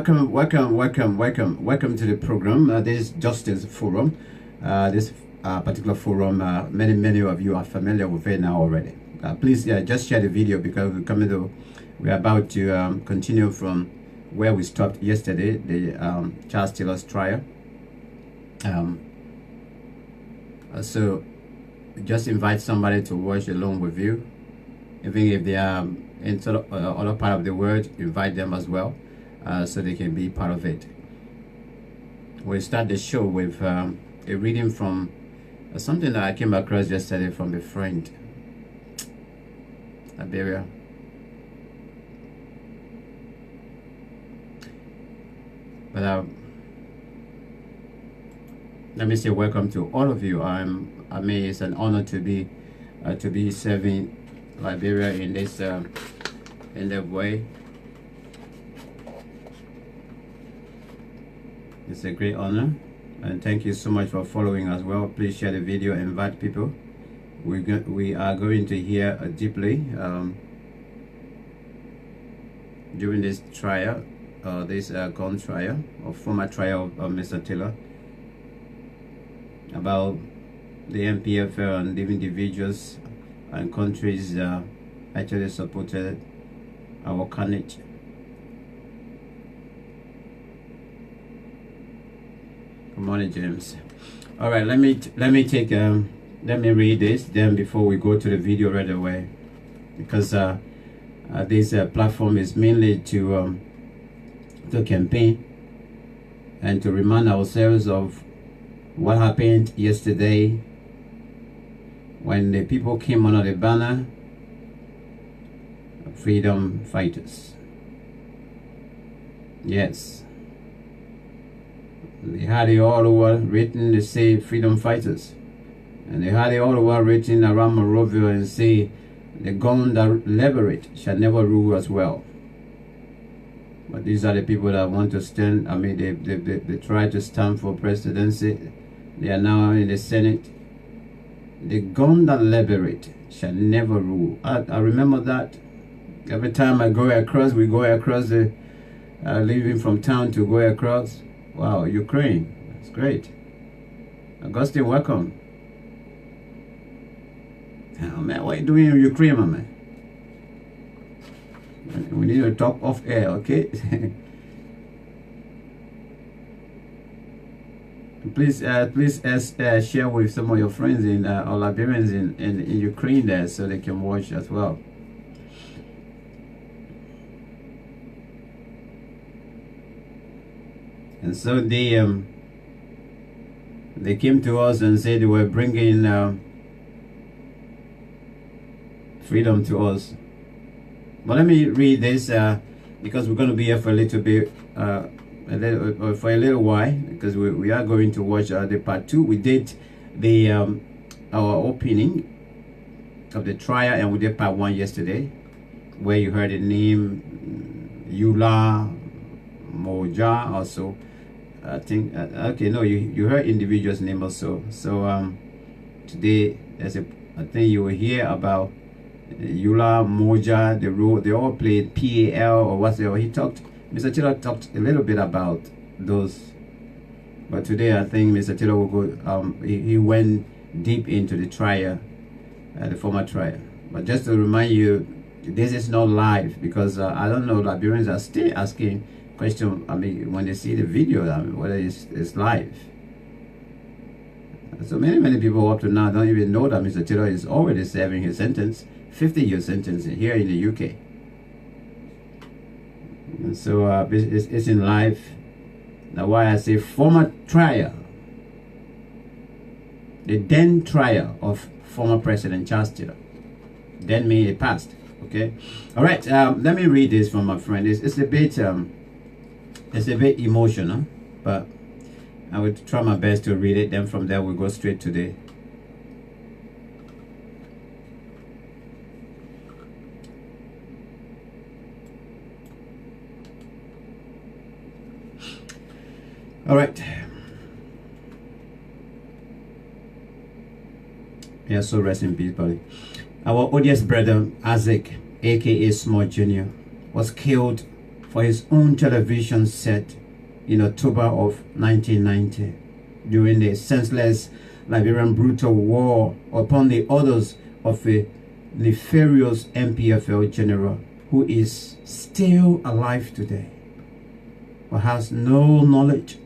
welcome to the program. This is Justice Forum. This particular forum, many of you are familiar with it now already. Please just share the video because we're about to continue from where we stopped yesterday, the Charles Taylor's trial. So just invite somebody to watch along with you. Even if they are in other part of the world, invite them as well, so they can be part of it. We'll start the show with a reading from something that I came across yesterday from a friend, Liberia. But let me say welcome to all of you. I mean, it's an honor to be serving Liberia in this in that way. It's a great honor, and thank you so much for following as well. Please share the video, invite people. We are going to hear deeply during this trial, this gun trial or former trial of Mr. Taylor, about the MPFL and the individuals and countries actually supported our carnage. Good morning, James. All right, let me read this then before we go to the video right away, because this platform is mainly to campaign and to remind ourselves of what happened yesterday when the people came under the banner of freedom fighters. Yes, they had it all over written to say freedom fighters, and they had it all over written around Monrovia and say the gun that liberate shall never rule as well. But these are the people that want to stand. I mean, they try to stand for presidency. They are now in the Senate. The gun that liberate shall never rule. I remember that every time I go across, we go across the leaving from town to go across. Wow, Ukraine, that's great. Augustine, welcome. Oh man, what are you doing in Ukraine, my man? We need to talk off air, okay? Please share with some of your friends in or Liberians in Ukraine there, so they can watch as well. And so they came to us and said they were bringing freedom to us. But let me read this because we're going to be here for a little bit. For a little while, because we are going to watch the part 2. We did the our opening of the trial, and we did part 1 yesterday, where you heard the name Yula Moja also. I think okay, no, you heard individuals' name also. So today I think you will hear about Yula Moja. They all played PAL or whatever. Mr. Taylor talked a little bit about those, but today I think Mr. Taylor will go. He went deep into the trial, the former trial. But just to remind you, this is not live, because I don't know, Liberians are still asking questions. I mean, when they see the video, I mean, whether it's live. So many people up to now don't even know that Mr. Taylor is already serving his sentence, 50-year sentence here in the UK. And so it's in life. Now why I say former trial, the then trial of former President Charles Taylor. Then mean it passed. Okay. All right. Let me read this from my friend. It's a bit emotional, but I will try my best to read it. Then from there we'll go straight to the all right. Yeah, so rest in peace, buddy. Our odious brother Isaac, aka Small Jr., was killed for his own television set in October of 1990 during the senseless Liberian brutal war upon the orders of a nefarious MPFL general who is still alive today, but has no knowledge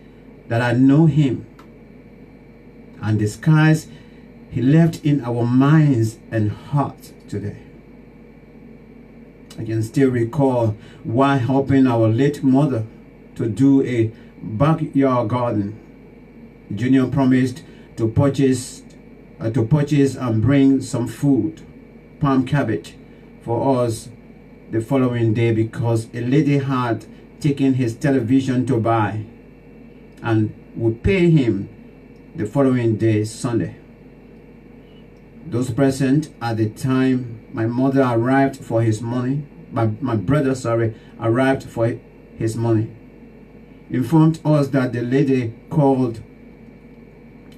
that I know him, and the scars he left in our minds and hearts today. I can still recall while helping our late mother to do a backyard garden, Junior promised to purchase and bring some food, palm cabbage, for us the following day because a lady had taken his television to buy and would pay him the following day, Sunday. Those present at the time my mother arrived for his money, my brother, arrived for his money, informed us that the lady called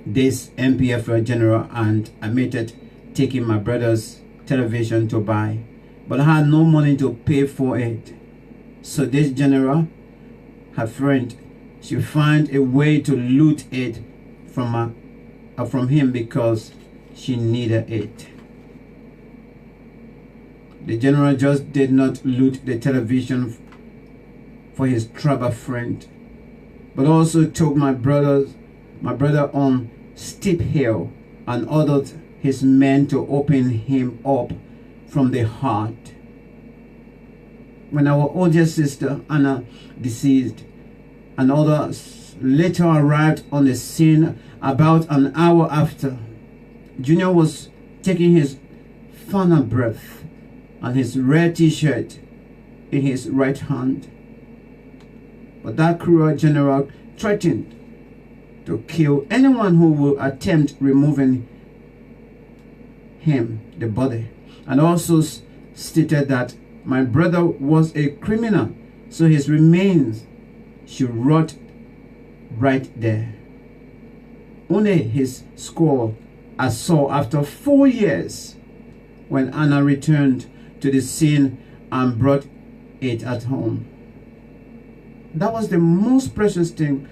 this MPFL general and admitted taking my brother's television to buy, but had no money to pay for it. So this general, her friend, she found a way to loot it from him because she needed it. The general just did not loot the television for his tribal friend, but also took my brother on steep hill and ordered his men to open him up from the heart. When our oldest sister Anna deceased, and others later arrived on the scene about an hour after, Junior was taking his final breath and his red t-shirt in his right hand. But that cruel general threatened to kill anyone who will attempt removing him, the body, and also stated that my brother was a criminal, so his remains should rot right there. Only his skull I saw after 4 years when Anna returned to the scene and brought it at home. That was the most precious thing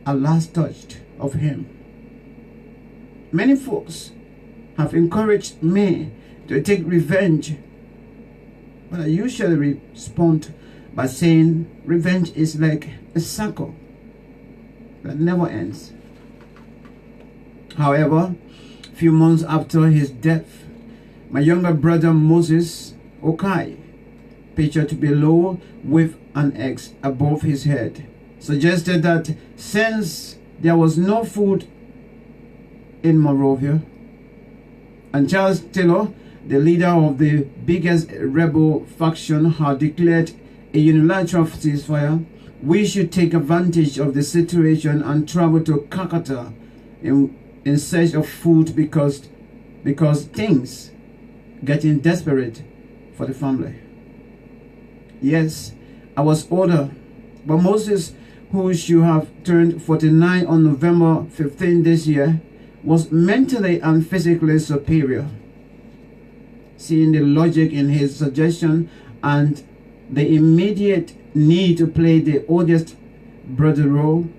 I last touched of him. Many folks have encouraged me to take revenge, but I usually respond by saying revenge is like a circle that never ends. However, a few months after his death, my younger brother Moses Okai, pictured below with an X above his head, suggested that since there was no food in Monrovia, and Charles Taylor, the leader of the biggest rebel faction, had declared a unilateral ceasefire, we should take advantage of the situation and travel to Calcutta in search of food because things getting desperate for the family. Yes, I was older, but Moses, who should have turned 49 on November 15 this year, was mentally and physically superior. Seeing the logic in his suggestion and the immediate need to play the oldest brother role,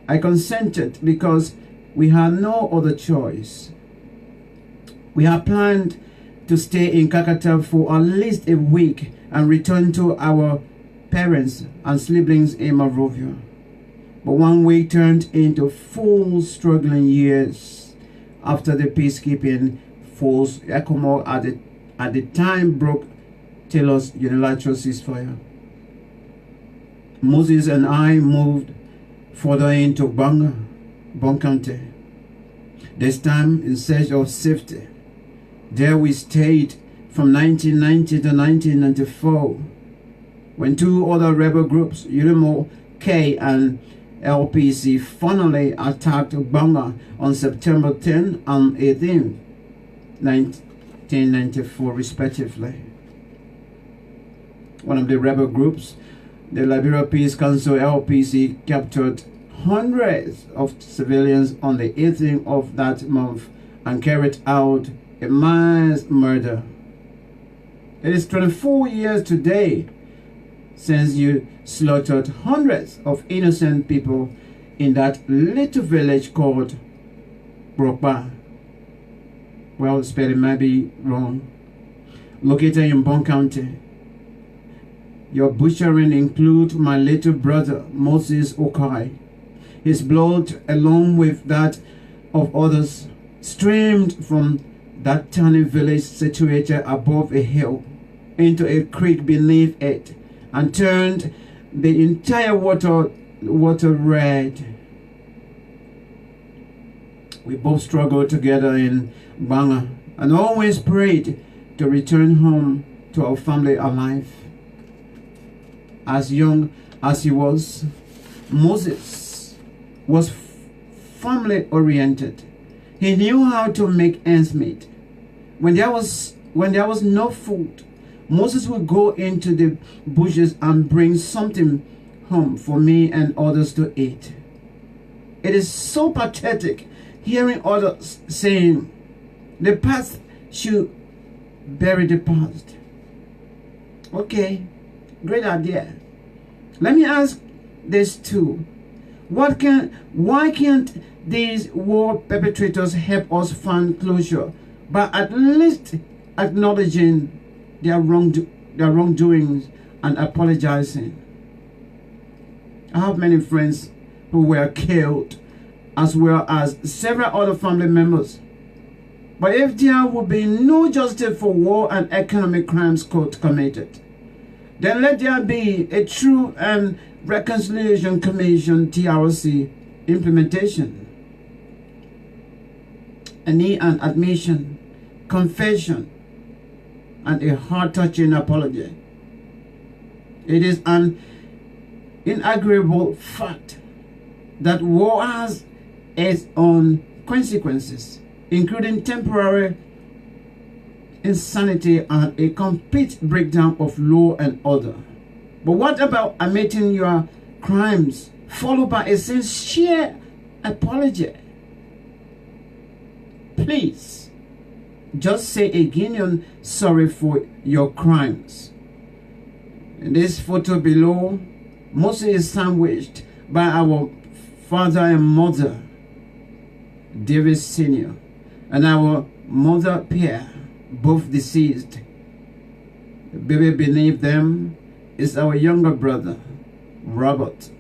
I consented because we had no other choice. We had planned to stay in Calcutta for at least a week and return to our parents and siblings in Monrovia. But 1 week turned into 4 struggling years after the peacekeeping force ECOMOG at the time broke Taylor's unilateral ceasefire. Moses and I moved further into Bon County, this time in search of safety. There we stayed from 1990 to 1994, when 2 other rebel groups, UNIMO K and LPC, finally attacked Banga on September 10 and 18, 1994 respectively. One of the rebel groups, the Liberia Peace Council LPC, captured hundreds of civilians on the 18th of that month and carried out a mass murder. It is 24 years today since you slaughtered hundreds of innocent people in that little village called Brokba. Well, spelling might be wrong. Located in Bon County. Your butchering include my little brother, Moses Okai. His blood, along with that of others, streamed from that tiny village situated above a hill into a creek beneath it and turned the entire water red. We both struggled together in Banga and always prayed to return home to our family alive. As young as he was, Moses was family oriented. He knew how to make ends meet. When there was no food, Moses would go into the bushes and bring something home for me and others to eat. It is so pathetic hearing others saying the past should bury the past. Okay, great idea. Let me ask this too. Why can't these war perpetrators help us find closure by at least acknowledging their wrongdoings and apologizing? I have many friends who were killed, as well as several other family members. But if there would be no justice for war and economic crimes committed, then let there be a Truth and Reconciliation Commission (TRC) implementation. I need an admission, confession, and a heart-touching apology. It is an inarguable fact that war has its own consequences, including temporary insanity and a complete breakdown of law and order. But what about admitting your crimes, followed by a sincere apology? Please, just say a genuine sorry for your crimes. In this photo below, Moses is sandwiched by our father and mother, David Sr., and our mother, Pierre, both deceased. The baby beneath them is our younger brother, Robert,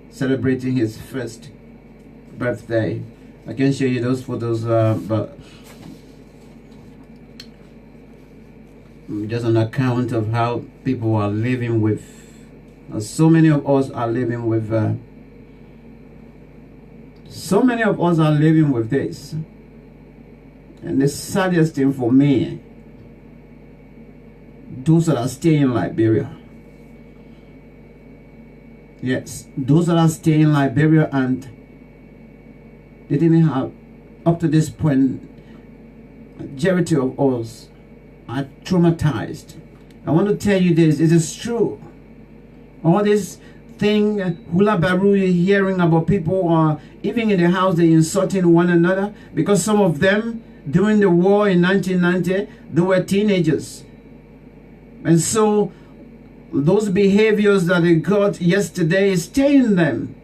celebrating his first birthday. I can show you those photos, but just an account of how people are living with, so many of us are living with, this. And the saddest thing for me, those that are staying in Liberia. Yes, those that are staying in Liberia and they didn't have, up to this point, majority of us are traumatized. I want to tell you this, it is true. All this thing, hula baru, you're hearing about people, even in the house, they insulting one another, because some of them, during the war in 1990, they were teenagers. And so, those behaviors that they got yesterday stay in them.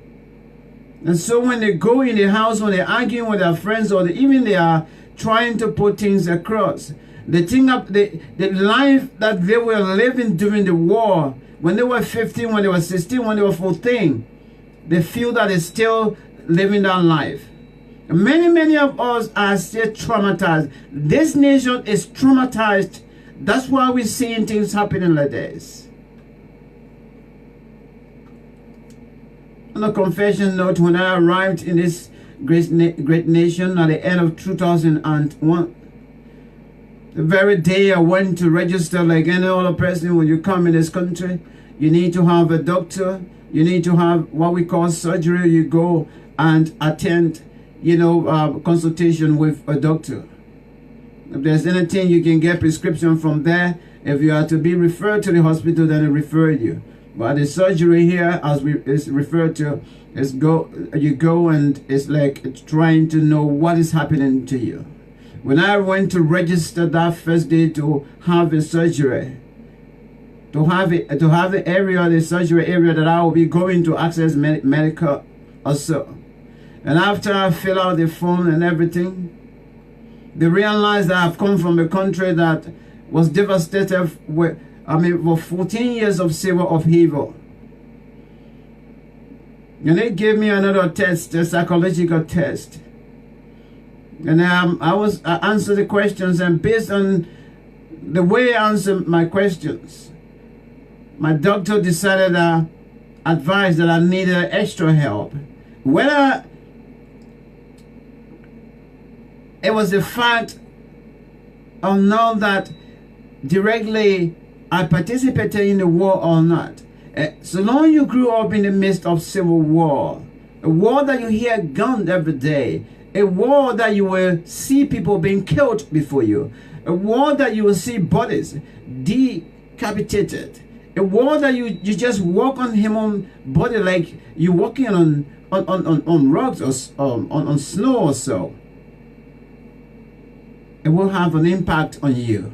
And so when they go in the house, when they're arguing with their friends, or even they are trying to put things across, they think up the life that they were living during the war, when they were 15, when they were 16, when they were 14, they feel that they're still living that life. Many of us are still traumatized. This nation is traumatized. That's why we're seeing things happening like this. On a confession note, when I arrived in this great nation at the end of 2001, the very day I went to register, like any other person, when you come in this country, you need to have a doctor, you need to have what we call surgery. You go and attend, consultation with a doctor. If there's anything, you can get prescription from there. If you are to be referred to the hospital, then they refer you. But the surgery here, as is referred to, is you go and it's like trying to know what is happening to you. When I went to register that first day to have a surgery, to have the area, the surgery area that I will be going to access medical also. And after I fill out the form and everything, they realize that I've come from a country that was devastated with, for 14 years of civil upheaval. And they gave me another test, a psychological test. And I answered the questions, and based on the way I answered my questions, my doctor decided advised that I needed extra help. Whether it was the fact or not that directly I participated in the war or not. So long you grew up in the midst of civil war, a war that you hear gunned every day, a war that you will see people being killed before you, a war that you will see bodies decapitated, a war that you just walk on human body like you're walking on rocks or on snow or so. It will have an impact on you.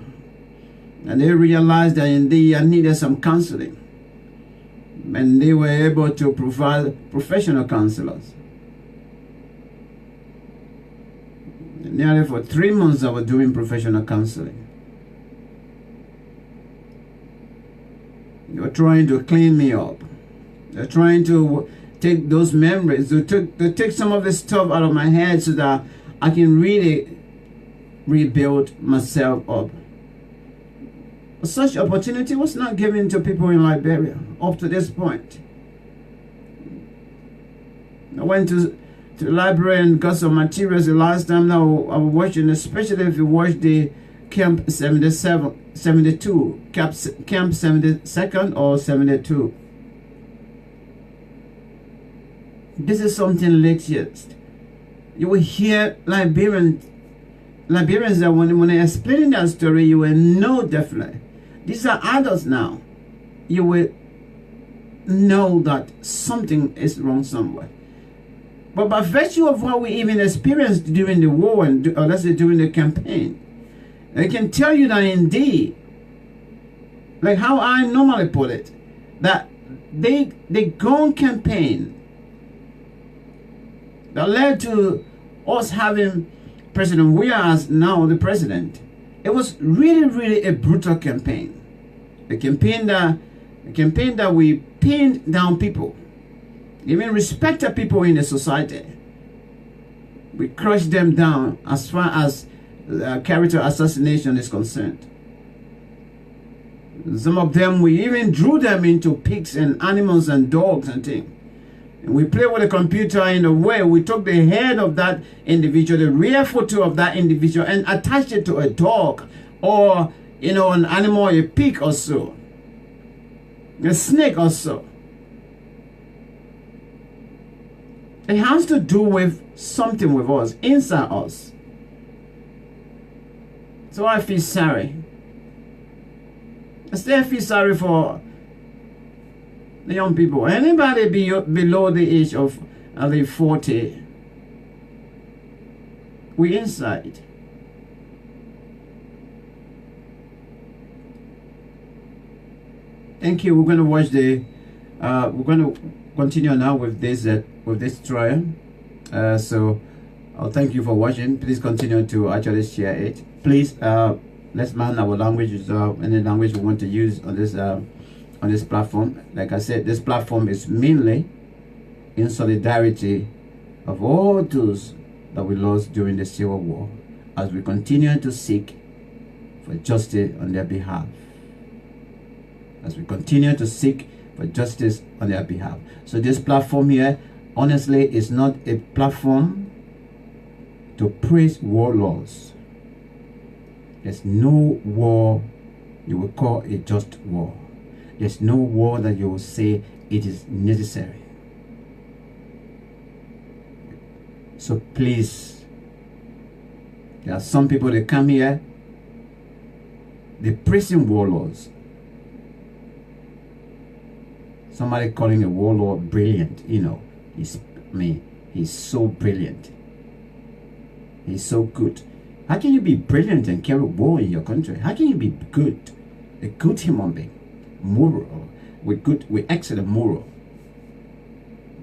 And they realized that indeed I needed some counseling. And they were able to provide professional counselors. Nearly for 3 months I was doing professional counseling. They were trying to clean me up. They're trying to take those memories, to take some of the stuff out of my head so that I can really rebuild myself up. Such opportunity was not given to people in Liberia up to this point. I went to the library and got some materials the last time. Now I was watching, especially if you watch the Camp 72, Camp 72nd or 72. This is something latest. You will hear Liberians that when they're explaining that story, you will know definitely. These are adults now. You will know that something is wrong somewhere. But by virtue of what we even experienced during the war and let's say during the campaign, I can tell you that indeed, like how I normally put it, that the gun campaign that led to us having President we are as now the president, it was really a brutal campaign. A campaign that we pinned down people, even respected people in the society. We crushed them down as far as character assassination is concerned. Some of them, we even drew them into pigs and animals and dogs and things. And we played with the computer in a way. We took the head of that individual, the rear photo of that individual, and attached it to a dog or, an animal, a pig or so, a snake or so. It has to do with something with us, inside us. So I feel sorry. I still feel sorry for the young people. Anybody below the age of 40, we inside. Thank you. We're going to watch we're going to continue now with this trial. So I'll thank you for watching. Please continue to actually share it. Please let's learn our language, any language we want to use on this platform. Like I said, this platform is mainly in solidarity of all those that we lost during the Civil War, as we continue to seek for justice on their behalf. As we continue to seek for justice on their behalf. So this platform here, honestly, is not a platform to praise warlords. There's no war you will call a just war. There's no war that you will say it is necessary. So please, there are some people that come here, they praising warlords. Somebody calling a warlord brilliant, he's so brilliant. He's so good. How can you be brilliant and carry war in your country? How can you be good, a good human being? moral, with excellent moral.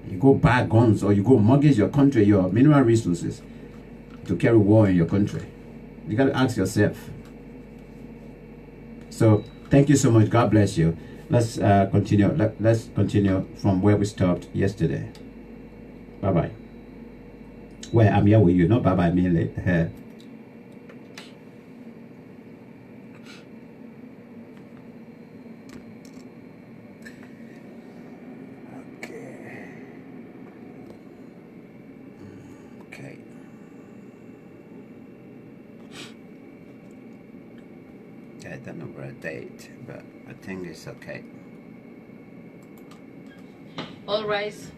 You go buy guns, or you go mortgage your country, your mineral resources, to carry war in your country. You got to ask yourself. So thank you so much. God bless you. Let's continue. Let's continue from where we stopped yesterday. Bye bye. Well, I'm here with you. Not bye bye mainly. I don't know what date, but I think it's okay. All rise.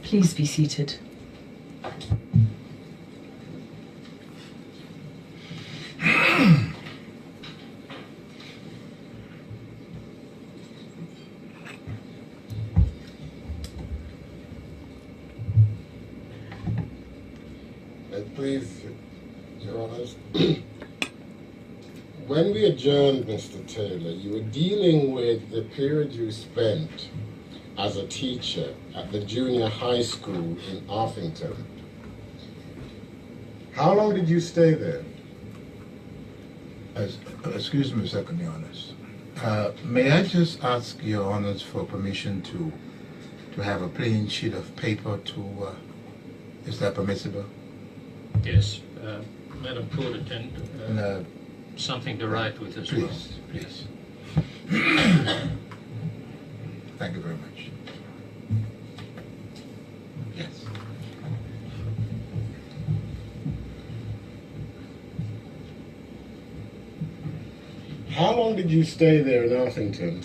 Please be seated. Please, Your Honors. When we adjourned, Mr. Taylor, you were dealing with the period you spent as a teacher at the junior high school in Arthington. How long did you stay there? Excuse me a second, Your Honors. May I just ask Your Honors for permission to have a plain sheet of paper to, is that permissible? Yes, Madam Court Attendant, something to write with as well. Please. Thank you very much. Yes. How long did you stay there in Arthington?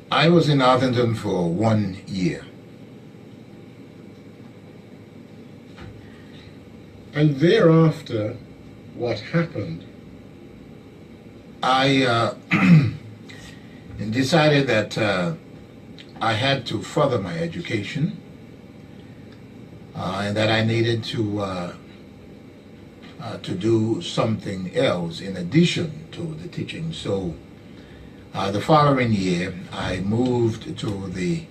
I was in Arthington for 1 year. And thereafter, what happened? I decided that I had to further my education and that I needed to do something else in addition to the teaching. So the following year, I moved to the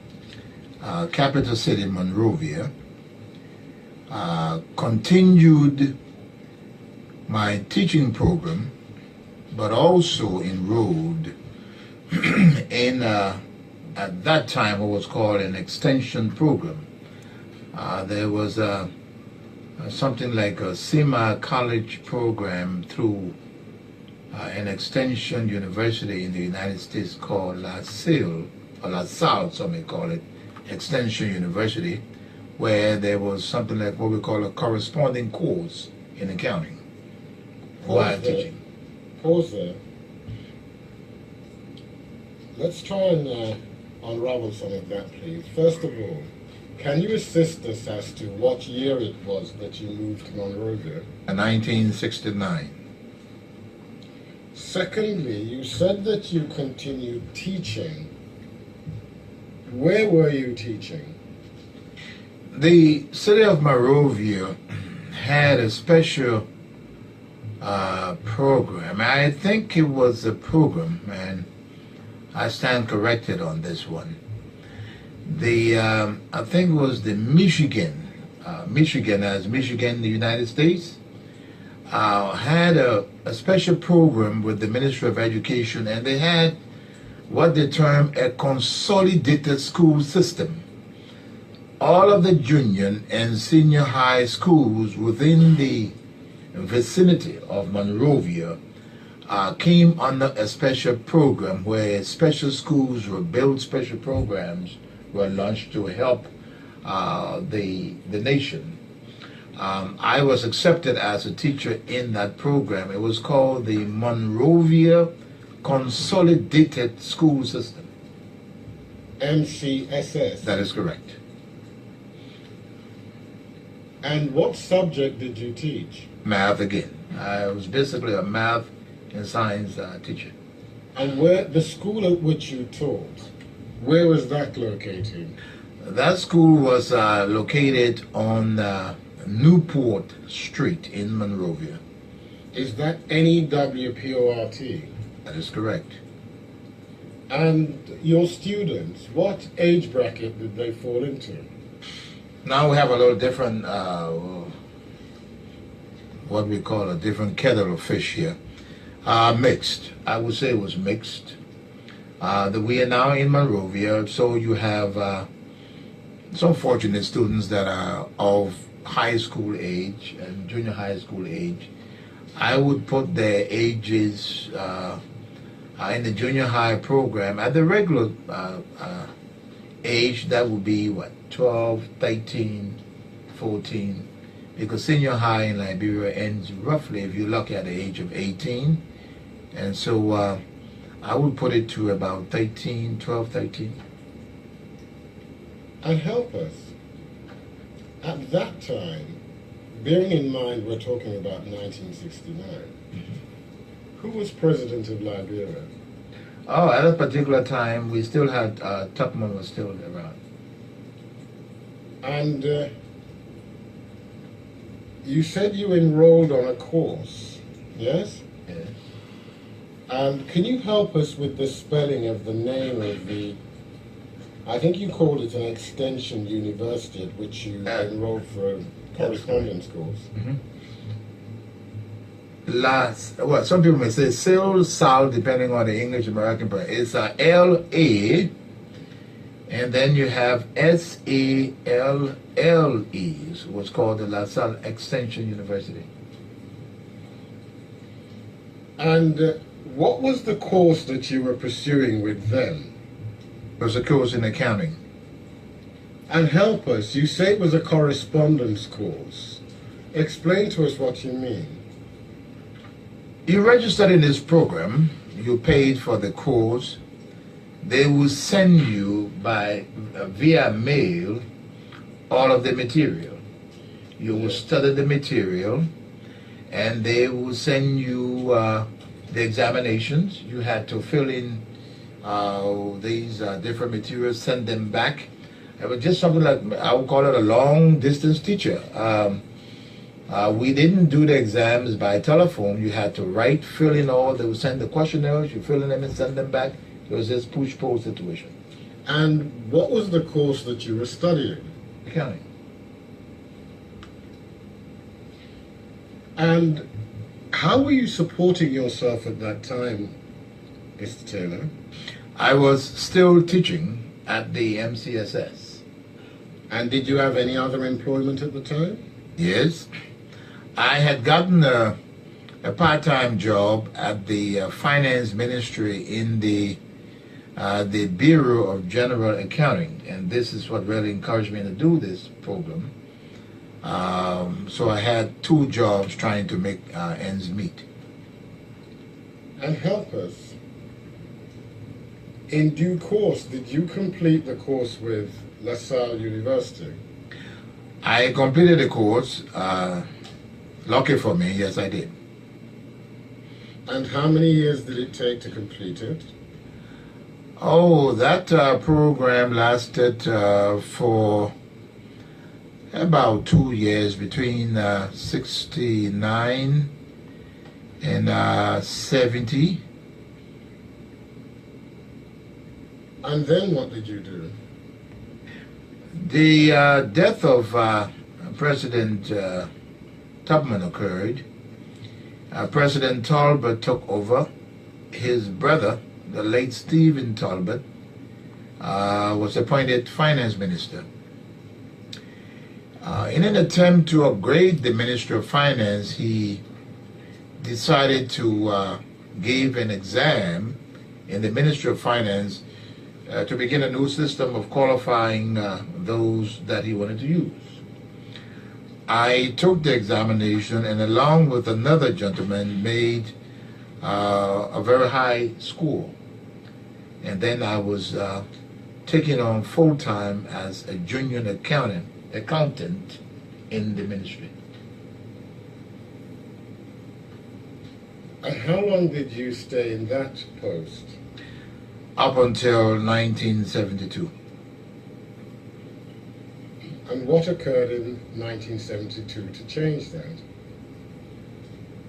capital city, Monrovia, continued my teaching program, but also enrolled in, at that time, what was called an extension program. There was something like a semi-college program through an extension university in the United States called LaSalle, or LaSalle, some may call it, Extension University, where there was something like what we call a corresponding course in accounting while teaching. Pause there. Let's try and unravel some of that, please. First of all, can you assist us as to what year it was that you moved to Monrovia? 1969. Secondly, you said that you continued teaching. Where were you teaching? The city of Monrovia had a special program. I think it was a program, and I stand corrected on this one. The I think it was the Michigan, as Michigan, the United States, had a special program with the Ministry of Education, and they had what they term a consolidated school system. All of the junior and senior high schools within the vicinity of Monrovia came under a special program where special schools were built, special programs were launched to help the nation. I was accepted as a teacher in that program. It was called the Monrovia Consolidated School System. MCSS. That is correct. And what subject did you teach? Math again. I was basically a math and science teacher. And where the school at which you taught, where was that located? That school was located on Newport Street in Monrovia. Is that NEWPORT? That is correct. And your students, what age bracket did they fall into? Now we have a little different, what we call a different kettle of fish here. Mixed. I would say it was mixed. We are now in Monrovia, so you have some fortunate students that are of high school age and junior high school age. I would put their ages in the junior high program at the regular age. That would be what, 12, 13, 14, because senior high in Liberia ends roughly, if you're lucky, at the age of 18. And so I would put it to about 13, 12, 13. And help us. At that time, bearing in mind we're talking about 1969, who was President of Liberia? Oh, at a particular time, we still had, Tupman was still around. And you said you enrolled on a course, yes? Yes. And can you help us with the spelling of the name of the, I think you called it an extension university at which you enrolled for a correspondence course. Well, some people may say Sal, depending on the English American, but it's L-A, and then you have S-A-L-L-E, what's called the La Salle Extension University. And what was the course that you were pursuing with them? It was a course in accounting. And help us, you say it was a correspondence course. Explain to us what you mean. You registered in this program, you paid for the course, they will send you via mail all of the material. You will study the material, and they will send you the examinations. You had to fill in these different materials, send them back. It was just something like, I would call it a long distance teacher. We didn't do the exams by telephone. You had to write, fill in all, they would send the questionnaires, you fill in them and send them back. It was this push-pull situation. And what was the course that you were studying? Accounting. And how were you supporting yourself at that time, Mr. Taylor? I was still teaching at the MCSS. And did you have any other employment at the time? Yes. I had gotten a part-time job at the finance ministry in the Bureau of General Accounting, and this is what really encouraged me to do this program. So I had 2 jobs trying to make ends meet. And help us. In due course, did you complete the course with La Salle University? I completed the course. Lucky for me, yes, I did. And how many years did it take to complete it? Oh, that program lasted for about 2 years, between 69 and 70. And then what did you do? The death of President Tubman occurred. President Talbot took over. His brother, the late Stephen Talbot, was appointed finance minister. In an attempt to upgrade the Ministry of Finance, he decided to give an exam in the Ministry of Finance to begin a new system of qualifying those that he wanted to use. I took the examination and along with another gentleman made a very high score. And then I was taken on full-time as a junior accountant in the ministry. And how long did you stay in that post? Up until 1972. And what occurred in 1972 to change that?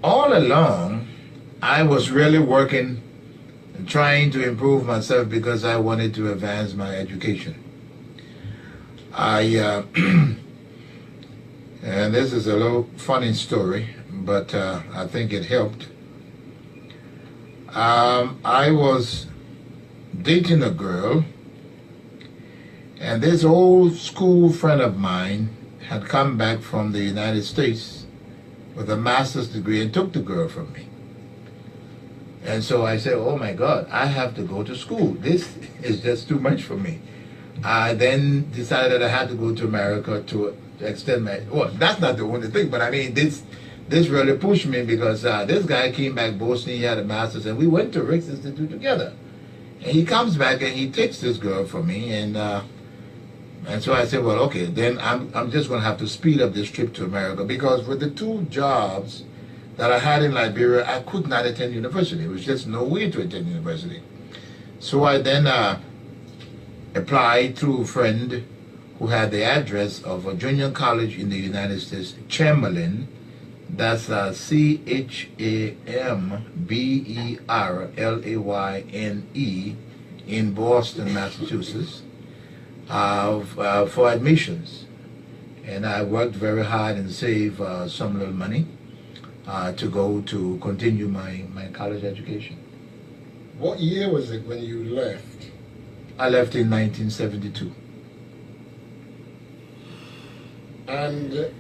All along, I was really working and trying to improve myself because I wanted to advance my education. And this is a little funny story, but I think it helped. I was dating a girl, and this old school friend of mine had come back from the United States with a master's degree and took the girl from me. And so I said, oh my God, I have to go to school. This is just too much for me. I then decided I had to go to America to extend my, well, that's not the only thing, but I mean, this really pushed me because this guy came back boasting he had a master's, and we went to Rick's Institute together. And he comes back and he takes this girl from me, and so I said, well, okay, then I'm just going to have to speed up this trip to America, because with the 2 jobs that I had in Liberia, I could not attend university. It was just no way to attend university. So I then applied through a friend who had the address of a junior college in the United States, Chamberlain. That's Chamberlayne in Boston, Massachusetts, for admissions. And I worked very hard and saved some little money to go to continue my college education. What year was it when you left? I left in 1972. And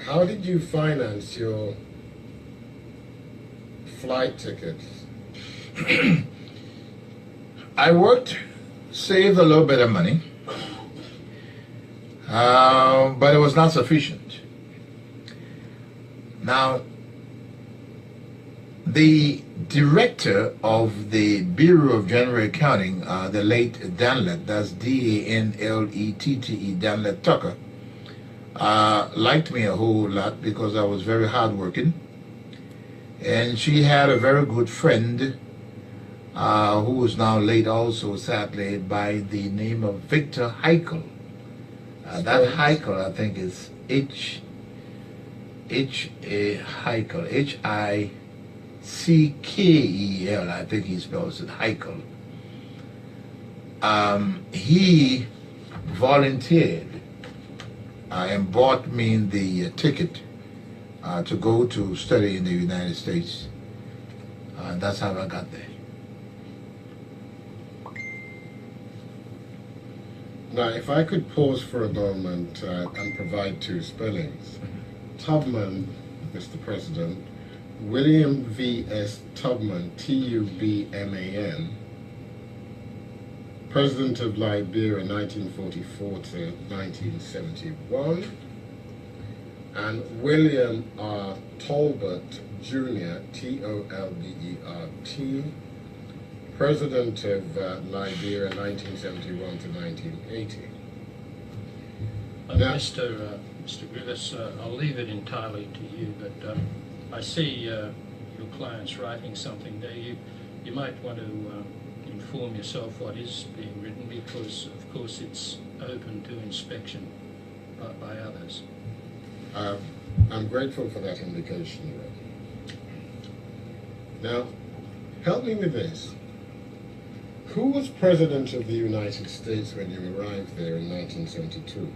how did you finance your flight tickets? I worked, saved a little bit of money, but it was not sufficient. Now, the director of the Bureau of General Accounting, the late Danlett, that's D-A-N-L-E-T-T-E, Danlett Tucker, liked me a whole lot because I was very hardworking. And she had a very good friend who is now late also, sadly, by the name of Victor Heichel. That Heichel, I think, is Heichel, H-I-C-K-E-L, I think he spells it, Heichel. He volunteered and bought me the ticket to go to study in the United States. That's how I got there. Now, if I could pause for a moment and provide 2 spellings. Tubman, Mr. President, William V.S. Tubman, T-U-B-M-A-N, President of Liberia, 1944 to 1971, and William R. Tolbert, Jr., T-O-L-B-E-R-T, President of Liberia, 1971 to 1980. Now, Mr. Griffiths, I'll leave it entirely to you, but I see your client's writing something there. You might want to inform yourself what is being written, because of course it's open to inspection by others. I'm grateful for that indication, Rick. Now, help me with this. Who was President of the United States when you arrived there in 1972?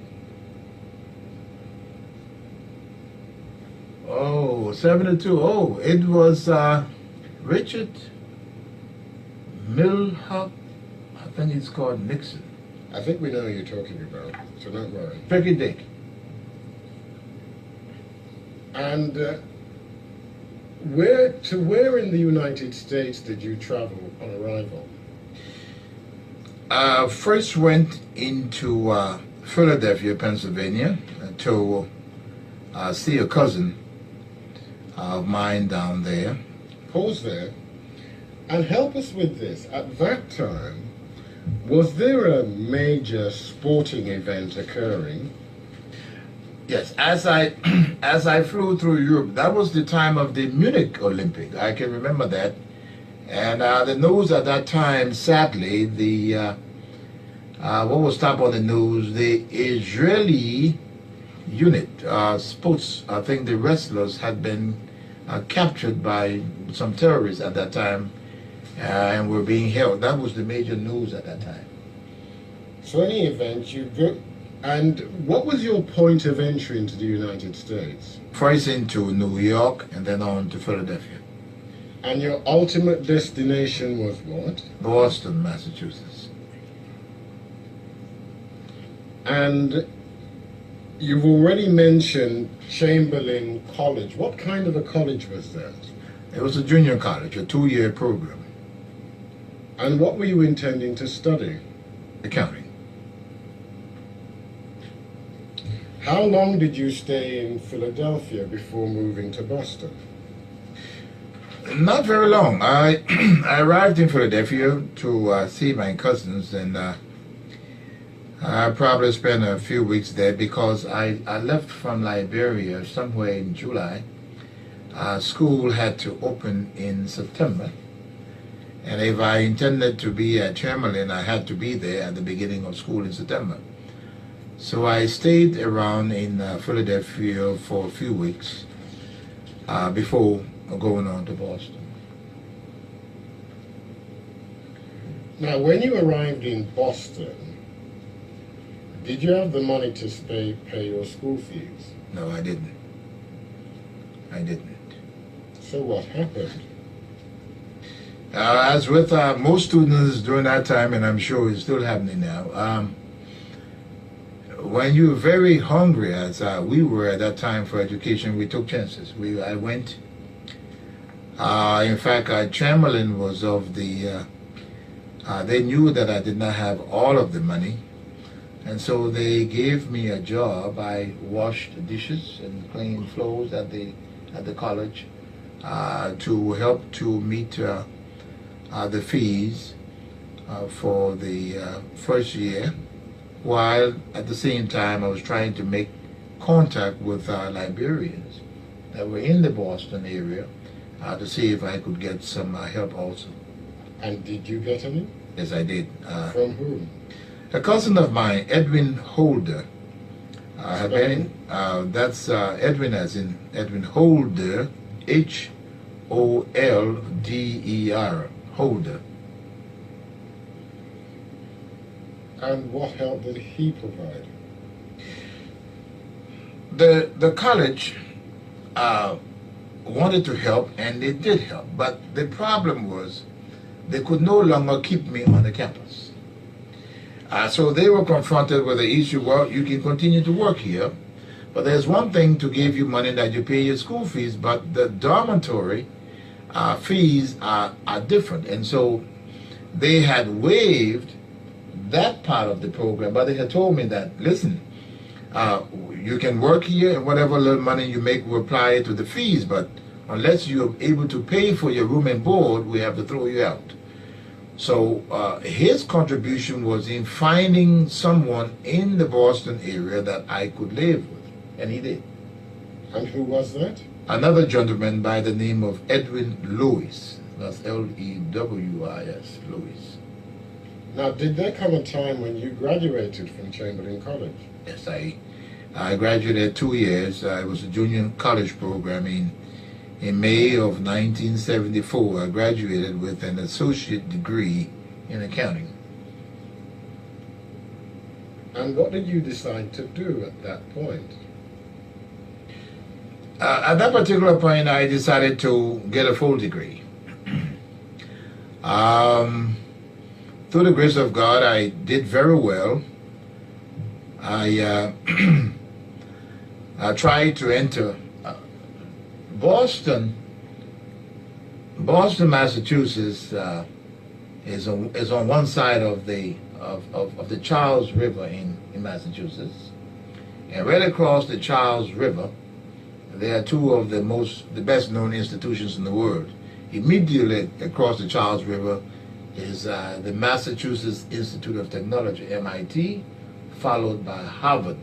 Oh, 72. Oh, it was Richard Milhaupt. I think it's called Nixon. I think we know who you're talking about, so don't worry. Tricky Dick. And where in the United States did you travel on arrival? First went into Philadelphia, Pennsylvania, to see a cousin of mine down there. Pause there and help us with this. At that time, was there a major sporting event occurring? Yes, as I as I flew through Europe, that was the time of the Munich Olympic. I can remember that. And the news at that time, sadly, what was top on the news, the Israeli unit, sports, I think the wrestlers had been captured by some terrorists at that time and were being held. That was the major news at that time. So in any event, you go, and what was your point of entry into the United States? First into New York and then on to Philadelphia. And your ultimate destination was what? Boston, Massachusetts. And you've already mentioned Chamberlain College. What kind of a college was that? It was a junior college, a 2-year program. And what were you intending to study? Accounting. How long did you stay in Philadelphia before moving to Boston? Not very long. I arrived in Philadelphia to see my cousins, and I probably spent a few weeks there because I left from Liberia somewhere in July. School had to open in September, and if I intended to be at Chamberlain, I had to be there at the beginning of school in September. So I stayed around in Philadelphia for a few weeks before going on to Boston. Now, when you arrived in Boston, did you have the money to pay your school fees? No, I didn't. I didn't. So what happened? As with most students during that time, and I'm sure it's still happening now, when you're very hungry, as we were at that time for education, we took chances. I went. In fact, Chamberlain was of the. They knew that I did not have all of the money, and so they gave me a job. I washed dishes and cleaned floors at the college to help to meet the fees for the first year, while at the same time I was trying to make contact with Liberians that were in the Boston area to see if I could get some help also. And did you get any? Yes, I did. From whom? A cousin of mine, Edwin Holder. That's Edwin as in Edwin Holder, Holder, Holder. And what help did he provide? The college wanted to help, and they did help, but the problem was they could no longer keep me on the campus. So they were confronted with the issue, well, you can continue to work here, but there's one thing to give you money that you pay your school fees, but the dormitory fees are different. And so they had waived that part of the program, but they had told me that, listen, you can work here and whatever little money you make will apply to the fees, but unless you're able to pay for your room and board, we have to throw you out. So his contribution was in finding someone in the Boston area that I could live with, and he did. And who was that? Another gentleman by the name of Edwin Lewis. That's Lewis, Lewis. Now, did there come a time when you graduated from Chamberlain College? Yes, I graduated 2 years. It was a junior college program. In May of 1974, I graduated with an associate degree in accounting. And what did you decide to do at that point? At that particular point, I decided to get a full degree. Through the grace of God, I did very well. I tried to enter Boston, Massachusetts is on one side of the Charles River in Massachusetts, and right across the Charles River, there are two of the best known institutions in the world. Immediately across the Charles River is the Massachusetts Institute of Technology, MIT, followed by Harvard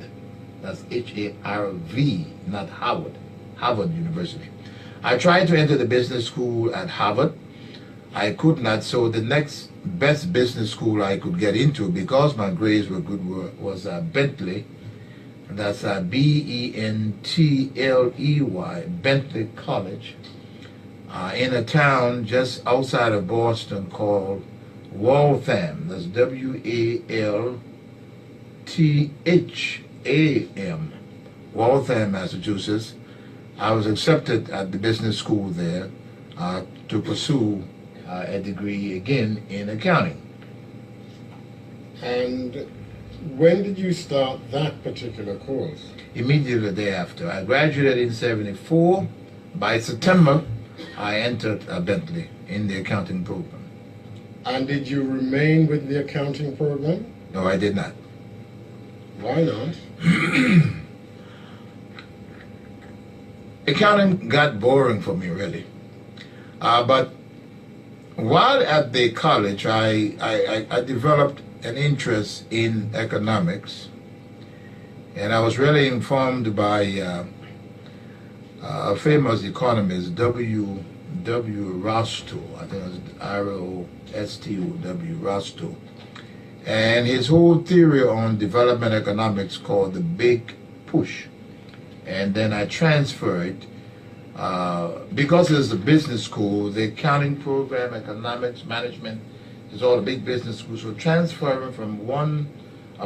That's H-A-R-V, not Howard. Harvard University. I tried to enter the business school at Harvard. I could not, so the next best business school I could get into, because my grades were good, was Bentley. That's B-E-N-T-L-E-Y, Bentley College, in a town just outside of Boston called Waltham. That's W-A-L-T-H-A-M, Waltham, Massachusetts. I was accepted at the business school there to pursue a degree again in accounting. And when did you start that particular course? Immediately thereafter. I graduated in '74. By September, I entered Bentley in the accounting program. And did you remain with the accounting program? No, I did not. Why not? Accounting got boring for me, really. But while at the college, I developed an interest in economics, and I was really informed by a famous economist, W. Rostow. I think it was R-O-S-T-O-W, Rostow. And his whole theory on development economics called the Big Push. And then I transferred, because it's a business school, the accounting program, economics, management, is all a big business school. So transferring from one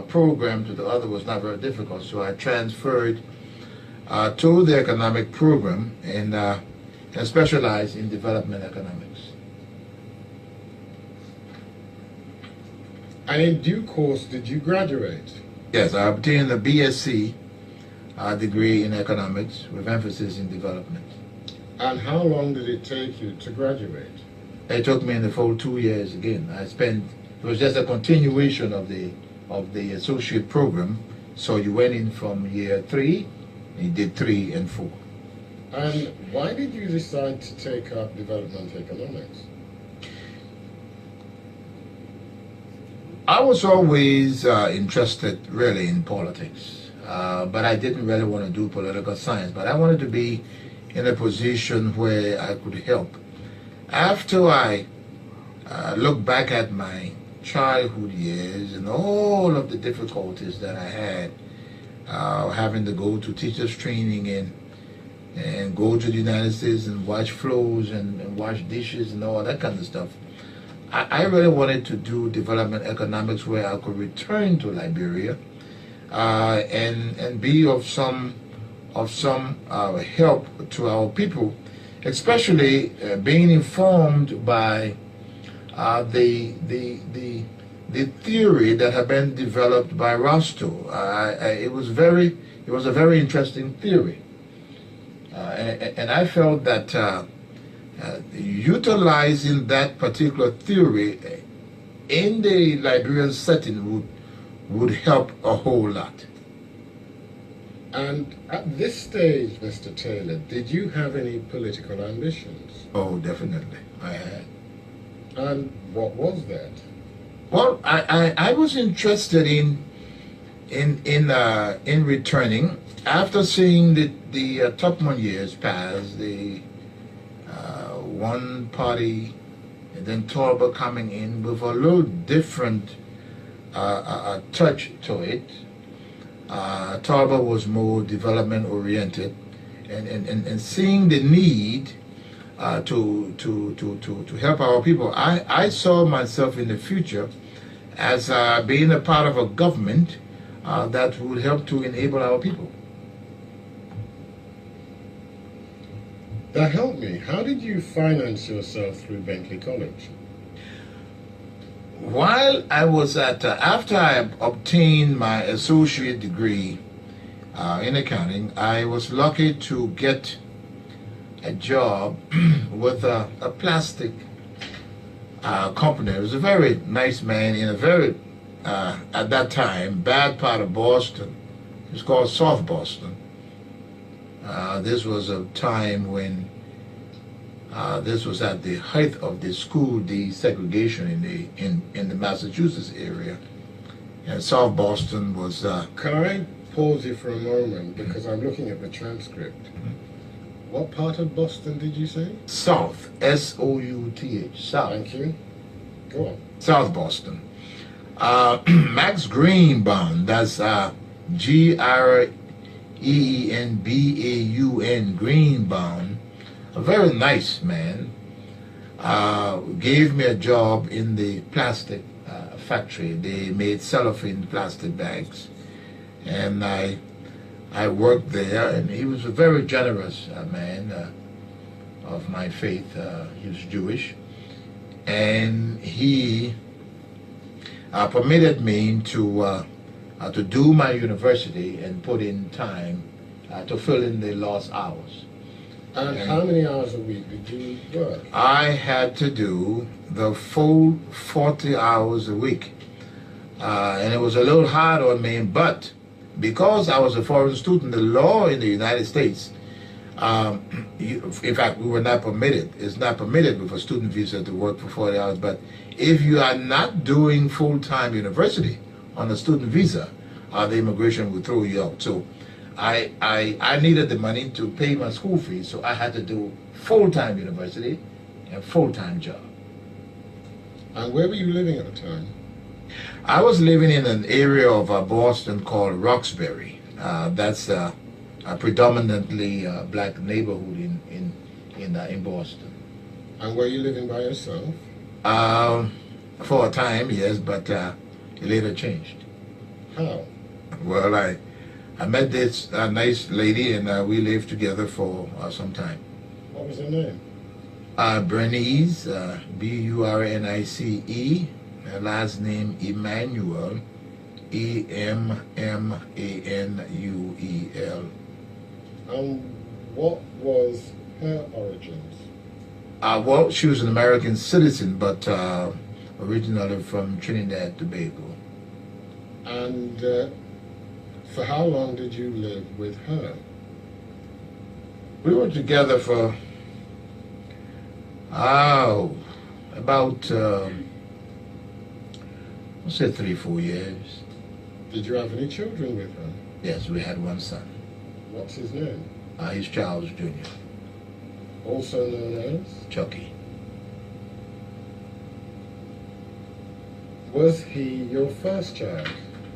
program to the other was not very difficult. So I transferred to the economic program and specialized in development economics. And in due course, did you graduate? Yes, I obtained a BSc degree in economics with emphasis in development. And how long did it take you to graduate? It took me in the full 2 years again. It was just a continuation of the associate program. So you went in from year 3, and you did 3 and 4. And why did you decide to take up development economics? I was always interested really in politics, but I didn't really want to do political science, but I wanted to be in a position where I could help. After I look back at my childhood years and all of the difficulties that I had, having to go to teachers training and go to the United States and wash floors and wash dishes and all that kind of stuff, I really wanted to do development economics where I could return to Liberia and be of some help to our people, especially being informed by the theory that had been developed by Rostow. It was a very interesting theory, and I felt that utilizing that particular theory in the Liberian setting would help a whole lot. And at this stage, Mr. Taylor, did you have any political ambitions? Oh, definitely, I had. And what was that? Well, I was interested in returning after seeing the Tubman years pass, the one party, and then Torba coming in with a little different touch to it. Torba was more development oriented, and seeing the need to help our people, I saw myself in the future as being a part of a government that would help to enable our people. That helped me. How did you finance yourself through Bentley College? While I was after I obtained my associate degree in accounting, I was lucky to get a job with a plastic company. It was a very nice man in a very, at that time, bad part of Boston. It was called South Boston. This was a time when this was at the height of the school desegregation in the Massachusetts area, and South Boston was. Can I pause you for a moment because I'm looking at the transcript. What part of Boston did you say? South, S-O-U-T-H, South. Thank you. Go on. South Boston. Max Greenbaum, that's Greenbaum, Greenbaum, a very nice man, gave me a job in the plastic factory. They made cellophane plastic bags, and I worked there, and he was a very generous man of my faith. He was Jewish, and he permitted me to do my university and put in time to fill in the lost hours. And how many hours a week did you work? I had to do the full 40 hours a week. And it was a little hard on me, but because I was a foreign student, the law in the United States, in fact, we were not permitted. It's not permitted with a student visa to work for 40 hours, but if you are not doing full-time university on a student visa, the immigration will throw you out. So I needed the money to pay my school fees, so I had to do full-time university and full-time job. And where were you living at the time? I was living in an area of Boston called Roxbury. That's a predominantly black neighborhood in Boston. And were you living by yourself? For a time, yes, but it later changed. How? Well, I met this nice lady, and we lived together for some time. What was her name? Bernice, B-U-R-N-I-C-E. Her last name Emmanuel, E-M-M-A-N-U-E-L. And what was her origins? Well, she was an American citizen, but originally from Trinidad and Tobago. And for how long did you live with her? We were together for, about, let's say 3-4 years. Did you have any children with her? Yes, we had one son. What's his name? He's Charles Jr. Also known as? Chucky. Was he your first child?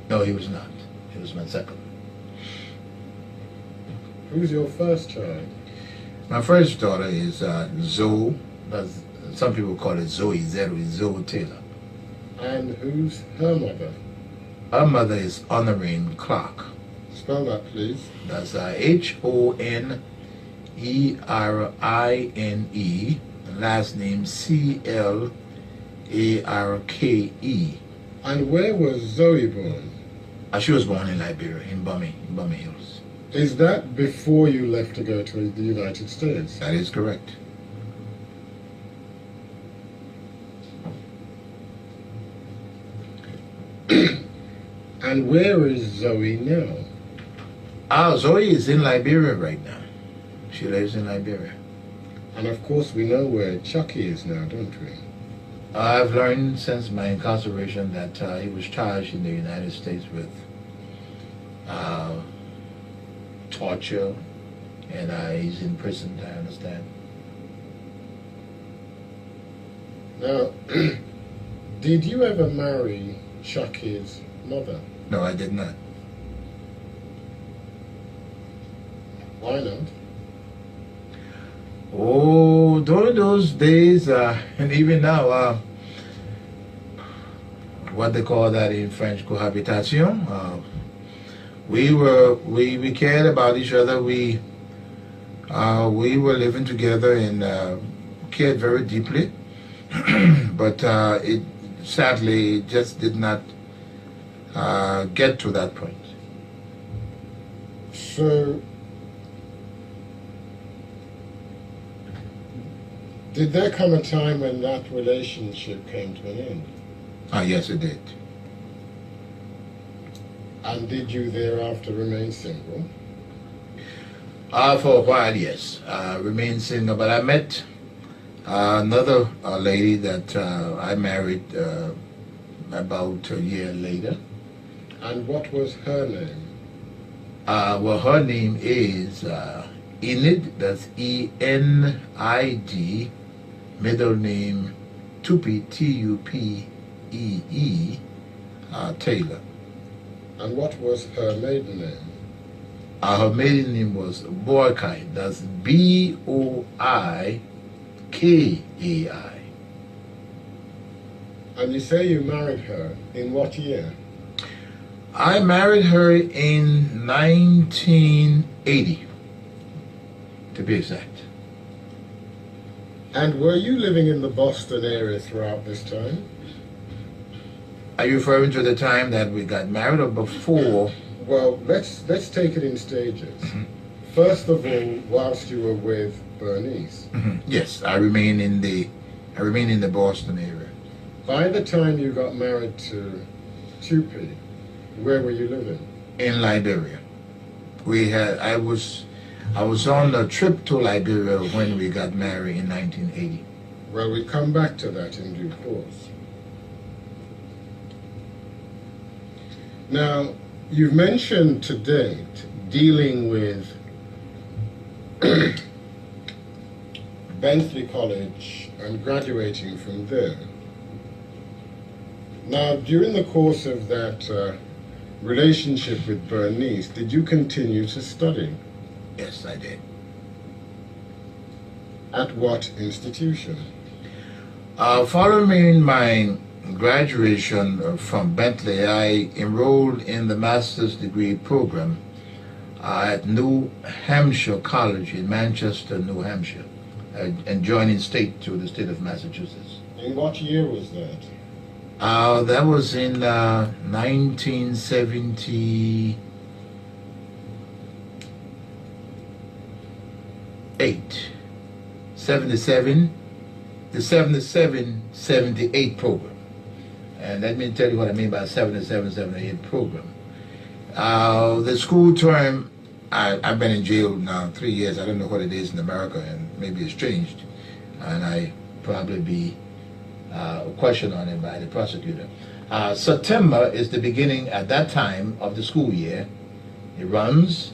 No, he was not. He was my second. Who's your first child? My first daughter is Zoe. Some people call it Zoe. Zoe Taylor. And who's her mother? Her mother is Honorine Clark. Spell that, please. That's Honerine. Last name Clarke. And where was Zoe born? She was born in Liberia, in Bummy Hills. Is that before you left to go to the United States? That is correct. And where is Zoe now? Zoe is in Liberia right now. She lives in Liberia. And of course we know where Chucky is now, don't we? I've learned since my incarceration that he was charged in the United States with torture, and he's in prison, I understand. Now, did you ever marry Chucky's mother? No, I did not. Why not? Oh, during those days, and even now, what they call that in French, cohabitation. We cared about each other. We were living together and cared very deeply. But it sadly just did not get to that point. So, did there come a time when that relationship came to an end? Yes, it did. And did you thereafter remain single? For a while, yes. Remained single, but I met another lady that I married about a year later. And what was her name? Well, her name is Enid, that's E-N-I-D, middle name Tupee, T-U-P-E-E, Taylor. And what was her maiden name? Her maiden name was Boykai, that's B-O-I-K-A-I. And you say you married her in what year? I married her in 1980, to be exact. And were you living in the Boston area throughout this time? Are you referring to the time that we got married or before? Well, let's take it in stages. First of all, whilst you were with Bernice. Yes, I remain in the Boston area. By the time you got married to Tupee, where were you living? In Liberia. I was on a trip to Liberia when we got married in 1980. Well, we come back to that in due course. Now, you've mentioned to date dealing with Bentley College and graduating from there. Now, during the course of that relationship with Bernice, did you continue to study? Yes, I did. At what institution? Following my graduation from Bentley, I enrolled in the master's degree program at New Hampshire College in Manchester, New Hampshire, adjoining state to the state of Massachusetts. In what year was that? That was in 1978, 77, the 77-78 program. And let me tell you what I mean by 77-78 program. The school term, I've been in jail now 3 years. I don't know what it is in America, and maybe it's changed. And I probably be questioned on it by the prosecutor. September is the beginning at that time of the school year. It runs,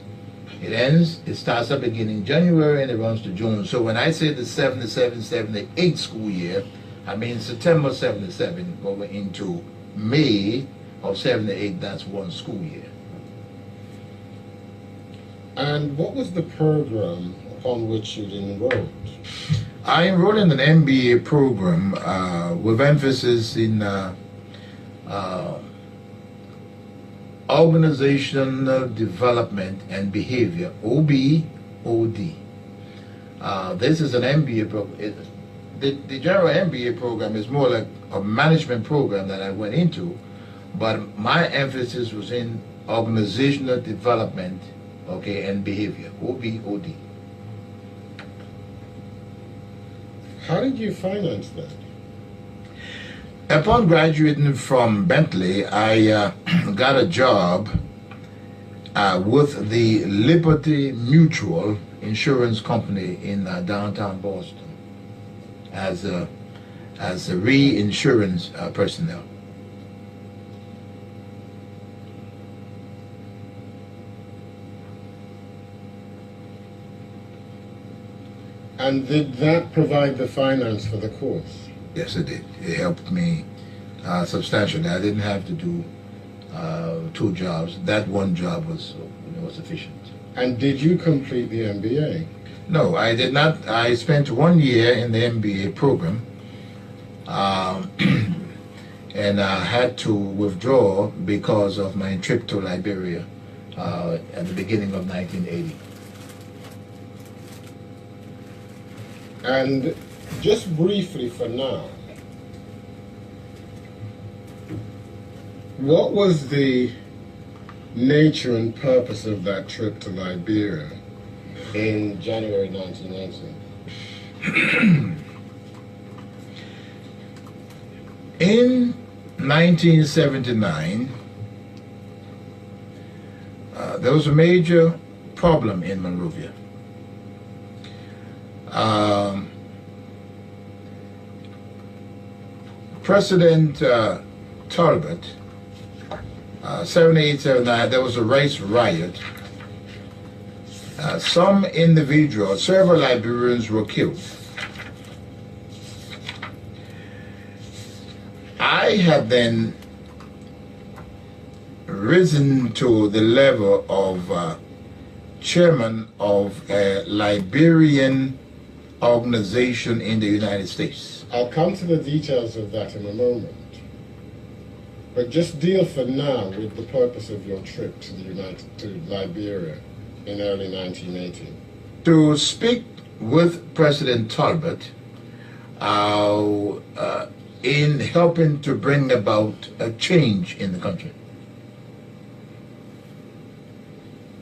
it ends, it starts up again in January and it runs to June. So when I say the 77-78 school year, I mean September 77 going into May of 78, that's one school year. And what was the program upon which you'd enrolled? I enrolled in an MBA program with emphasis in organizational development and behavior, OBOD. This is an MBA program. The general MBA program is more like a management program that I went into, but my emphasis was in organizational development, okay, and behavior, OBOD. How did you finance that? Upon graduating from Bentley, I got a job with the Liberty Mutual Insurance Company in downtown Boston as a reinsurance personnel. And did that provide the finance for the course? Yes, it did. It helped me substantially. I didn't have to do 2 jobs. That one job was sufficient. And did you complete the MBA? No, I did not. I spent 1 year in the MBA program, and I had to withdraw because of my trip to Liberia at the beginning of 1980. And just briefly for now, what was the nature and purpose of that trip to Liberia in January 1980? In 1979, there was a major problem in Monrovia. President Talbot, 78, 79, there was a race riot some individuals, several Liberians were killed. I had then risen to the level of chairman of a Liberian organization in the United States. I'll come to the details of that in a moment. But just deal for now with the purpose of your trip to Liberia in early 1980. To speak with President Talbot in helping to bring about a change in the country.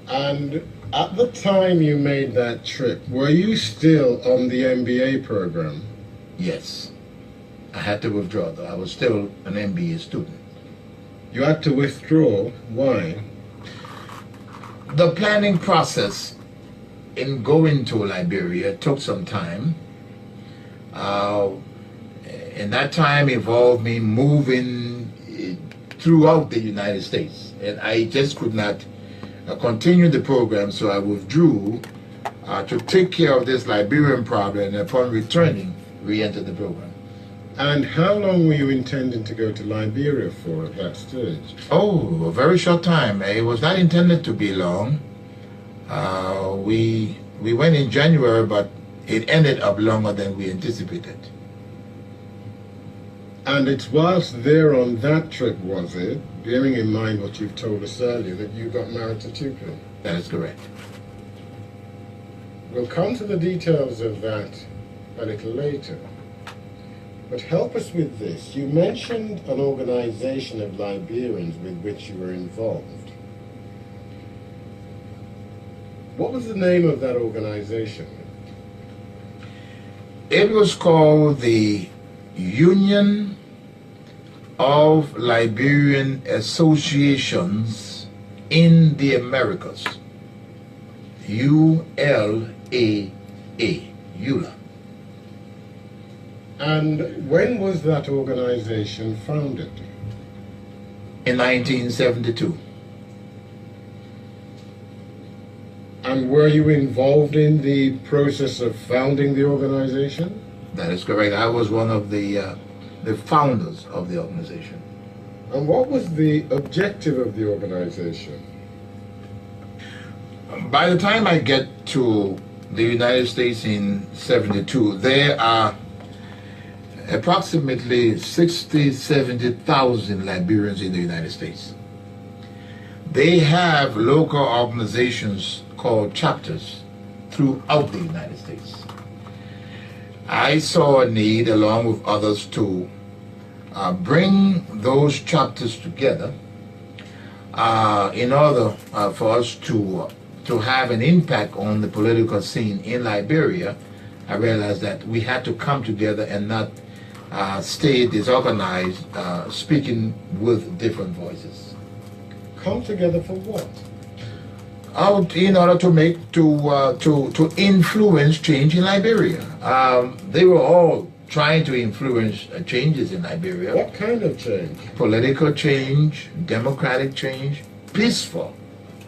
And at the time you made that trip, were you still on the MBA program? Yes. I had to withdraw, though. I was still an MBA student. You had to withdraw. Why? The planning process in going to Liberia took some time. And that time involved me moving throughout the United States. And I just could not continue the program, so I withdrew to take care of this Liberian problem, and upon returning, re-entered the program. And how long were you intending to go to Liberia for at that stage? Oh, a very short time. It was not intended to be long. We went in January, but it ended up longer than we anticipated. And it's whilst there on that trip, was it, bearing in mind what you've told us earlier, that you got married to Tupu? That is correct. We'll come to the details of that a little later. But help us with this. You mentioned an organization of Liberians with which you were involved. What was the name of that organization? It was called the Union of Liberian Associations in the Americas. ULAA. ULA. And when was that organization founded? In 1972. And were you involved in the process of founding the organization? That is correct. I was one of the founders of the organization. And what was the objective of the organization? By the time I get to the United States in 72, there are approximately 60, 70,000 Liberians in the United States. They have local organizations called chapters throughout the United States. I saw a need, along with others, to bring those chapters together in order for us to have an impact on the political scene in Liberia. I realized that we had to come together and not stay disorganized, speaking with different voices. Come together for what? In order to influence change in Liberia. They were all trying to influence changes in Liberia. What kind of change? Political change, democratic change, peaceful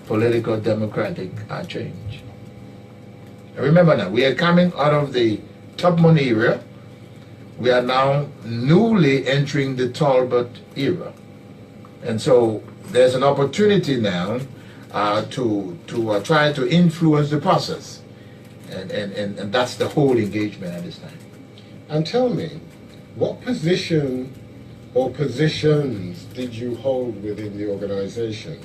political democratic change. Remember now, we are coming out of the Top Money era. We are now newly entering the Talbot era. And so there's an opportunity now to try to influence the process. And that's the whole engagement at this time. And tell me, what position or positions did you hold within the organization?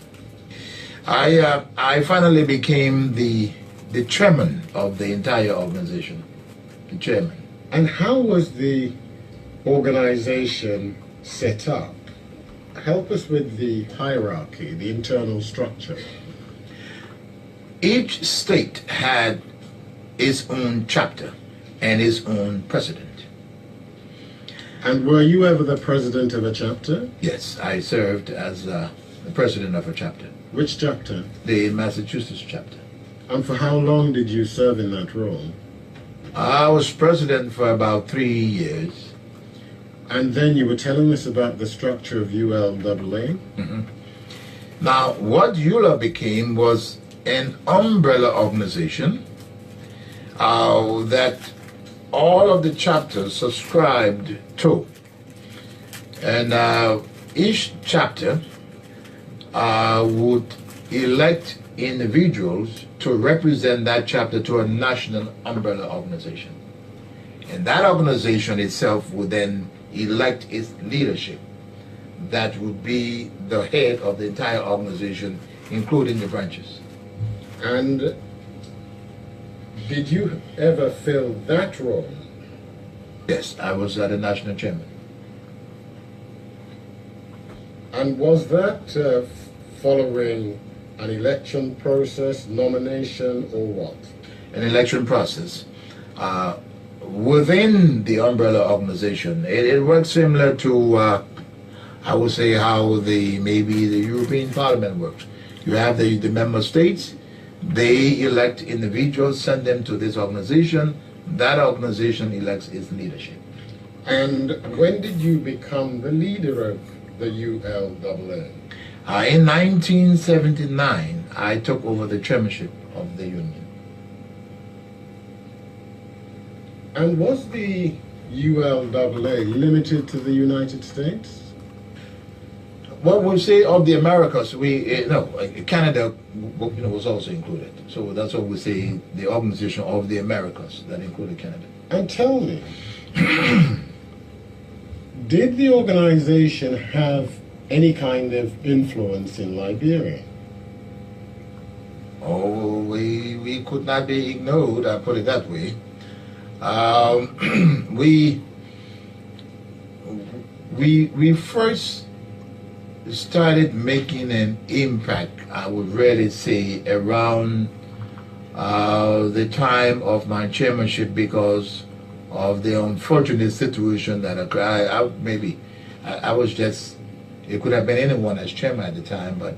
I finally became the chairman of the entire organization, the chairman. And how was the organization set up? Help us with the hierarchy, the internal structure. Each state had its own chapter and its own president. And were you ever the president of a chapter? Yes, I served as the president of a chapter. Which chapter? The Massachusetts chapter. And for how long did you serve in that role? I was president for about 3 years. And then you were telling us about the structure of ULAA? Now, what ULA became was an umbrella organization that all of the chapters subscribed to. And each chapter would elect individuals to represent that chapter to a national umbrella organization. And that organization itself would then elect its leadership. That would be the head of the entire organization, including the branches. And did you ever fill that role? Yes, I was the national chairman. And was that following an election process, nomination, or what? An election process. Within the umbrella organization, it works similar to, I would say, how maybe the European Parliament works. You have the member states, they elect individuals, send them to this organization, that organization elects its leadership. And when did you become the leader of the ULAA? In 1979, I took over the chairmanship of the union. And was the ULAA limited to the United States? Well, we say of the Americas, Canada was also included. So that's what we say, the organization of the Americas, that included Canada. And tell me, did the organization have any kind of influence in Liberia? Oh, we could not be ignored, I put it that way. We first started making an impact, I would really say, around the time of my chairmanship because of the unfortunate situation that occurred. I was just, it could have been anyone as chairman at the time, but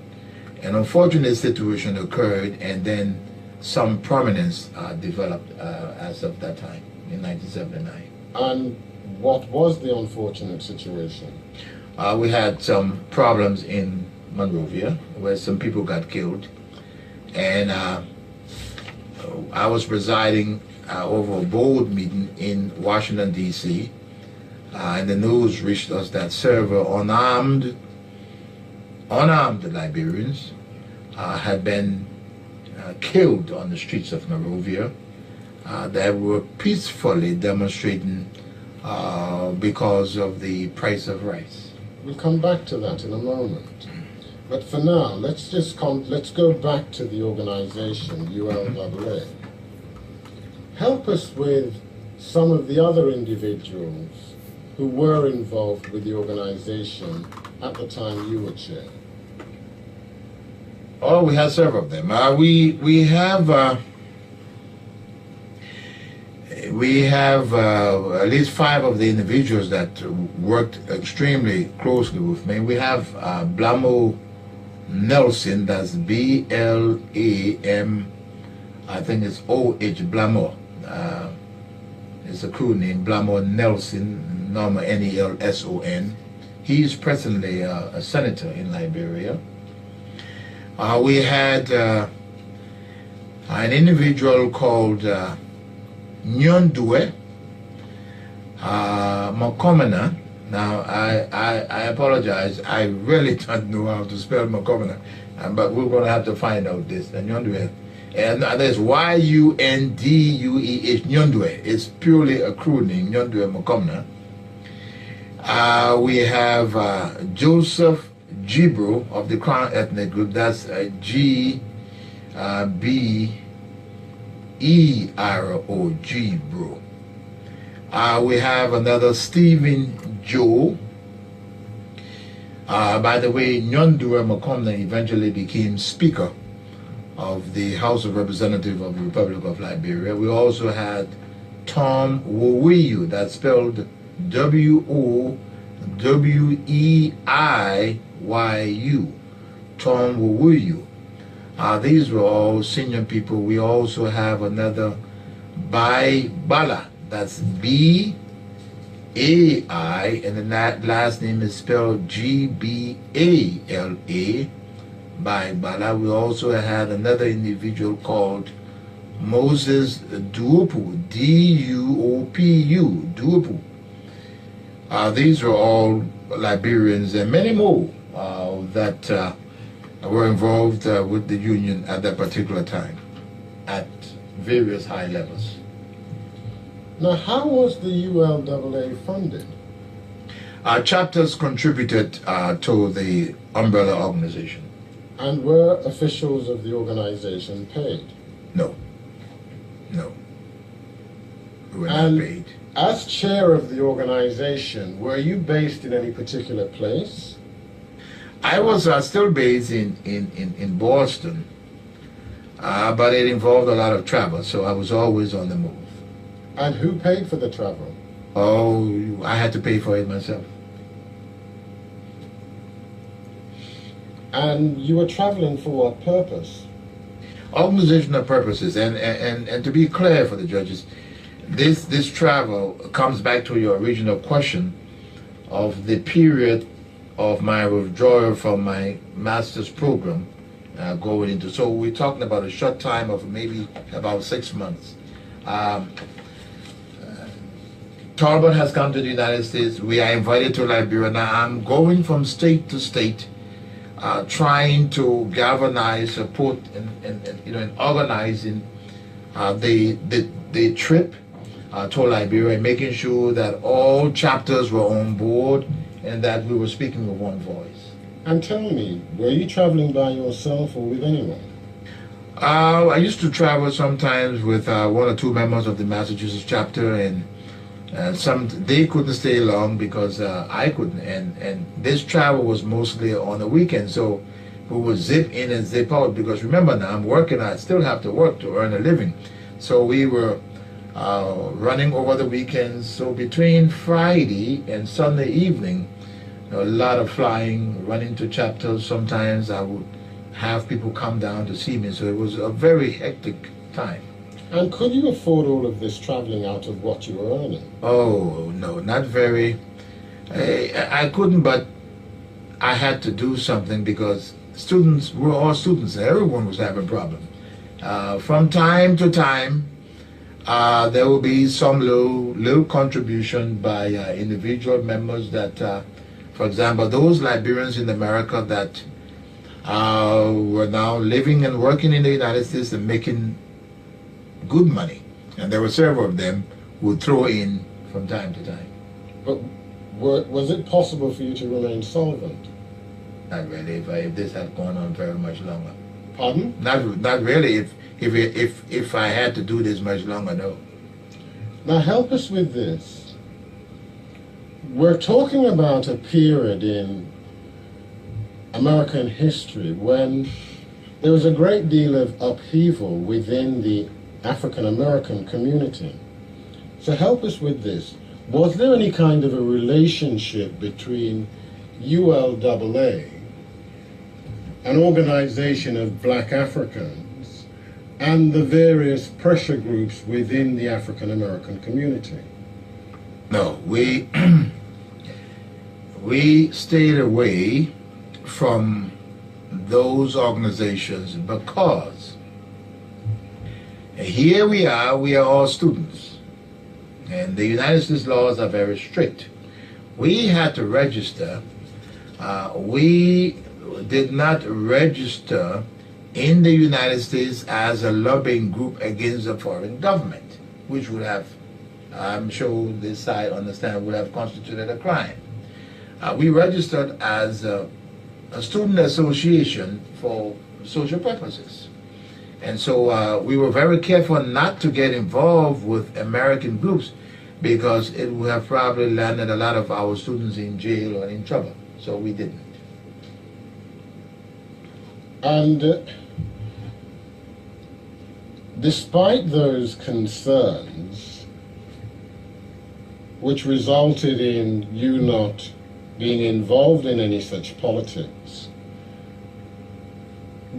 an unfortunate situation occurred and then some prominence developed as of that time in 1979. And what was the unfortunate situation? We had some problems in Monrovia where some people got killed, and I was presiding over a board meeting in Washington, D.C., and the news reached us that several unarmed Liberians had been killed on the streets of Monrovia. They were peacefully demonstrating because of the price of rice. We'll come back to that in a moment. But for now, let's go back to the organization, ULAA. Help us with some of the other individuals who were involved with the organization at the time you were chair. Oh, we have several of them. We have at least 5 of the individuals that worked extremely closely with me. We have Blamo Nelson, that's B-L-A-M, I think it's O-H, Blamo. It's a cool name, Blamo Nelson, normal N-E-L-S-O-N. He's presently a senator in Liberia. We had an individual called Nyondue Mokomena. Now, I apologize, I really don't know how to spell Mokomena, but we're going to have to find out this. Nyondue. And there's Y-U-N-D-U-E-H, Nyondue. It's purely a crew name, Nyondue Mokomena. We have Joseph Gibro of the Crown ethnic group, that's G-B-E-R-O, Gibro. We have another Stephen Joe. By the way, Nyondue Mokomena eventually became Speaker of the House of Representatives of the Republic of Liberia. We also had Tom Woweiyu, that's spelled W-O-W-E-I-Y-U, Tom Woweiyu. These were all senior people. We also have another Bai Bala, that's B-A-I, and the last name is spelled G-B-A-L-A, by Bala. We also had another individual called Moses Duopu, D-U-O-P-U, Duopu. These are all Liberians and many more that were involved with the union at that particular time at various high levels. Now, how was the ULAA funded? Chapters contributed to the umbrella organization. And were officials of the organization paid? No. No. We were And not paid. as chair of the organization, were you based in any particular place? I was still based in Boston, but it involved a lot of travel, so I was always on the move. And who paid for the travel? Oh, I had to pay for it myself. And you were traveling for what purpose? Organizational purposes, and to be clear for the judges, this travel comes back to your original question of the period of my withdrawal from my master's program going into. So we're talking about a short time of maybe about 6 months. Talbot has come to the United States. We are invited to Liberia. Now I'm going from state to state, trying to galvanize support and organizing the trip to Liberia, and making sure that all chapters were on board and that we were speaking with one voice. And tell me, were you traveling by yourself or with anyone? I used to travel sometimes with 1 or 2 members of the Massachusetts chapter, and they couldn't stay long because I couldn't, and this travel was mostly on the weekend, so we would zip in and zip out, because remember now, I'm working, I still have to work to earn a living, so we were running over the weekends. So between Friday and Sunday evening, a lot of flying, running to chapters. Sometimes I would have people come down to see me, so it was a very hectic time. And could you afford all of this traveling out of what you were earning? Oh, no, not very. I couldn't, but I had to do something because students were all students. Everyone was having problems. From time to time, there will be some little contribution by individual members that, for example, those Liberians in America that were now living and working in the United States and making good money, and there were several of them who would throw in from time to time. But was it possible for you to remain solvent? Not really. If this had gone on very much longer. Pardon? Not really. If I had to do this much longer, no. Now help us with this. We're talking about a period in American history when there was a great deal of upheaval within the African American community. So help us with this. Was there any kind of a relationship between ULAA, an organization of black Africans, and the various pressure groups within the African American community? No, we stayed away from those organizations because here we are all students, and the United States laws are very strict. We had to register. We did not register in the United States as a lobbying group against a foreign government, which would have, I'm sure this side understand, would have constituted a crime. We registered as a student association for social purposes. And so we were very careful not to get involved with American groups because it would have probably landed a lot of our students in jail or in trouble. So we didn't. And despite those concerns, which resulted in you not being involved in any such politics,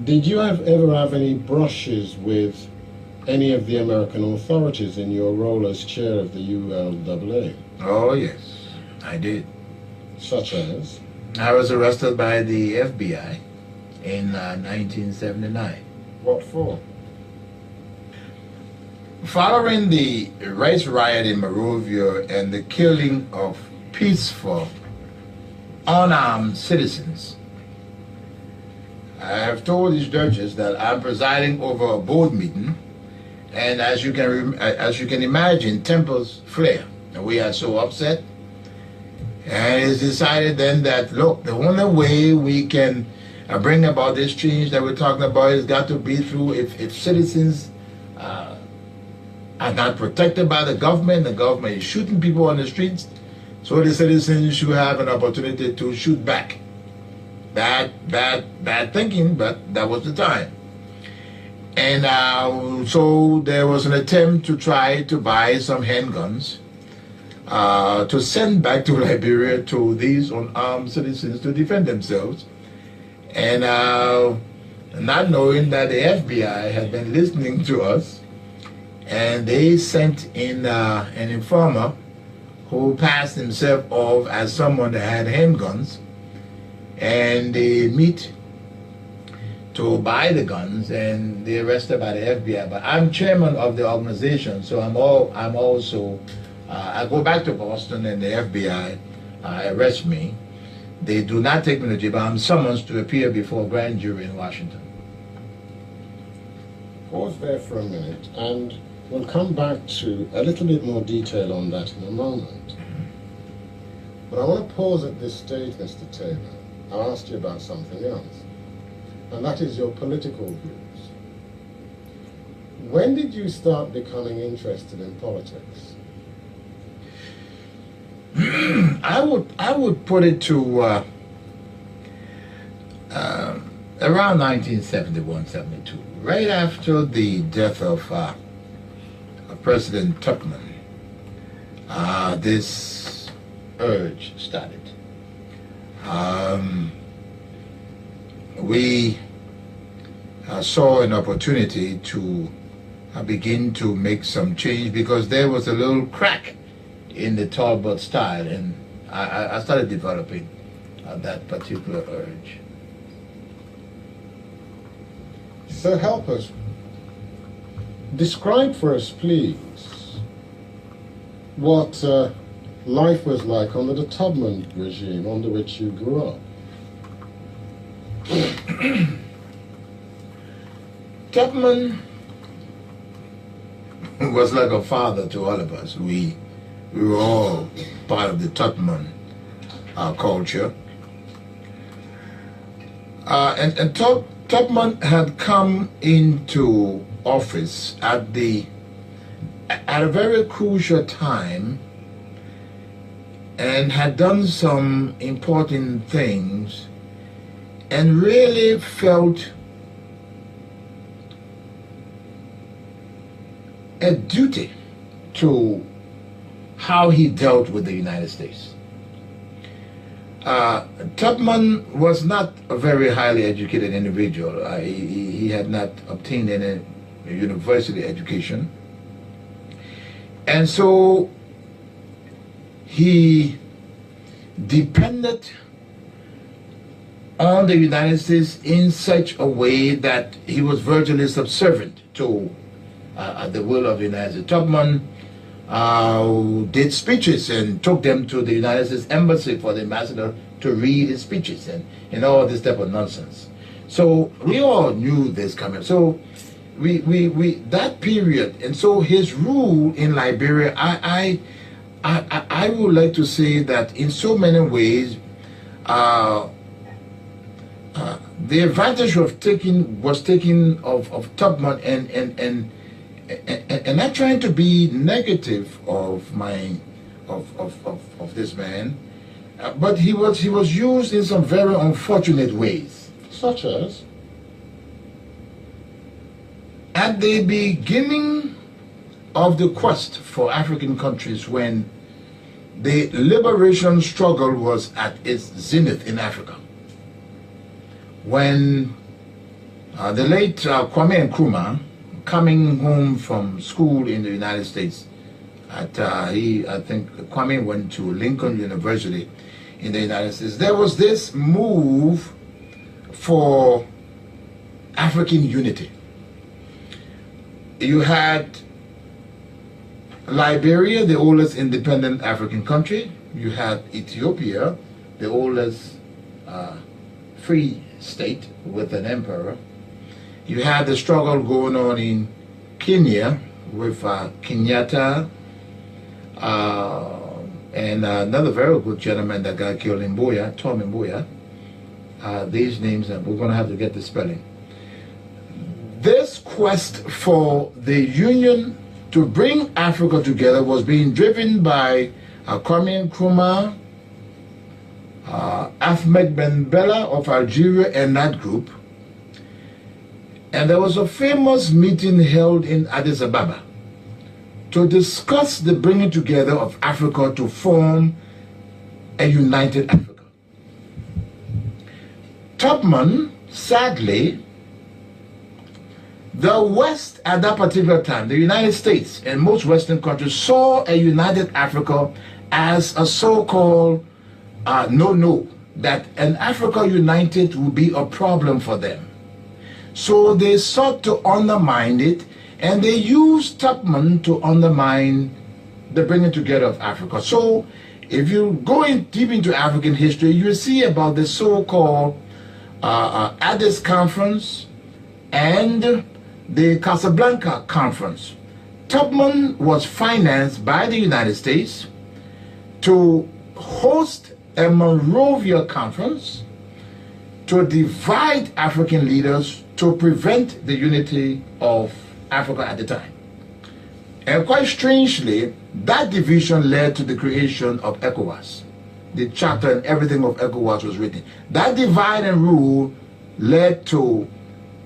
did you ever have any brushes with any of the American authorities in your role as chair of the ULAA? Oh, yes, I did. Such as? I was arrested by the FBI in 1979. What for? Following the rice riot in Monrovia and the killing of peaceful, unarmed citizens, I have told these judges that I'm presiding over a board meeting, and as you can imagine, tempers flare. And we are so upset, and it's decided then that, look, the only way we can bring about this change that we're talking about has got to be through if citizens are not protected by the government is shooting people on the streets, so the citizens should have an opportunity to shoot back. Bad thinking, but that was the time. And so there was an attempt to try to buy some handguns to send back to Liberia to these unarmed citizens to defend themselves. And not knowing that the FBI had been listening to us, and they sent in an informer who passed himself off as someone that had handguns, and they meet to buy the guns, and they're arrested by the FBI. But I'm chairman of the organization, so I'm also I go back to Boston, and the FBI arrest me. They do not take me to jail, but I'm summoned to appear before a grand jury in Washington. Pause there for a minute, and we'll come back to a little bit more detail on that in a moment. But I want to pause at this stage, Mr. Taylor. I asked you about something else, and that is your political views. When did you start becoming interested in politics? I would put it to around 1971-72, right after the death of President Tubman. This urge started. We saw an opportunity to begin to make some change, because there was a little crack in the Talbot style, and I started developing that particular urge. So help us. Describe for us, please, what life was like under the Tubman regime under which you grew up. Tubman was like a father to all of us. We were all part of the Tubman culture. And Tubman had come into office at a very crucial time, and had done some important things, and really felt a duty to how he dealt with the United States. Tubman was not a very highly educated individual. He had not obtained any university education. And so he depended on the United States in such a way that he was virtually subservient to the will of the United States. Tubman did speeches and took them to the United States Embassy for the ambassador to read his speeches and all this type of nonsense. So we all knew this coming. So we that period, and so his rule in Liberia, I would like to say that in so many ways, the advantage was taken of Tubman, and not trying to be negative of this man, but he was used in some very unfortunate ways. Such as? At the beginning of the quest for African countries, when the liberation struggle was at its zenith in Africa, when the late Kwame Nkrumah, coming home from school in the United States, I think Kwame went to Lincoln University in the United States, there was this move for African unity. You had Liberia, the oldest independent African country. You had Ethiopia, the oldest free state with an emperor. You had the struggle going on in Kenya with Kenyatta and another very good gentleman that got killed in Mboya, Tom Mboya. These names, we're going to have to get the spelling. This quest for the union to bring Africa together was being driven by Kwame Nkrumah, Ahmed Ben Bella of Algeria and that group. And there was a famous meeting held in Addis Ababa to discuss the bringing together of Africa to form a united Africa. Tubman, sadly, the West at that particular time, the United States and most Western countries, saw a united Africa as a so-called no-no, that an Africa united would be a problem for them. So they sought to undermine it, and they used Tubman to undermine the bringing together of Africa. So if you go deep into African history, you see about the so-called Addis Conference and the Casablanca Conference. Tubman was financed by the United States to host a Monrovia Conference to divide African leaders to prevent the unity of Africa at the time. And quite strangely, that division led to the creation of ECOWAS. The charter and everything of ECOWAS was written. That divide and rule led to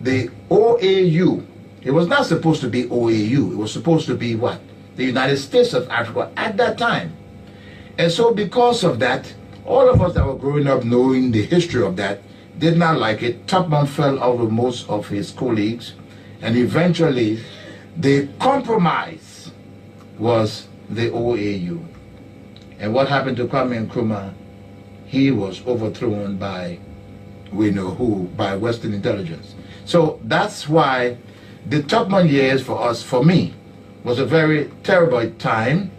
the OAU. It was not supposed to be OAU. It was supposed to be what? The United States of Africa at that time. And so because of that, all of us that were growing up knowing the history of that did not like it. Tubman fell out with most of his colleagues, and eventually the compromise was the OAU. And what happened to Kwame Nkrumah? He was overthrown by, we know who, by Western intelligence. So that's why the Tubman years for us, for me, was a very terrible time.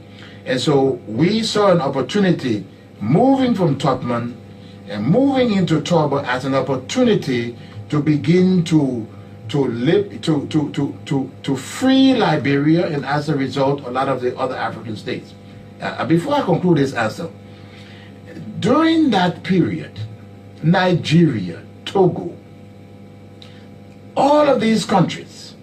And so we saw an opportunity moving from Tubman and moving into Toba as an opportunity to begin to free Liberia, and as a result, a lot of the other African states. Before I conclude this answer, during that period, Nigeria, Togo, all of these countries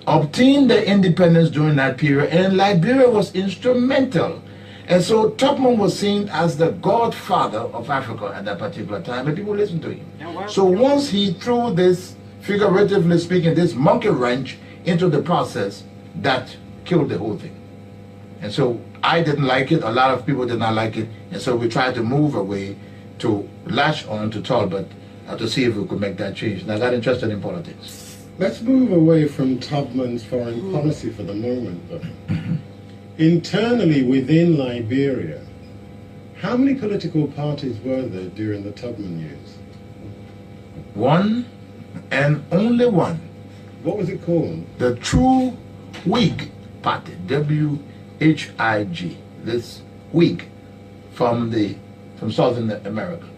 obtained their independence during that period, and Liberia was instrumental. And so Tubman was seen as the godfather of Africa at that particular time, and people listened to him. So once he threw this, figuratively speaking, this monkey wrench into the process, that killed the whole thing. And so I didn't like it, a lot of people did not like it, and so we tried to move away to latch on to Talbot to see if we could make that change. And I got interested in politics. Let's move away from Tubman's foreign policy for the moment, though. Internally within Liberia, how many political parties were there during the Tubman years? One and only one. What was it called? The True Whig Party, W-H-I-G. This Whig from Southern America.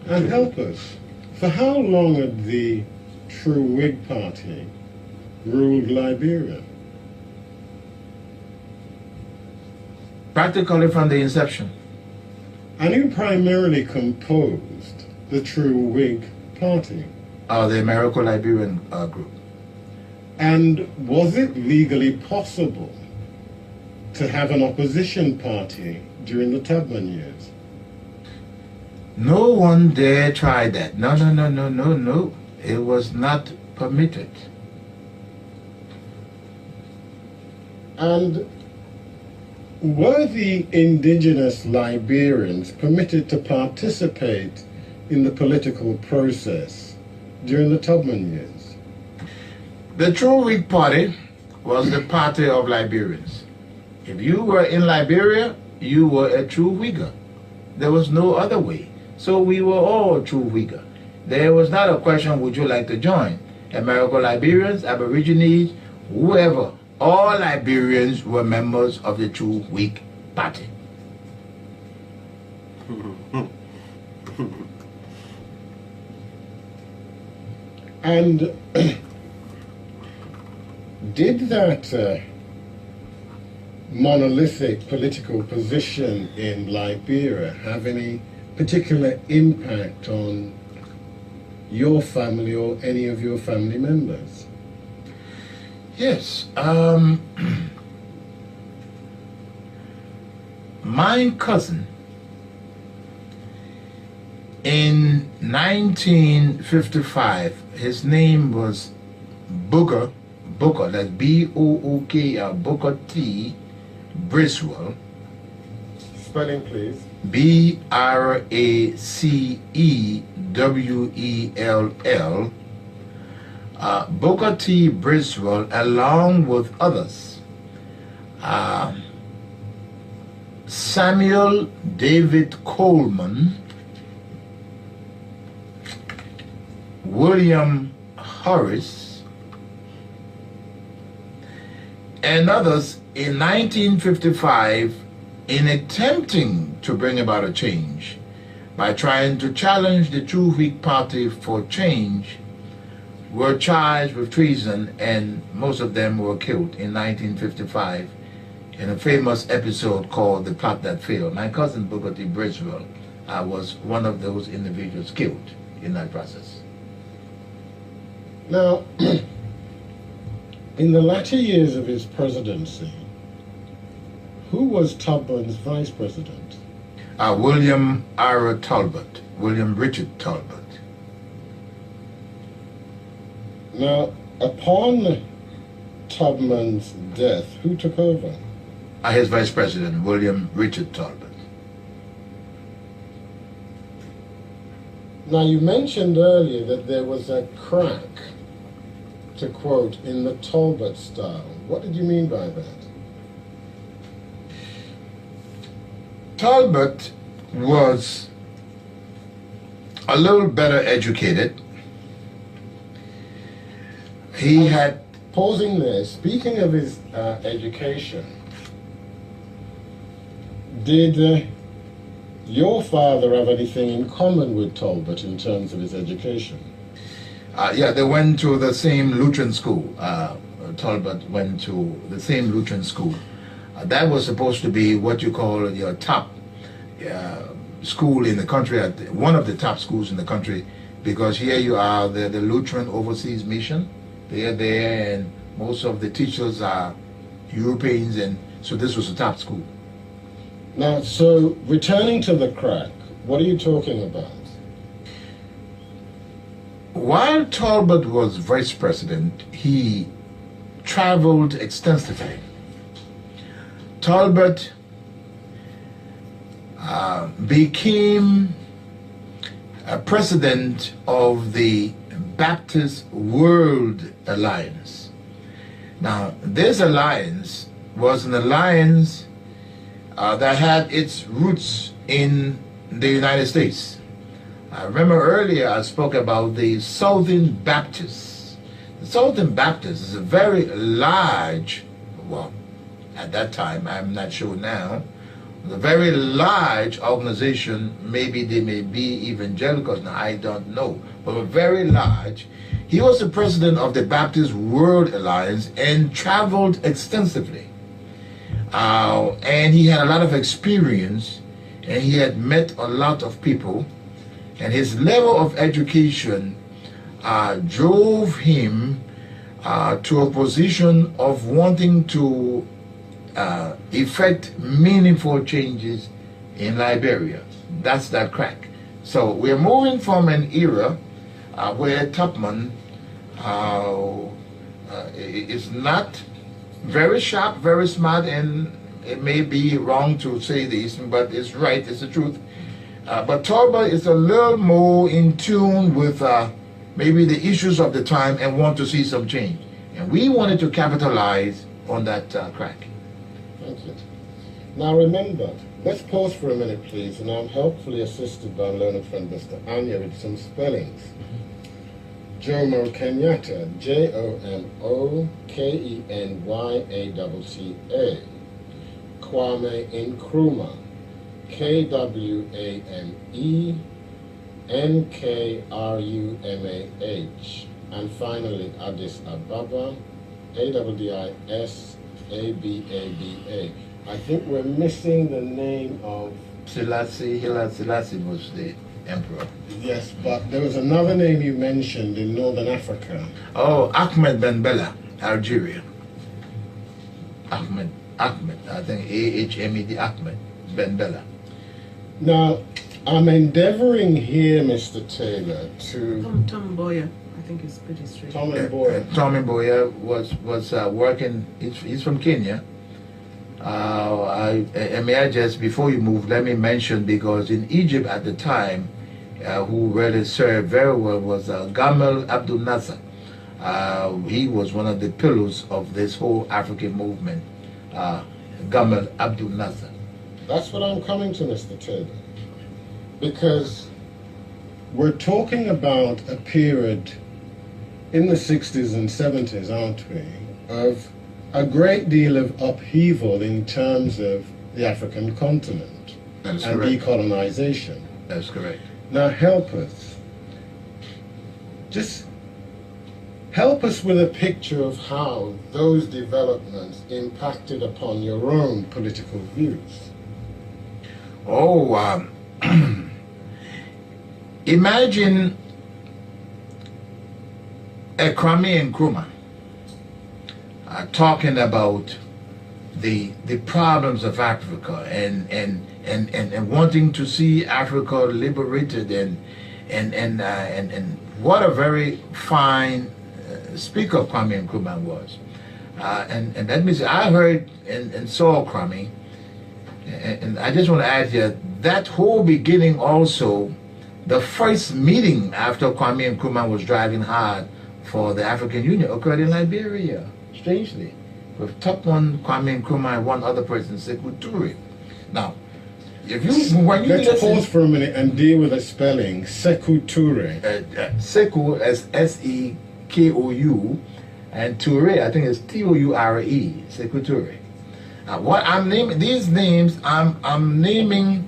And help us. For how long had the True Whig Party ruled Liberia? Practically from the inception. And who primarily composed the True Whig Party? The Americo-Liberian group. And was it legally possible to have an opposition party during the Tubman years? No one dare try that. No. It was not permitted. And were the indigenous Liberians permitted to participate in the political process during the Tubman years? The True Whig Party was the party of Liberians. If you were in Liberia, you were a true Whigger. There was no other way. So we were all true Whigger. There was not a question, would you like to join? Americo-Liberians, Aborigines, whoever, all Liberians were members of the True Whig Party. And did that monolithic political position in Liberia have any particular impact on your family or any of your family members? Yes. My cousin, in 1955, his name was Booker, that's B-O-O-K, Booker T. Briswell. Spelling, please. B-R-A-C-E-W-E-L-L. Booker T. Briswell, along with others, Samuel David Coleman, William Harris, and others in 1955, in attempting to bring about a change by trying to challenge the True Whig Party for change, were charged with treason, and most of them were killed in 1955 in a famous episode called The Plot That Failed. My cousin Booker T. Briswell was one of those individuals killed in that process. Now, in the latter years of his presidency, who was Tubman's vice president? William R. Talbot, William Richard Talbot. Now, upon Tubman's death, who took over? His vice president, William Richard Talbot. Now, you mentioned earlier that there was a crack, to quote, in the Talbot style. What did you mean by that? Talbot was a little better educated. He had... Pausing there, speaking of his education, did your father have anything in common with Talbot in terms of his education? Yeah, they went to the same Lutheran school. Talbot went to the same Lutheran school. That was supposed to be what you call your top school in the country, one of the top schools in the country, because here you are, the Lutheran Overseas Mission. They are there, and most of the teachers are Europeans, and so this was a top school. Now, so returning to the crack, what are you talking about? While Talbot was vice president, he traveled extensively. Talbot became a president of the Baptist World Alliance. Now, this alliance was an alliance that had its roots in the United States. I remember earlier I spoke about the Southern Baptists. The Southern Baptists is a very large, well, at that time, I'm not sure now, a very large organization. Maybe they may be evangelicals now, I don't know, but very large. He was the president of the Baptist World Alliance and traveled extensively. And he had a lot of experience, and he had met a lot of people, and his level of education drove him to a position of wanting to effect meaningful changes in Liberia. That's that crack. So we're moving from an era where Tubman is not very sharp, very smart, and it may be wrong to say this, but it's right, it's the truth. But Talbot is a little more in tune with maybe the issues of the time and want to see some change. And we wanted to capitalize on that crack. Thank you. Now remember, let's pause for a minute, please, and I'm helpfully assisted by learned friend Mr. Anya with some spellings. Jomo Kenyatta, Jomokenyatta. Kwame Nkrumah, KwameNkrumah. And finally, Addis Ababa, Addisababa. I think we're missing the name of... Selassie was the emperor. Yes, but there was another name you mentioned in Northern Africa. Oh, Ahmed Ben Bella, Algeria. Ahmed, I think Ahmed, Ahmed Ben Bella. Now, I'm endeavoring here, Mr. Taylor, to... Tom Boyer. I think it's pretty straight. Tom and Boyer. Tom and Boyer was working, he's from Kenya. May I just, before you move, let me mention, because in Egypt at the time, who really served very well was Gamal Abdel Nasser. He was one of the pillars of this whole African movement, Gamal Abdel Nasser. That's what I'm coming to, Mr. Taylor. Because we're talking about a period in the 60s and 70s, aren't we, of a great deal of upheaval in terms of the African continent and decolonization. That's correct. Now help us. Just help us with a picture of how those developments impacted upon your own political views. Oh, imagine Kwame Nkrumah talking about the problems of Africa and wanting to see Africa liberated and what a very fine speaker Kwame Nkrumah was. And let me say, I heard and saw Kwame, and I just want to add here, that whole beginning also, the first meeting after Kwame Nkrumah was driving hard for the African Union occurred in Liberia, strangely, with Tupman, Kwame Nkrumah, and one other person, Sekou Touré. Now, let's pause for a minute and deal with the spelling. Sekou Touré. Sekou as S-E-K-O-U, and Touré, I think it's T-O-U-R-E, Sekou Touré. What I'm naming, these names, I'm naming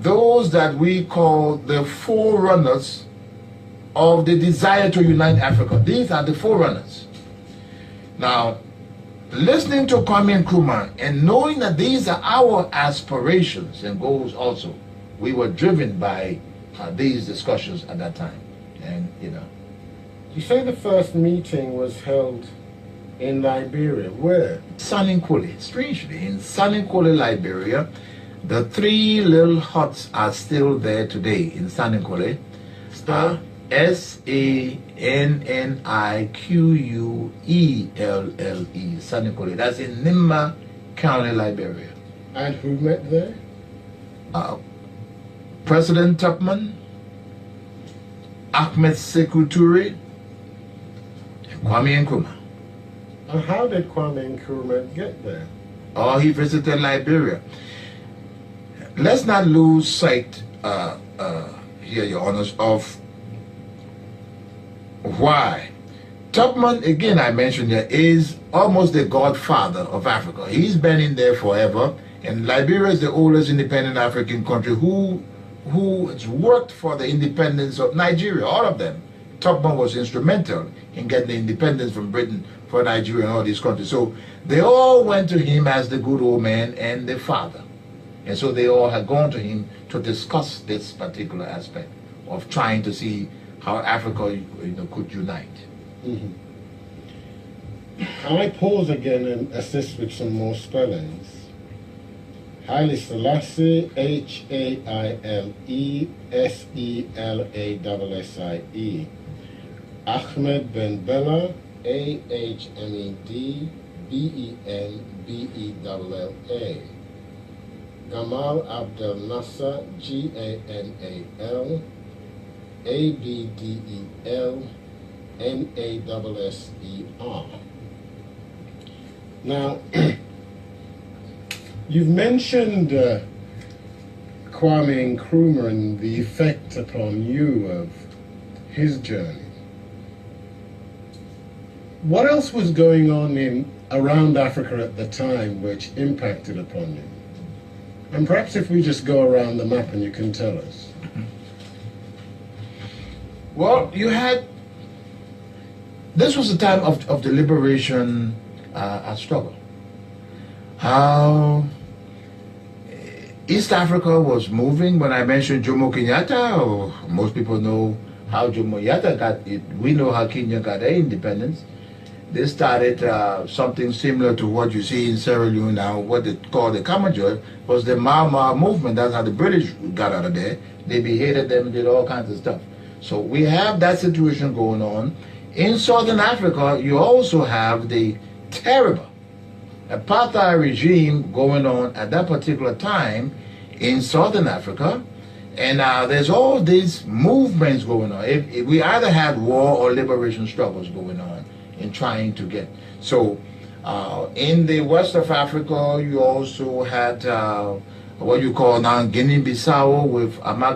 those that we call the forerunners of the desire to unite Africa. These are the forerunners. Now, listening to Kwame Nkrumah and knowing that these are our aspirations and goals also, we were driven by these discussions at that time. And, You say the first meeting was held in Liberia. Where? Saninkole, strangely, in Saninkole, Liberia. The three little huts are still there today in Saninkole. Saniquelle, Saninkole. That's in Nimba County, Liberia. And who met there? President Tupman, Ahmed Sekou Touré, and Kwame Nkrumah. And how did Kwame Nkrumah get there? Oh, he visited Liberia. Let's not lose sight here, Your Honors, of why. Tupman, again I mentioned here, is almost the godfather of Africa. He's been in there forever, and Liberia is the oldest independent African country who has worked for the independence of Nigeria, all of them. Tupman was instrumental in getting the independence from Britain for Nigeria and all these countries. So they all went to him as the good old man and the father. And so they all had gone to him to discuss this particular aspect of trying to see how Africa could unite. Mm-hmm. Can I pause again and assist with some more spellings? Haile Selassie, Haile-Selassie. Ahmed Ben Bella, Ahmed-Ben-Bella. Gamal Abdel Nasser, Gamal-Abdel-Nasser. Now, you've mentioned Kwame Nkrumah and the effect upon you of his journey. What else was going on around Africa at the time which impacted upon you? And perhaps if we just go around the map and you can tell us. Well, this was the time of the liberation struggle. How East Africa was moving. When I mentioned Jomo Kenyatta, or most people know how Jomo Kenyatta got it. We know how Kenya got their independence. They started something similar to what you see in Sierra Leone now, what they call the Kamanjoi, was the Mau Mau movement. That's how the British got out of there. They beheaded them and did all kinds of stuff. So we have that situation going on. In Southern Africa, you also have the terrible apartheid regime going on at that particular time in Southern Africa. And there's all these movements going on. If we either had war or liberation struggles going on in trying to get. So in the west of Africa, you also had what you call now Guinea-Bissau with Amal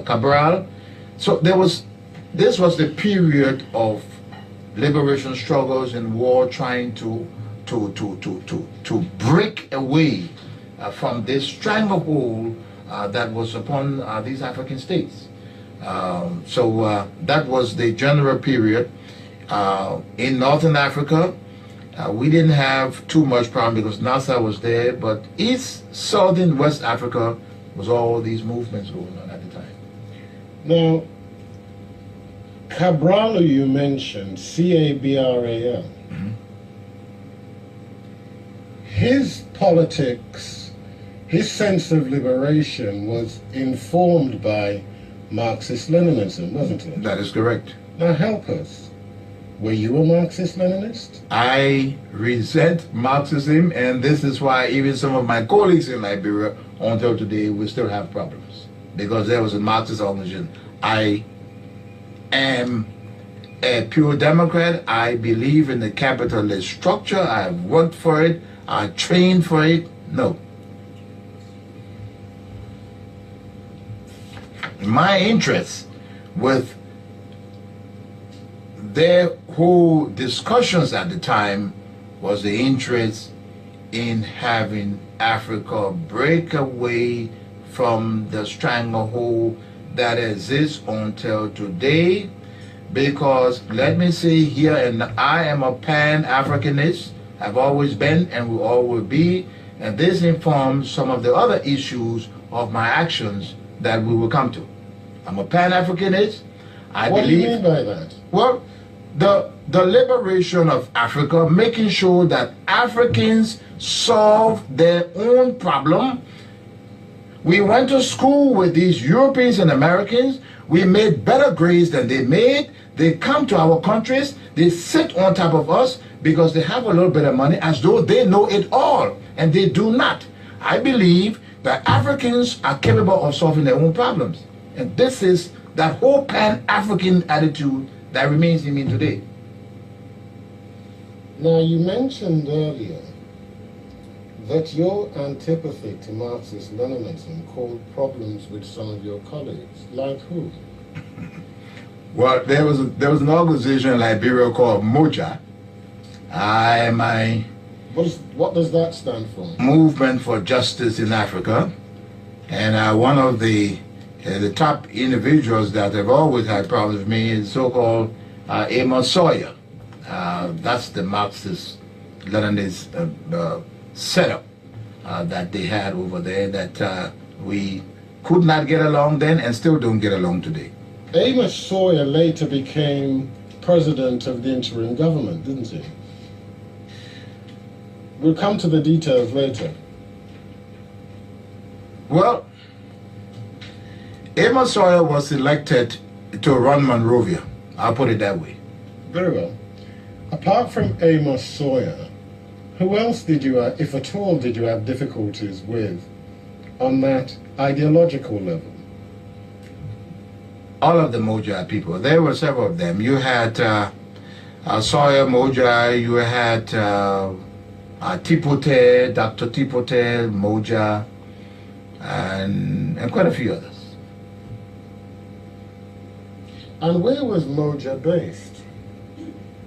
Cabral. So this was the period of liberation struggles and war, trying to break away from this stranglehold that was upon these African states. So that was the general period. In Northern Africa, we didn't have too much problem because NASA was there, but East, Southern, West Africa was all these movements going on at the time. Now, Cabral, you mentioned, C-A-B-R-A-L. Mm-hmm. His politics, his sense of liberation was informed by Marxist-Leninism, wasn't it? That is correct. Now help us. Were you a Marxist-Leninist? I resent Marxism, and this is why even some of my colleagues in Liberia, until today, we still have problems. Because there was a Marxist organization. I am a pure Democrat. I believe in the capitalist structure. I've worked for it. I trained for it. No. My interest with their whole discussions at the time was the interest in having Africa break away from the stranglehold that exists until today. Because let me say here, and I am a Pan-Africanist, I've always been and will always be, and this informs some of the other issues of my actions that we will come to. I'm a Pan-Africanist. What do you mean by that? Well, the liberation of Africa, making sure that Africans solve their own problem. We went to school with these Europeans and Americans. We made better grades than they made. They come to our countries. They sit on top of us because they have a little bit of money as though they know it all, and they do not. I believe that Africans are capable of solving their own problems. And this is that whole Pan-African attitude that remains in me today. Now, you mentioned earlier that your antipathy to Marxist-Leninism caused problems with some of your colleagues. Like who? Well, there was an organization in Liberia called MOJA. What does that stand for? Movement for Justice in Africa. And one of the top individuals that have always had problems with me is so-called Amos Sawyer. That's the Marxist-Leninist setup that they had over there that we could not get along then and still don't get along today. Amos Sawyer later became president of the interim government, didn't he? We'll come to the details later. Well, Amos Sawyer was elected to run Monrovia. I'll put it that way. Very well. Apart from Amos Sawyer, who else did you, if at all, did you have difficulties with on that ideological level? All of the Moja people. There were several of them. You had Sawyer Moja, you had Tipote, Dr. Tipote, Moja, and quite a few others. And where was Moja based?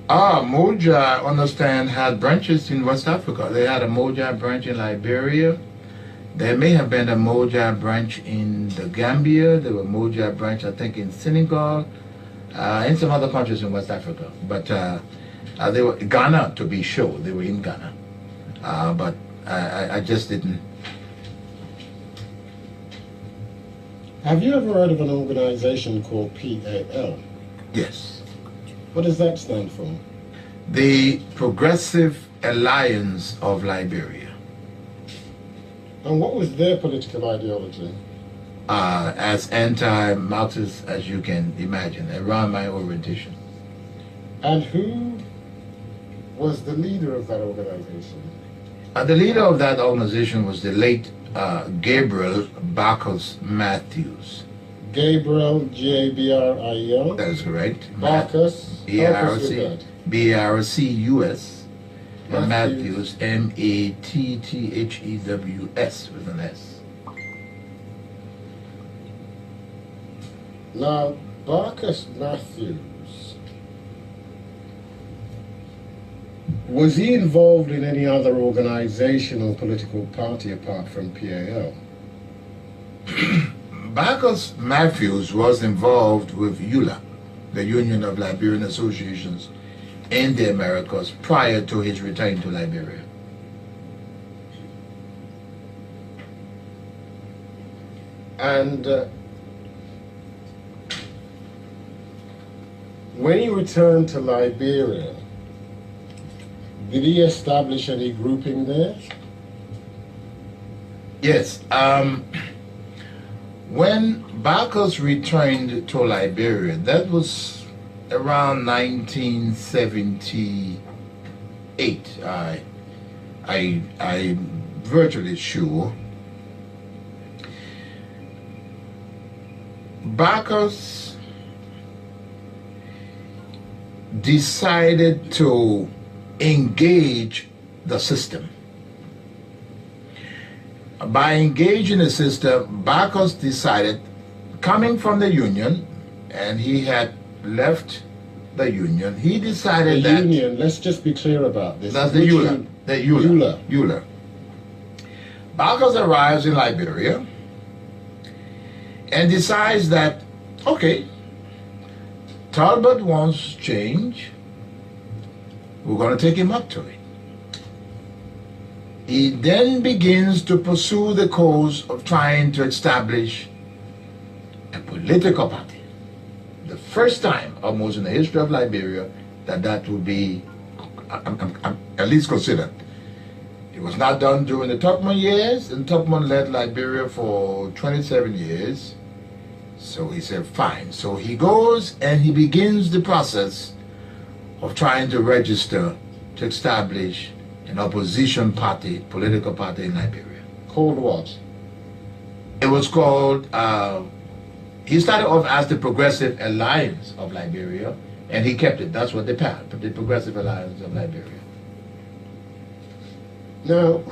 Moja, I understand, had branches in West Africa. They had a Moja branch in Liberia. There may have been a Moja branch in the Gambia. There were Moja branch, I think, in Senegal, and some other countries in West Africa. But they were Ghana, to be sure. They were in Ghana. But I just didn't. Have you ever heard of an organization called PAL? Yes. What does that stand for? The Progressive Alliance of Liberia. And what was their political ideology? As anti-Marxist as you can imagine, around my orientation. And who was the leader of that organization? The leader of that organization was the late Gabriel Barcus Matthews. Gabriel, G-A-B-R-I-E-L? That is correct. Barcus? B-A-R-C-U-S. And Matthews. Matthews, M-A-T-T-H-E-W-S with an S. Now, Barcus Matthews, was he involved in any other organization or political party apart from PAL? Barcus Matthews was involved with ULA, the Union of Liberian Associations in the Americas, prior to his return to Liberia. And when he returned to Liberia, did he establish any grouping there? Yes. When Barcus returned to Liberia, that was around 1978. I'm virtually sure. Barcus decided to engage the system. By engaging the system, Barcus decided, coming from the Union, and he had left the Union, he decided that... The Union, let's just be clear about this. That's the ULA. The ULA. ULA. Barcus arrives in Liberia and decides that, okay, Talbot wants change, we're going to take him up to it. He then begins to pursue the cause of trying to establish a political party. The first time, almost in the history of Liberia, that would be at least considered. It was not done during the Tubman years, and Tubman led Liberia for 27 years. So he said, fine. So he goes and he begins the process of trying to register to establish an opposition party, political party in Liberia. Called what? It was called, he started off as the Progressive Alliance of Liberia, and he kept it. That's what they passed, the Progressive Alliance of Liberia. Now,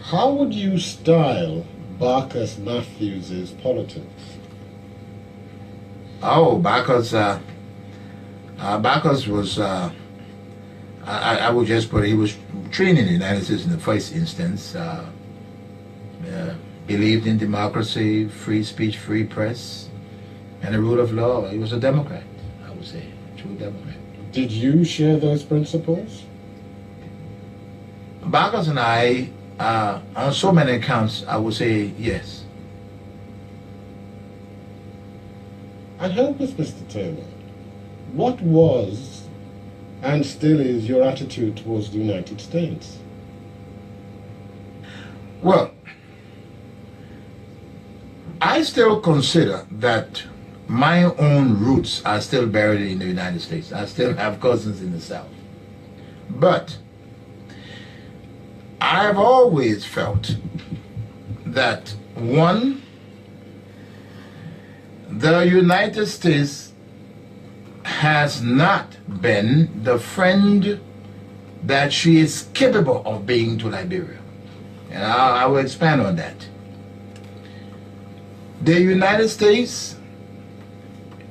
how would you style Barcus Matthews' politics? Oh, Barcus was, I would just put it, he was trained in the United States in the first instance, believed in democracy, free speech, free press, and the rule of law. He was a Democrat, I would say, a true Democrat. Did you share those principles? Barcus and I, on so many accounts, I would say yes. And help us, Mr. Taylor. What was and still is your attitude towards the United States? Well, I still consider that my own roots are still buried in the United States. I still have cousins in the South. But I've always felt that, one, the United States has not been the friend that she is capable of being to Liberia. And I will expand on that. The United States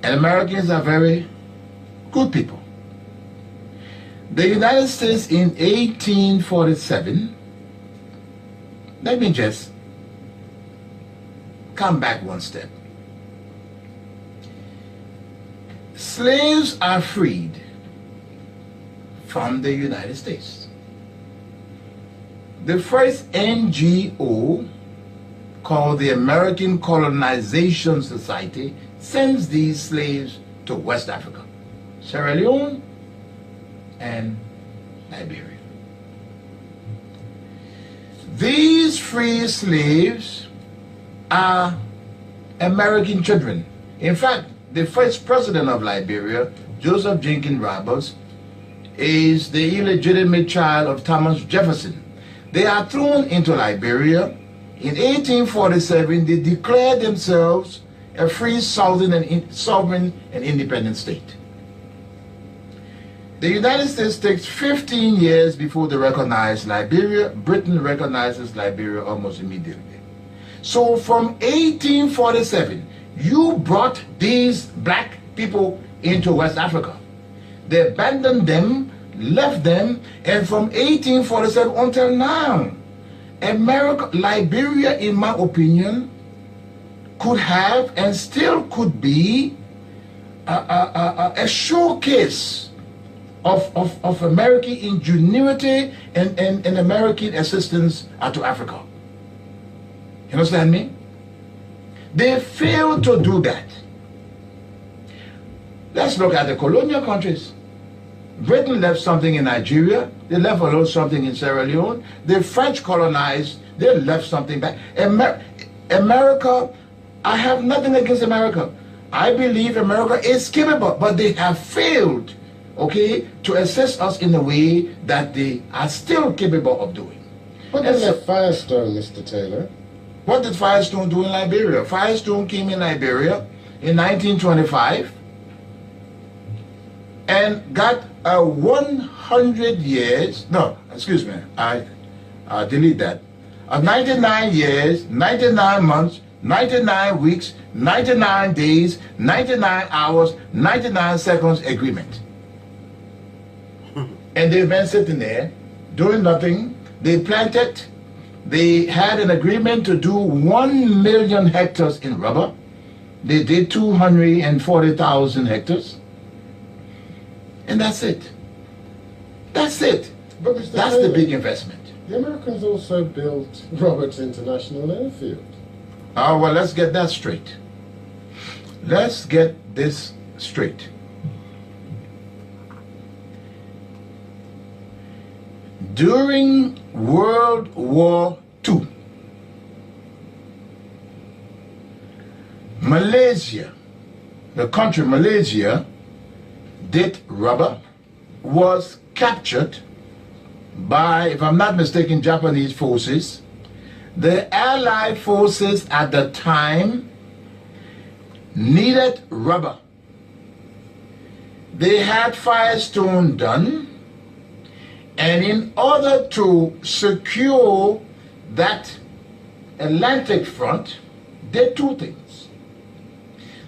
and Americans are very good people. The United States in 1847, let me just come back one step. Slaves are freed from the United States. The first NGO, called the American Colonization Society, sends these slaves to West Africa, Sierra Leone, and Liberia. These free slaves are American children. In fact, the first president of Liberia, Joseph Jenkins Roberts, is the illegitimate child of Thomas Jefferson. They are thrown into Liberia. In 1847, they declared themselves a free sovereign and independent state. The United States takes 15 years before they recognize Liberia. Britain recognizes Liberia almost immediately. So from 1847, you brought these black people into West Africa. They abandoned them, left them, and from 1847 until now, Liberia, in my opinion, could have and still could be a showcase of American ingenuity and American assistance to Africa. You understand me? They failed to do that. Let's look at the colonial countries. Britain left something in Nigeria. They left a little something in Sierra Leone. The French colonized. They left something back. America, I have nothing against America. I believe America is capable, but they have failed, okay, to assist us in a way that they are still capable of doing. What did that Firestone, Mr. Taylor? What did Firestone do in Liberia? Firestone came in Liberia in 1925 and got a 100 years, no, excuse me, I delete that. A 99 years, 99 months, 99 weeks, 99 days, 99 hours, 99 seconds agreement. And they've been sitting there doing nothing. They planted. They had an agreement to do 1 million hectares in rubber. They did 240,000 hectares. And that's it. That's it. But Mr. That's Taylor, the big investment. The Americans also built Roberts International Airfield. Well, let's get that straight. Let's get this straight. During World War II, Malaysia, the country Malaysia, did rubber, was captured by, if I'm not mistaken, Japanese forces. The Allied forces at the time needed rubber. They had Firestone done, and in order to secure that Atlantic front, they did two things.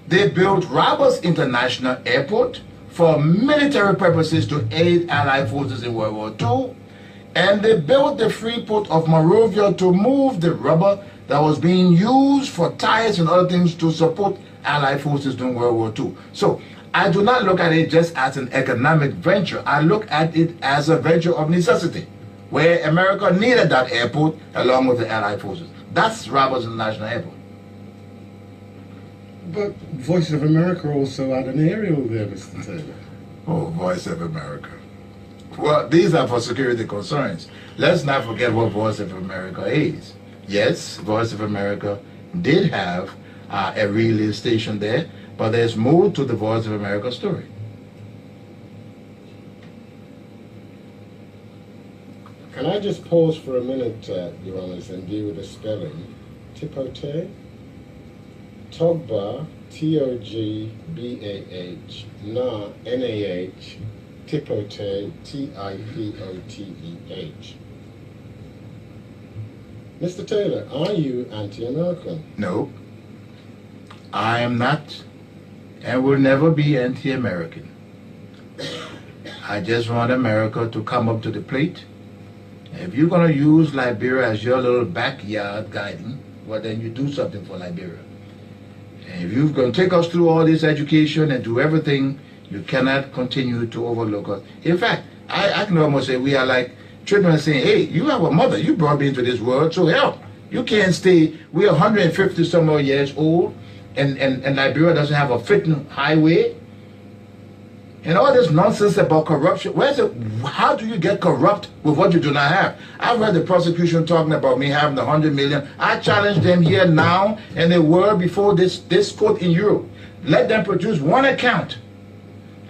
They built Roberts International Airport for military purposes to aid Allied forces in World War II, and they built the free port of Monrovia to move the rubber that was being used for tires and other things to support Allied forces during World War II. So I do not look at it just as an economic venture. I look at it as a venture of necessity, where America needed that airport along with the Allied forces. That's Roberts International Airport. But Voice of America also had an aerial there, Mr. Taylor. Oh, Voice of America. Well, these are for security concerns. Let's not forget what Voice of America is. Yes, Voice of America did have a relay station there, but there's more to the Voice of America story. Can I just pause for a minute, Your Honors, and deal with the spelling? Tipote? Togba, T-O-G-B-A-H, Na, N-A-H, Tipote, T-I-P-O-T-E-H. Mr. Taylor, are you anti-American? No, I am not and will never be anti-American. I just want America to come up to the plate. If you're going to use Liberia as your little backyard guiding, well, then you do something for Liberia. And if you're going to take us through all this education and do everything, you cannot continue to overlook us. In fact, I can almost say we are like children saying, hey, you have a mother. You brought me into this world, so help. You can't stay. We're 150 some odd years old, and Liberia doesn't have a fitting highway. And all this nonsense about corruption. How do you get corrupt with what you do not have? I've read the prosecution talking about me having 100 million. I challenge them here now and they were before this court in Europe. Let them produce one account.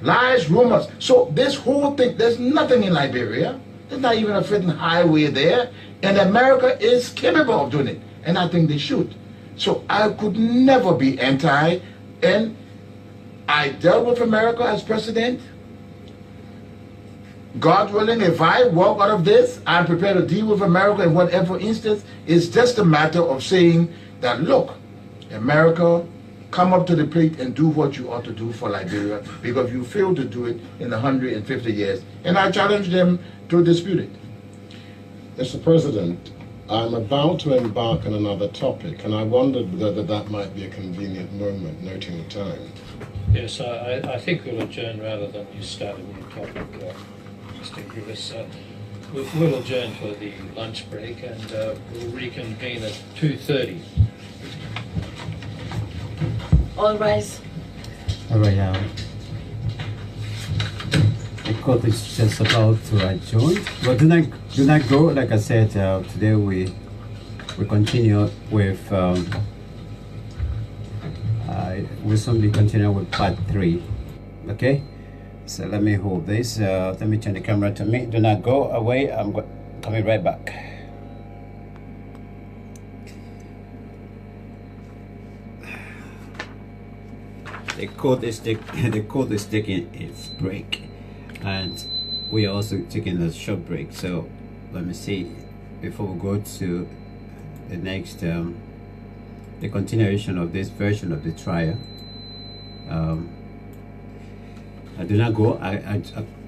Lies, rumors. So this whole thing, there's nothing in Liberia. There's not even a fitting highway there. And America is capable of doing it. And I think they should. So I could never be anti. And I dealt with America as president. God willing, if I walk out of this, I'm prepared to deal with America in whatever instance. It's just a matter of saying that, look, America, come up to the plate and do what you ought to do for Liberia, because you failed to do it in 150 years. And I challenge them to dispute it. Mr. President, I'm about to embark on another topic, and I wondered whether that might be a convenient moment, noting the time. Yes, I think we'll adjourn rather than you start a new topic, Mr. Grievous. We'll adjourn for the lunch break and we'll reconvene at 2:30. All rise. All right, the court is just about to adjourn. But do not go. Like I said, today we continue with we'll soon be continuing with part 3. Okay, so let me hold this. Let me turn the camera to me. Do not go away. I'm coming right back. The court is taking its break, and we are also taking a short break. So let me see before we go to the next the continuation of this version of the trial. I do not go. I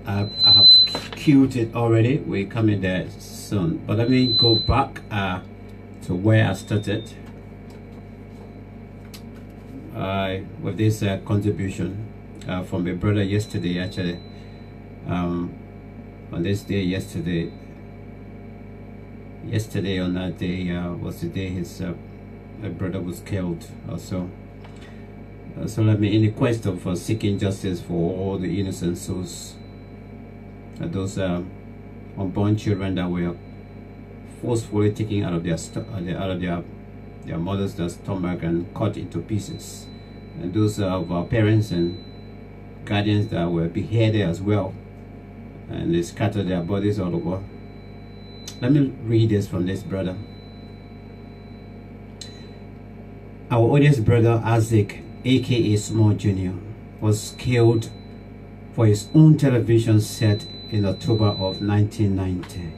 have queued it already. We're coming there soon, but let me go back to where I started with this contribution from a brother yesterday. Actually, on this day yesterday on that day was the day his brother was killed also. So let me, in the quest of seeking justice for all the innocent souls, those unborn children that were forcefully taken out of their mother's stomach and cut into pieces, and those of our parents and guardians that were beheaded as well, and they scattered their bodies all over. Let me read this from this brother. Our oldest brother Isaac, aka Small Jr., was killed for his own television set in October of 1990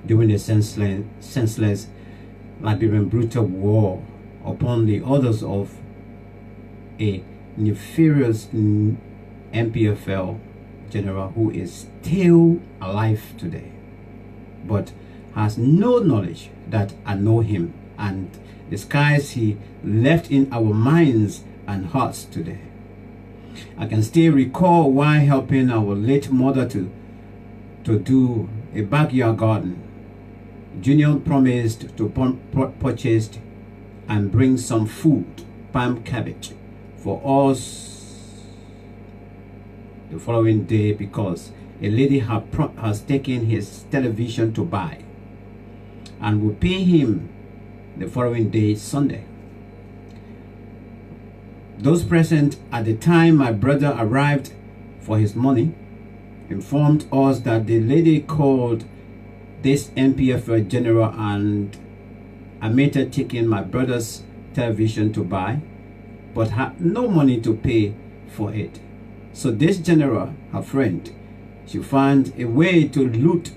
during the senseless Liberian brutal war upon the orders of a nefarious MPFL general who is still alive today, but has no knowledge that I know him, and the skies he left in our minds and hearts today. I can still recall while helping our late mother to do a backyard garden, Junior promised to purchase and bring some food, palm cabbage, for us the following day, because a lady has taken his television to buy, and will pay him the following day, Sunday. Those present at the time my brother arrived for his money informed us that the lady called this MPF general and admitted taking my brother's television to buy, but had no money to pay for it. So this general, her friend, she found a way to loot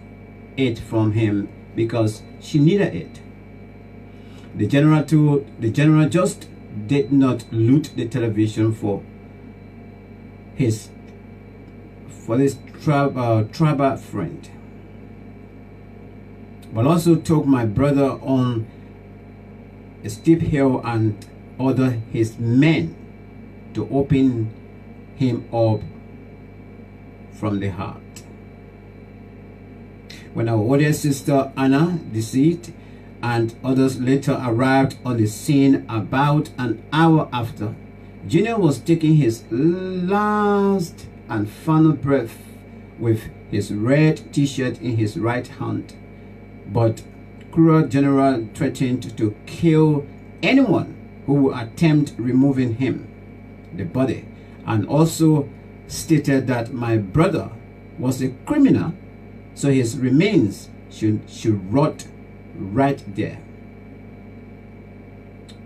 it from him because she needed it. The general just did not loot the television for his for this tribal friend, but also took my brother on a steep hill and ordered his men to open him up from the heart. When our oldest sister Anna, deceased, and others later arrived on the scene about an hour after, Junior was taking his last and final breath with his red t-shirt in his right hand. But cruel general threatened to kill anyone who would attempt removing him, the body, and also stated that my brother was a criminal, so his remains should rot right there.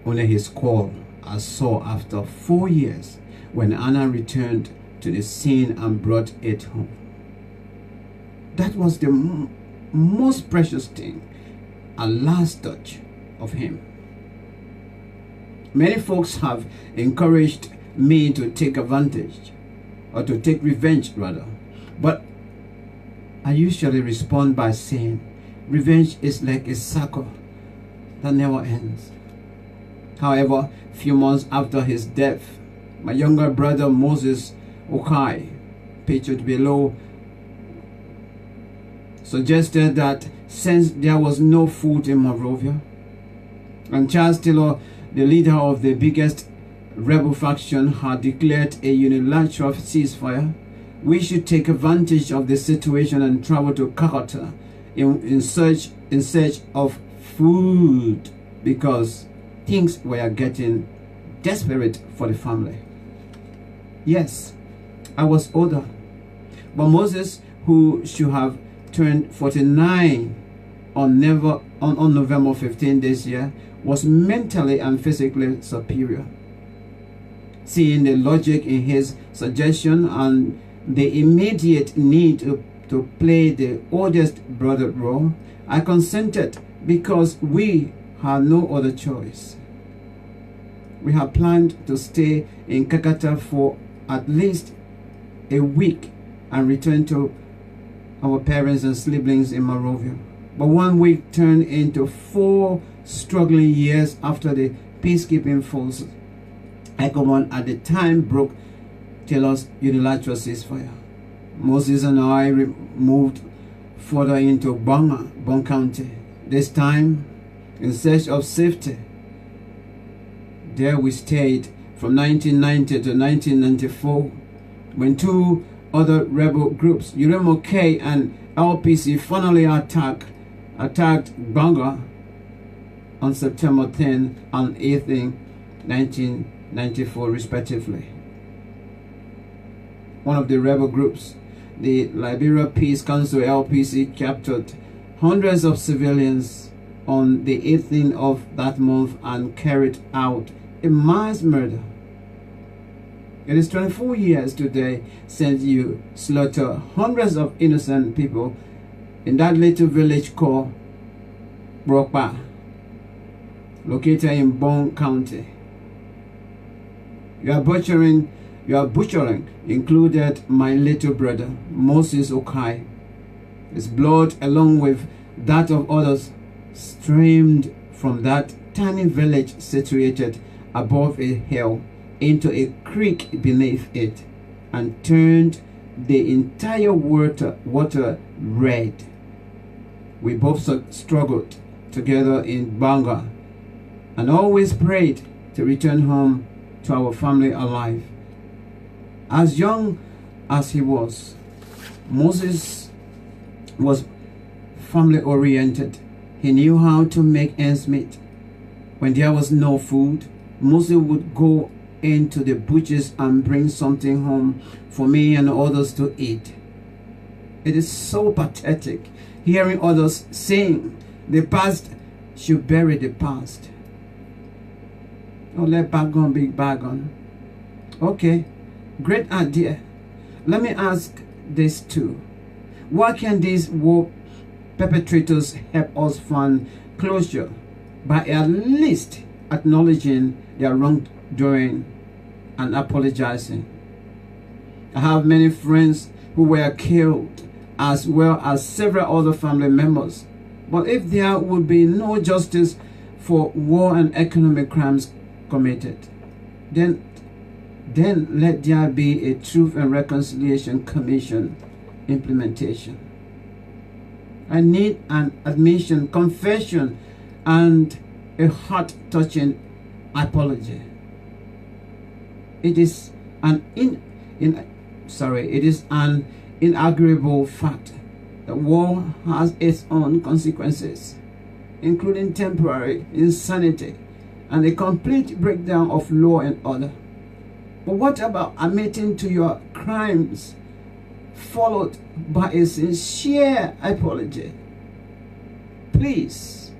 Only his call I saw after 4 years when Anna returned to the scene and brought it home. That was the most precious thing, a last touch of him. Many folks have encouraged me to take advantage, or to take revenge rather, but I usually respond by saying, revenge is like a circle that never ends. However, few months after his death, my younger brother Moses Okai, pictured below, suggested that since there was no food in Monrovia, and Charles Taylor, the leader of the biggest rebel faction, had declared a unilateral ceasefire, we should take advantage of the situation and travel to Calcutta in search of food, because things were getting desperate for the family. Yes, I was older, but Moses, who should have turned 49 on November 15 this year, was mentally and physically superior. Seeing the logic in his suggestion and the immediate need to play the oldest brother role, I consented because we had no other choice. We had planned to stay in Calcutta for at least a week and return to our parents and siblings in Monrovia. But 1 week turned into 4 struggling years after the peacekeeping forces ECOMON at the time broke Taylor's unilateral ceasefire. Moses and I moved further into Bong County, this time in search of safety. There we stayed from 1990 to 1994, when 2 other rebel groups, URMOK and LPC, finally attacked Banga on September 10 and 18, 1994 respectively. One of the rebel groups, the Liberia Peace Council LPC, captured hundreds of civilians on the 18th of that month and carried out a mass murder. It is 24 years today since you slaughtered hundreds of innocent people in that little village called Brokpa, located in Bong County. Your butchering included my little brother, Moses Okai. His blood, along with that of others, streamed from that tiny village situated above a hill into a creek beneath it and turned the entire water red. We both struggled together in Banga and always prayed to return home to our family alive. As young as he was, Moses was family oriented. He knew how to make ends meet. When there was no food, Moses would go into the butchers and bring something home for me and others to eat. It is so pathetic hearing others saying the past should bury the past. Oh, let bygone be bygone. Okay, great idea. Let me ask this too. Why can these war perpetrators help us find closure by at least acknowledging their wrongdoing and apologizing? I have many friends who were killed, as well as several other family members. But if there would be no justice for war and economic crimes committed, then let there be a Truth and Reconciliation Commission implementation. I need an admission, confession, and a heart-touching apology. It is an inarguable fact that war has its own consequences, including temporary insanity and a complete breakdown of law and order. But what about admitting to your crimes, followed by a sincere apology? Please,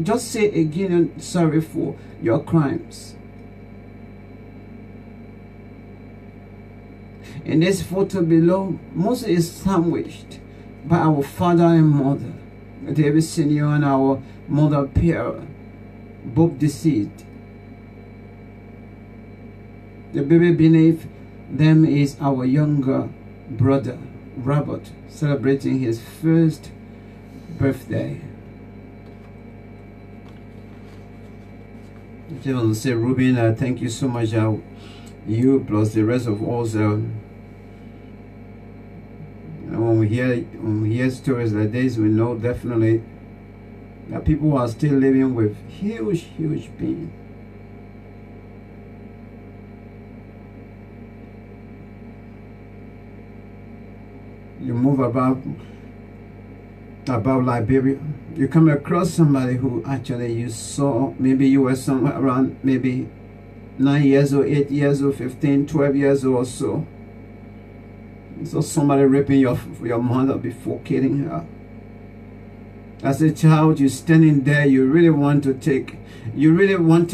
just say again, I'm sorry for your crimes. In this photo below, Moses is sandwiched by our father and mother, David Sr. and our mother Pierre, both deceased. The baby beneath them is our younger brother, Robert, celebrating his first birthday. I just want to say, Ruben, thank you so much. You plus the rest of us. When we hear stories like this, we know definitely that people are still living with huge pain. You move about Liberia, you come across somebody who actually you saw, maybe you were somewhere around maybe 9 years or 8 years or 15, 12 years or so. So somebody raping your mother before killing her. As a child, you're standing there, you really want to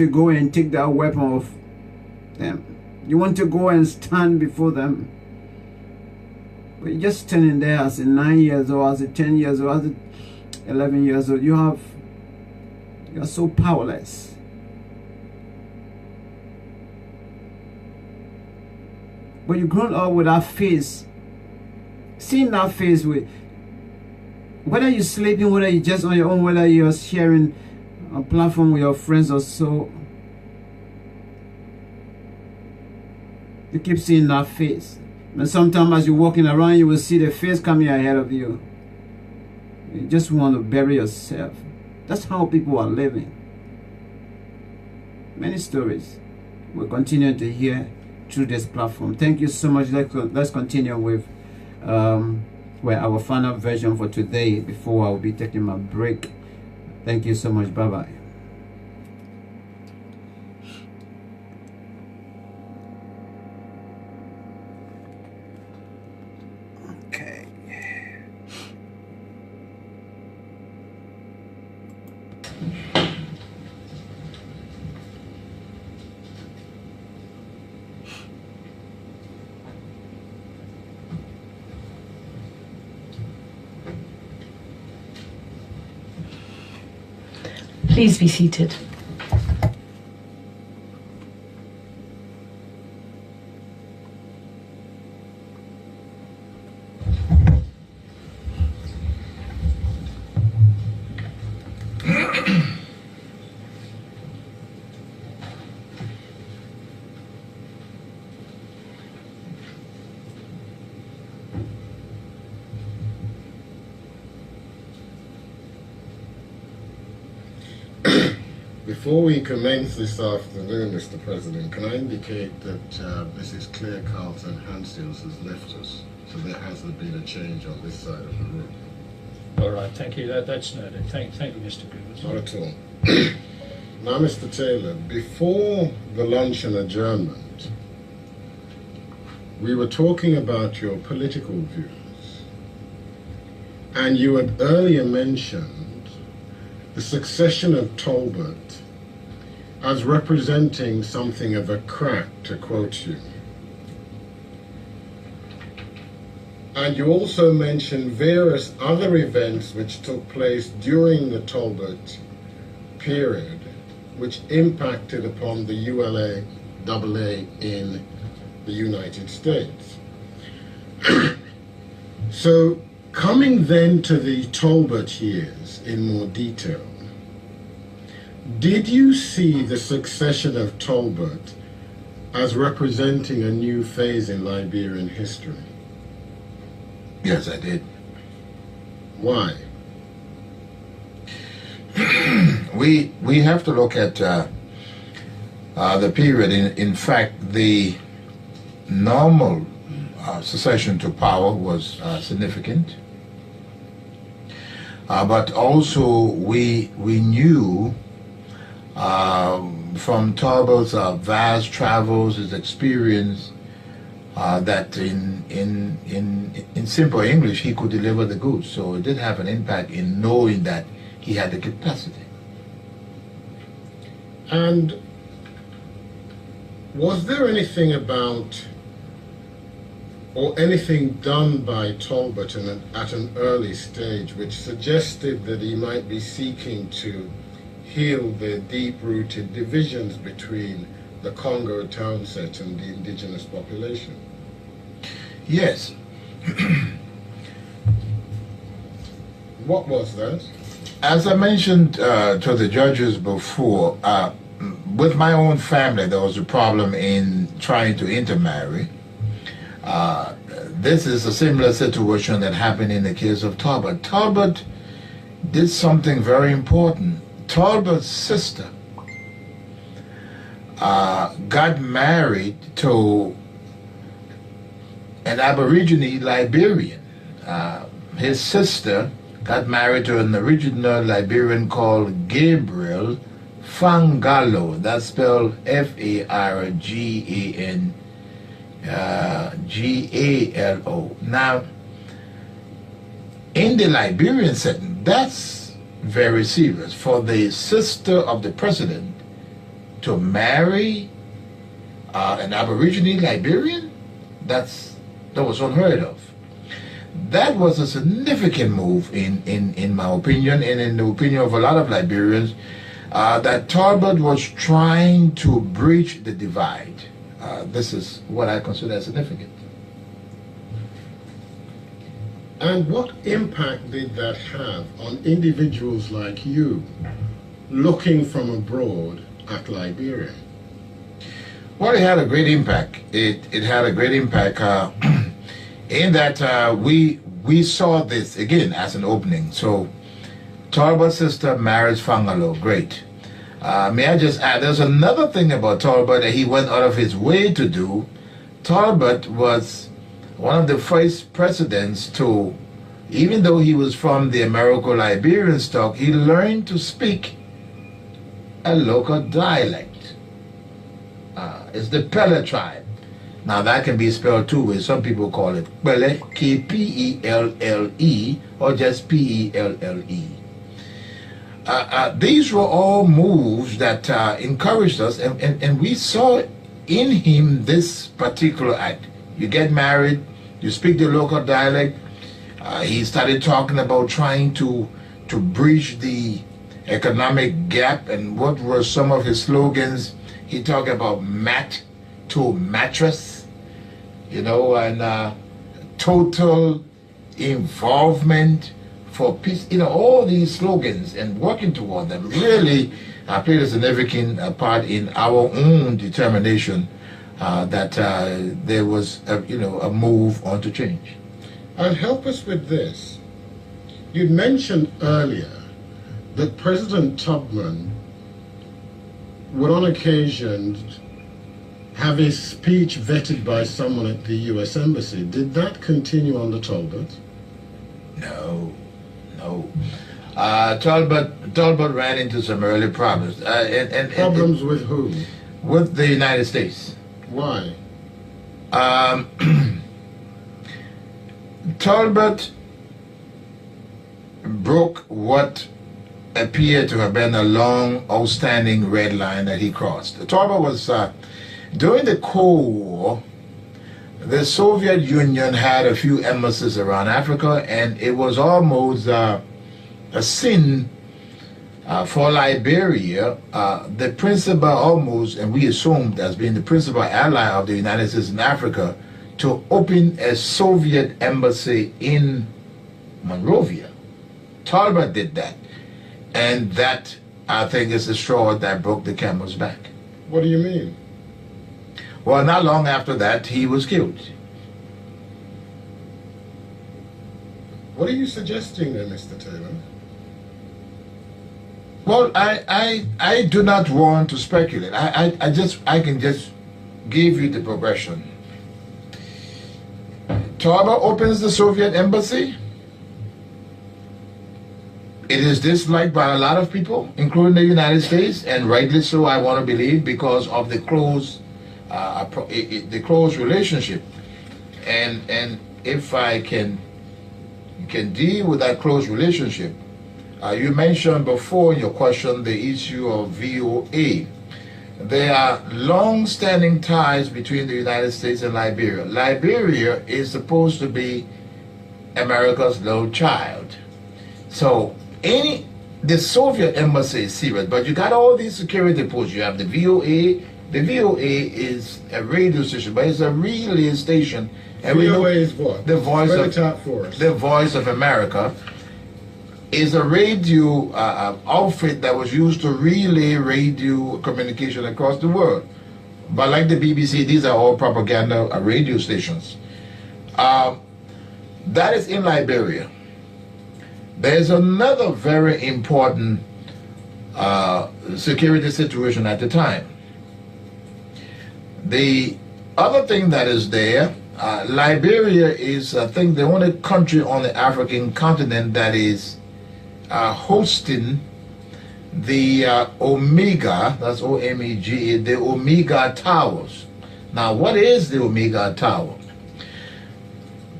go and take that weapon off them. You want to go and stand before them. But you're just standing there as a 9 years old, as a 10 years old, as a 11 years old. You're so powerless. But you've grown up with that face. Seeing that face, with whether you're sleeping, whether you're just on your own, whether you're sharing a platform with your friends or so, you keep seeing that face. And sometimes as you're walking around, you will see the face coming ahead of you. You just want to bury yourself. That's how people are living. Many stories we'll continue to hear through this platform. Thank you so much. Let's continue with our final version for today before I'll be taking my break. Thank you so much. Bye-bye. Okay. Please be seated. Before we commence this afternoon, Mr. President, can I indicate that Mrs. Claire Carlton Hansfield has left us, so there hasn't been a change on this side of the room. All right, thank you. That's noted. Thank you, Mr. Grievous. Not at all. Now, Mr. Taylor, before the luncheon adjournment, we were talking about your political views, and you had earlier mentioned the succession of Talbot as representing something of a crack, to quote you. And you also mentioned various other events which took place during the Talbot period, which impacted upon the ULA AA in the United States. So, coming then to the Talbot years in more detail, did you see the succession of Talbot as representing a new phase in Liberian history? Yes, I did. Why? We have to look at the period. In fact, the normal succession to power was significant, but also we knew from Talbot's vast travels, his experience, that in simple English he could deliver the goods. So it did have an impact in knowing that he had the capacity. And was there anything about or anything done by Talbot at an early stage which suggested that he might be seeking to heal the deep-rooted divisions between the Congo town set and the indigenous population? Yes. What was that? As I mentioned to the judges before, with my own family, there was a problem in trying to intermarry. This is a similar situation that happened in the case of Talbot. Talbot did something very important. Talbot's sister got married to an Aborigine Liberian. His sister got married to an original Liberian called Gabriel Fangalo. That's spelled F-A-R-G-A-N-G-A-L-O. Now, in the Liberian setting, that's very serious. For the sister of the president to marry an Aborigine Liberian, that was unheard of. That was a significant move in my opinion, and in the opinion of a lot of Liberians, that Talbot was trying to bridge the divide. This is what I consider significant. And what impact did that have on individuals like you looking from abroad at Liberia? Well, it had a great impact. It had a great impact in that we saw this again as an opening. So Talbot's sister marries Fangalo. Great. May I just add, there's another thing about Talbot that he went out of his way to do. Talbot was one of the first presidents to, even though he was from the Americo-Liberian stock, he learned to speak a local dialect. It's the Pele tribe. Now that can be spelled two ways. Some people call it Pele, K-P-E-L-L-E, or just P-E-L-L-E. These were all moves that encouraged us, and we saw in him this particular act. You get married, you speak the local dialect. He started talking about trying to bridge the economic gap, and what were some of his slogans? He talked about mat to mattress, and total involvement for peace. All these slogans and working toward them really played a significant part in our own determination that there was a move on to change. And help us with this. You'd mentioned earlier that President Tubman would on occasion have his speech vetted by someone at the U.S. Embassy. Did that continue under Talbot? No. Talbot ran into some early problems. Problems with whom? With the United States. Why? Talbot broke what appeared to have been a long, outstanding red line that he crossed. Talbot was, during the Cold War, the Soviet Union had a few embassies around Africa, and it was almost a sin for Liberia, the principal almost, and we assumed as being the principal ally of the United States in Africa, to open a Soviet embassy in Monrovia. Talbot did that. And that, I think, is the straw that broke the camel's back. What do you mean? Well, not long after that, he was killed. What are you suggesting there, Mr. Taylor? Well, I do not want to speculate. I can just give you the progression. Talbot opens the Soviet embassy. It is disliked by a lot of people, including the United States, and rightly so, I want to believe, because of the close relationship. And if I can deal with that close relationship, you mentioned before in your question the issue of VOA. There are long-standing ties between the United States and Liberia. Liberia is supposed to be America's little child. So the Soviet embassy is serious, but you got all these security posts. You have the VOA. The VOA is a radio station, but it's a relay station. And VOA is what? The voice Spell of it out for us. The Voice of America is a radio outfit that was used to relay radio communication across the world. But like the BBC, these are all propaganda radio stations. That is in Liberia. There's another very important security situation at the time. The other thing that is there, Liberia is, I think, the only country on the African continent that is hosting the Omega, that's O-M-E-G-A, the Omega Towers. Now, what is the Omega Tower?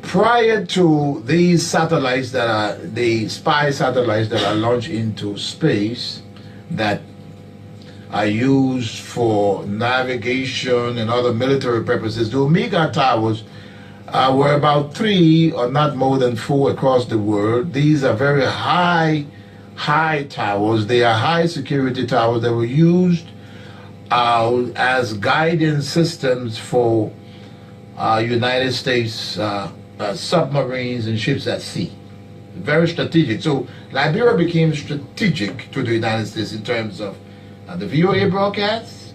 Prior to these satellites that are, the spy satellites that are launched into space, that are used for navigation and other military purposes, the Omega Towers were about 3 or not more than 4 across the world. These are very high towers. They are high security towers that were used as guidance systems for United States submarines and ships at sea. Very strategic. So Liberia became strategic to the United States in terms of the VOA broadcasts,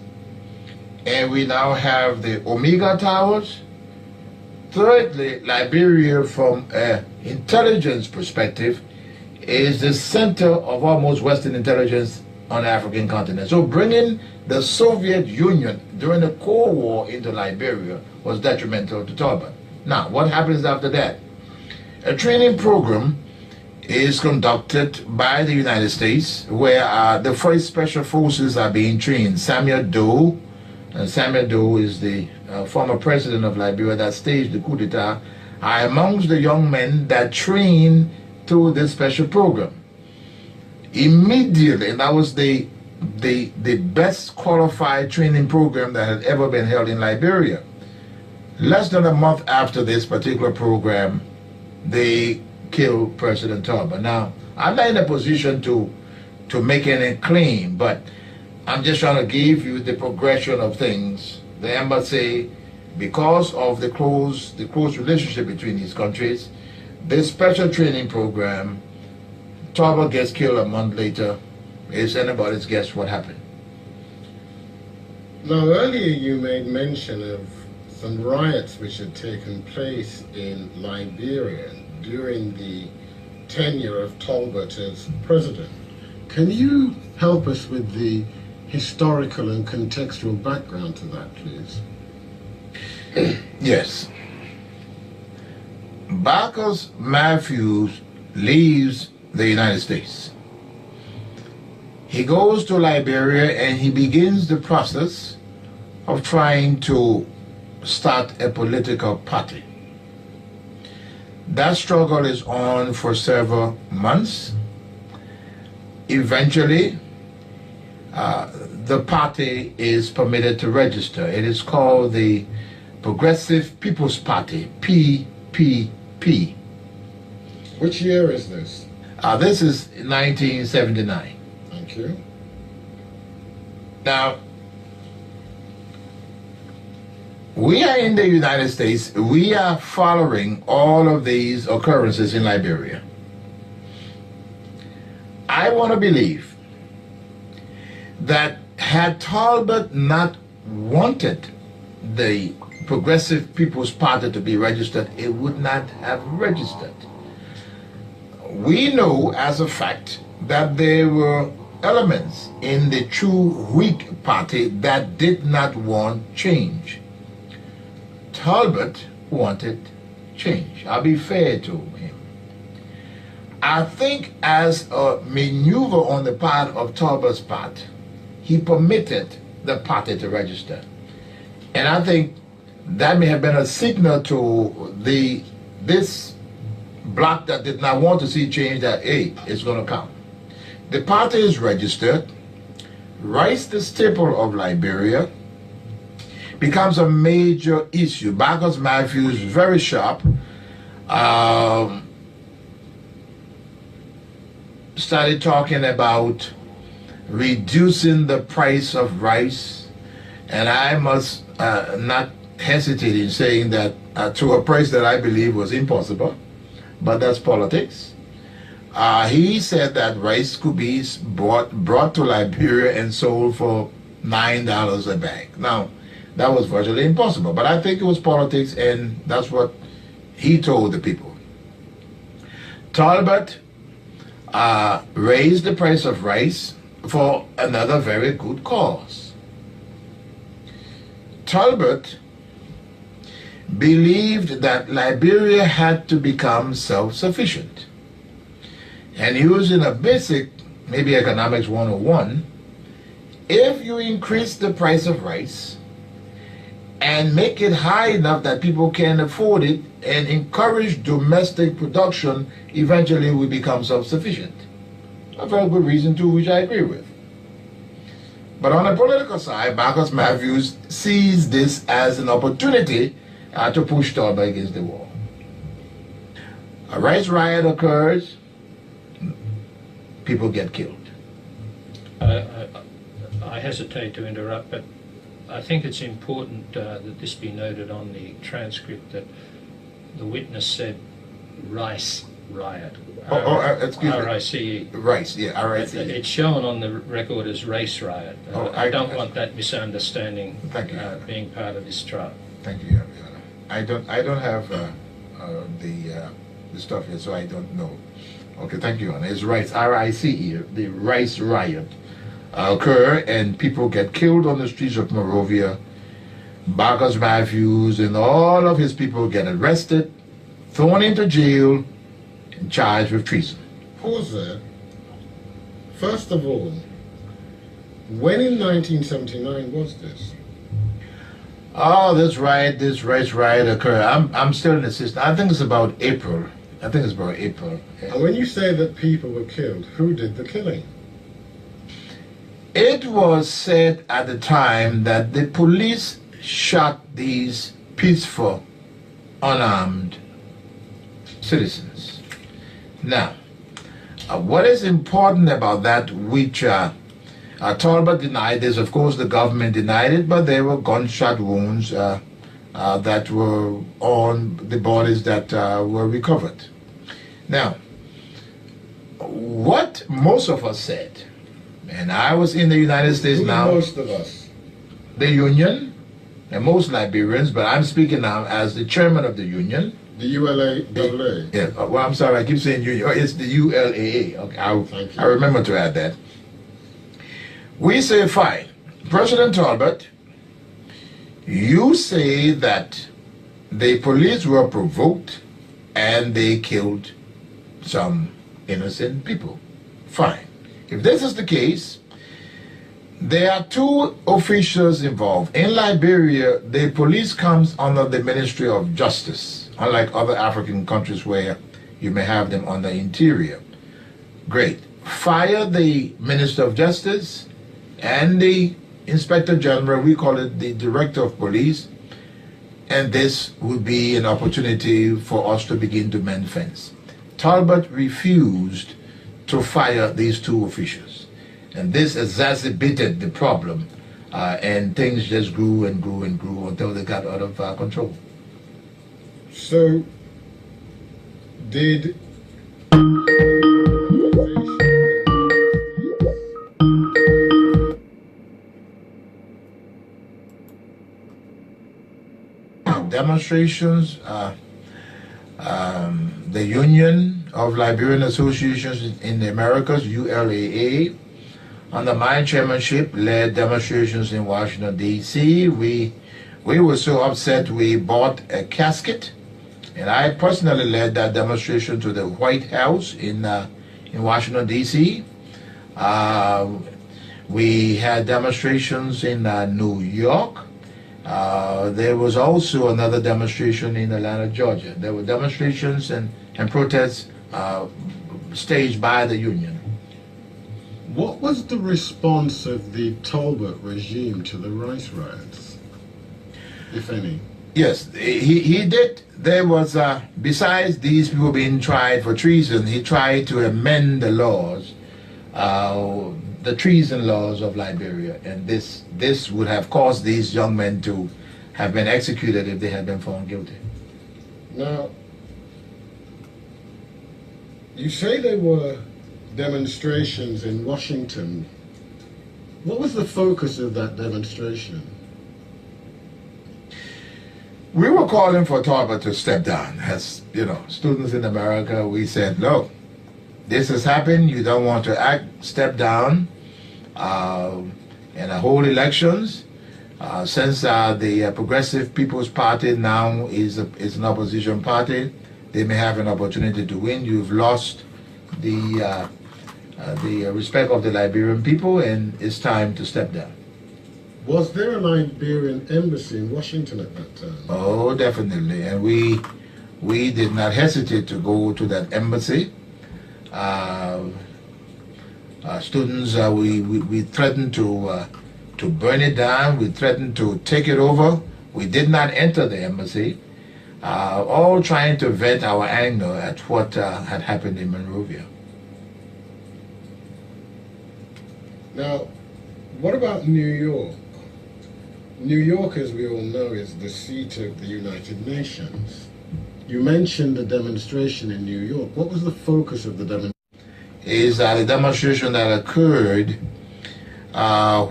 and we now have the Omega Towers. Thirdly, Liberia, from an intelligence perspective, is the center of almost Western intelligence on the African continent. So bringing the Soviet Union during the Cold War into Liberia was detrimental to Talbot. Now, what happens after that? A training program is conducted by the United States, where the first special forces are being trained. Samuel Doe is the former president of Liberia that staged the coup d'etat, are amongst the young men that train through this special program. Immediately, and that was the best qualified training program that had ever been held in Liberia. Less than a month after this particular program, they killed President Talbot. Now, I'm not in a position to make any claim, but I'm just trying to give you the progression of things. The embassy, because of the close relationship between these countries, this special training program, Talbot gets killed a month later. It's anybody's guess what happened. Now, earlier you made mention of some riots which had taken place in Liberia during the tenure of Talbot as president. Can you help us with the historical and contextual background to that, please? Yes. Barcus Matthews leaves the United States. He goes to Liberia and he begins the process of trying to start a political party. That struggle is on for several months. Eventually, the party is permitted to register. It is called the Progressive People's Party, PPP. Which year is this? This is 1979. Thank you. Now, we are in the United States, we are following all of these occurrences in Liberia. I want to believe that had Talbot not wanted the Progressive People's Party to be registered, it would not have registered. We know as a fact that there were elements in the true Whig Party that did not want change. Talbot wanted change. I'll be fair to him. I think as a maneuver on the part of Talbot's part, he permitted the party to register. And I think that may have been a signal to this bloc that did not want to see change that, hey, it's going to come. The party is registered. Rice, the staple of Liberia, becomes a major issue. Marcus Matthews, very sharp, started talking about reducing the price of rice, and I must not hesitate in saying that to a price that I believe was impossible, but that's politics. He said that rice could be brought to Liberia and sold for $9 a bag. Now, that was virtually impossible, but I think it was politics, and that's what he told the people. Talbot raised the price of rice for another very good cause. Talbot believed that Liberia had to become self-sufficient. And using a basic, maybe economics 101, if you increase the price of rice and make it high enough that people can afford it and encourage domestic production, eventually we become self-sufficient. A very good reason too, which I agree with. But on the political side, Marcus Matthews sees this as an opportunity to push Talbot against the wall. A rice riot occurs, people get killed. I hesitate to interrupt, but I think it's important that this be noted on the transcript that the witness said rice riot. Excuse me. R-I-C-E. Rice, yeah, R-I-C-E. It's shown on the record as race riot. I don't want that misunderstanding being part of this trial. Thank you, Your Honor. I don't have the stuff here, so I don't know. Okay, thank you, Your Honor. It's rice, R-I-C-E, the rice riot occur, and people get killed on the streets of Monrovia. Marcus Matthews and all of his people get arrested, thrown into jail, and charged with treason. Pause there. First of all, when in 1979 was this? Oh, this race riot occurred. I'm still in the system. I think it's about April. Yeah. And when you say that people were killed, who did the killing? It was said at the time that the police shot these peaceful, unarmed citizens. Now, what is important about that, which Talbot denied this, of course the government denied it, but there were gunshot wounds that were on the bodies that were recovered. Now, what most of us said, and I was in the United States now. Most of us. The union, and most Liberians, but I'm speaking now as the chairman of the union. The ULAAA. Yeah, well, I'm sorry, I keep saying union. Oh, it's the ULAA. Okay, I remember to add that. We say, fine, President Talbot, you say that the police were provoked and they killed some innocent people. Fine. If this is the case, there are two officials involved. In Liberia, the police comes under the Ministry of Justice, unlike other African countries where you may have them under Interior. Great. Fire the Minister of Justice and the Inspector General, we call it the Director of Police, and this would be an opportunity for us to begin to mend fence. Talbot refused to fire these two officials, and this exacerbated the problem and things just grew and grew and grew until they got out of control. So, did demonstrations, the Union of Liberian Associations in the Americas, ULAA, under my chairmanship, led demonstrations in Washington, D.C. We were so upset we bought a casket, and I personally led that demonstration to the White House in Washington, D.C. We had demonstrations in New York. There was also another demonstration in Atlanta, Georgia. There were demonstrations and protests staged by the union. What was the response of the Talbot regime to the rice riots, if any? Yes, he did. There was, besides these people being tried for treason, he tried to amend the laws, the treason laws of Liberia, and this would have caused these young men to have been executed if they had been found guilty. Now, you say there were demonstrations in Washington. What was the focus of that demonstration? We were calling for Talbot to step down. As you know, students in America, we said, look, this has happened. You don't want to step down and hold elections. Since the Progressive People's Party now is an opposition party, they may have an opportunity to win. You've lost the respect of the Liberian people, and it's time to step down. Was there a Liberian embassy in Washington at that time? Oh, definitely, and we did not hesitate to go to that embassy. Students, we threatened to burn it down. We threatened to take it over. We did not enter the embassy, all trying to vent our anger at what had happened in Monrovia. Now, what about New York? New York, as we all know, is the seat of the United Nations. You mentioned the demonstration in New York. What was the focus of the demonstration? Is the demonstration that occurred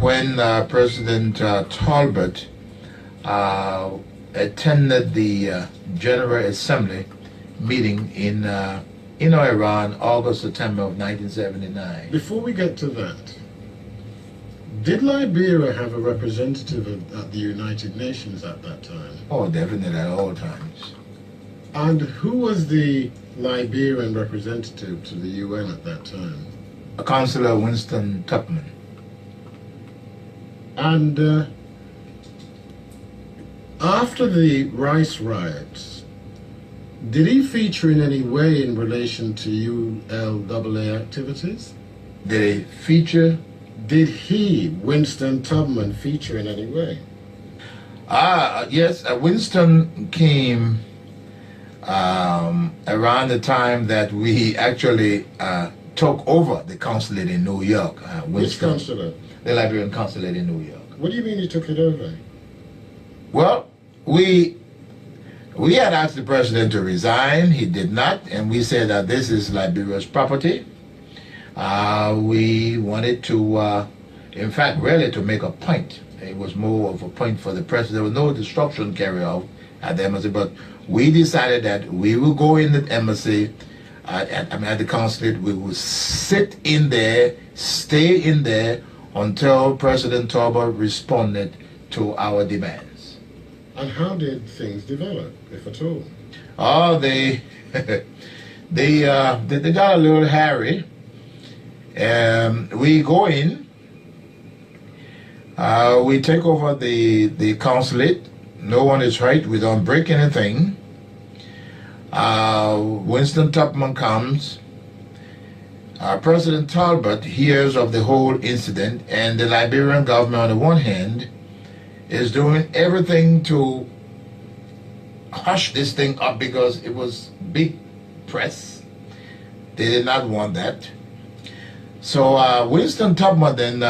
when President Talbot attended the General Assembly meeting in Iran, August, September of 1979. Before we get to that, did Liberia have a representative at the United Nations at that time? Oh, definitely at all times. And who was the Liberian representative to the UN at that time? Councillor Winston Tupman. And after the rice riots, did he feature in any way in relation to ULAA activities? Did he feature? Did he, Winston Tubman, feature in any way? Yes, Winston came around the time that we actually took over the consulate in New York. Which consulate? The Liberian consulate in New York. What do you mean you took it over? Well, we had asked the president to resign. He did not, and we said that this is Liberia's property. We wanted to, in fact, really to make a point. It was more of a point for the president. There was no destruction carried out at the embassy, but we decided that we will go in the embassy, at the consulate. We will sit in there, stay in there until President Talbot responded to our demands. And how did things develop, if at all? Oh, they got a little hairy. We go in, we take over the consulate. No one is hurt. We don't break anything. Winston Tupman comes. President Talbot hears of the whole incident, and the Liberian government, on the one hand, is doing everything to hush this thing up because it was big press. They did not want that. So Winston Tubman then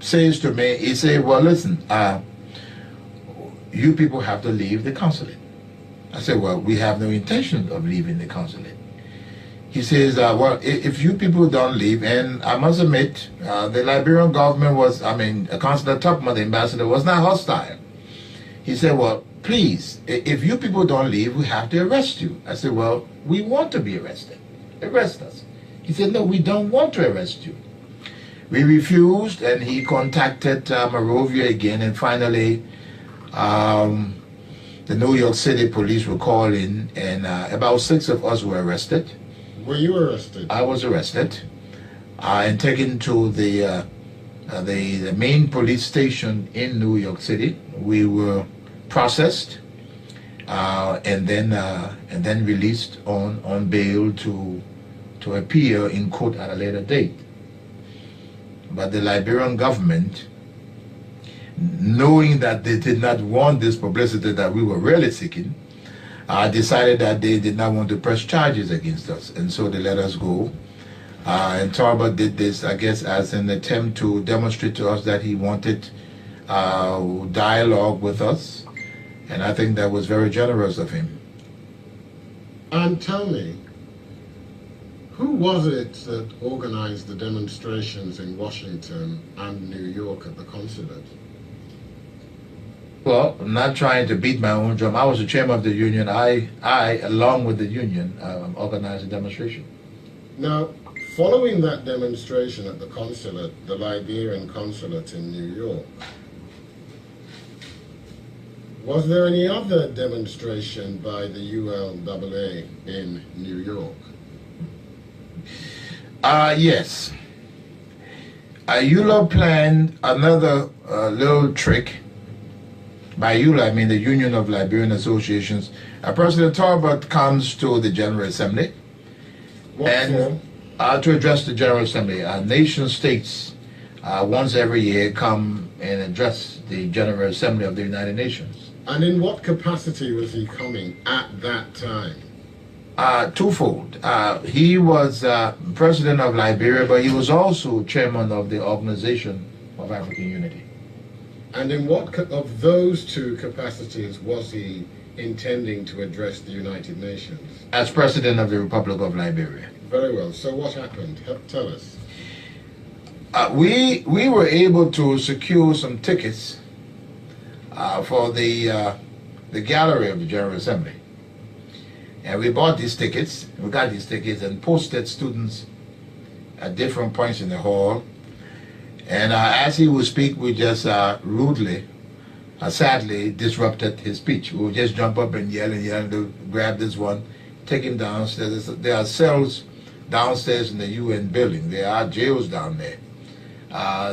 says to me, he said, well, listen, you people have to leave the consulate. I said, well, we have no intention of leaving the consulate. He says, well, if you people don't leave, and I must admit, the Liberian government was, Consular Tubman, the ambassador, was not hostile. He said, well, please, if you people don't leave, we have to arrest you. I said, well, we want to be arrested. Arrest us. He said, no, we don't want to arrest you. We refused, and he contacted Monrovia again, and finally, the New York City police were called in, and about 6 of us were arrested. Were you arrested? I was arrested and taken to the main police station in New York City. We were processed and then released on bail to appear in court at a later date. But the Liberian government, knowing that they did not want this publicity that we were really seeking, decided that they did not want to press charges against us, and so they let us go. And Talbot did this, I guess, as an attempt to demonstrate to us that he wanted dialogue with us, and I think that was very generous of him. And tell me, who was it that organized the demonstrations in Washington and New York at the consulate? Well, I'm not trying to beat my own drum. I was the chairman of the union. I along with the union, organized a demonstration. Now, following that demonstration at the consulate, the Liberian consulate in New York, was there any other demonstration by the ULAA in New York? Yes. ULA planned another little trick. By ULA, I mean the Union of Liberian Associations. President Talbot comes to the General Assembly to address the General Assembly. Nation states once every year come and address the General Assembly of the United Nations. And in what capacity was he coming at that time? Twofold. He was president of Liberia, but he was also chairman of the Organization of African Unity. And in what of those two capacities was he intending to address the United Nations? As president of the Republic of Liberia. Very well. So what happened? Tell us. We were able to secure some tickets for the gallery of the General Assembly. And we bought these tickets, we got these tickets and posted students at different points in the hall. And as he would speak, we just rudely, sadly disrupted his speech. We would just jump up and yell to grab this one, take him downstairs. There are cells downstairs in the UN building. There are jails down there.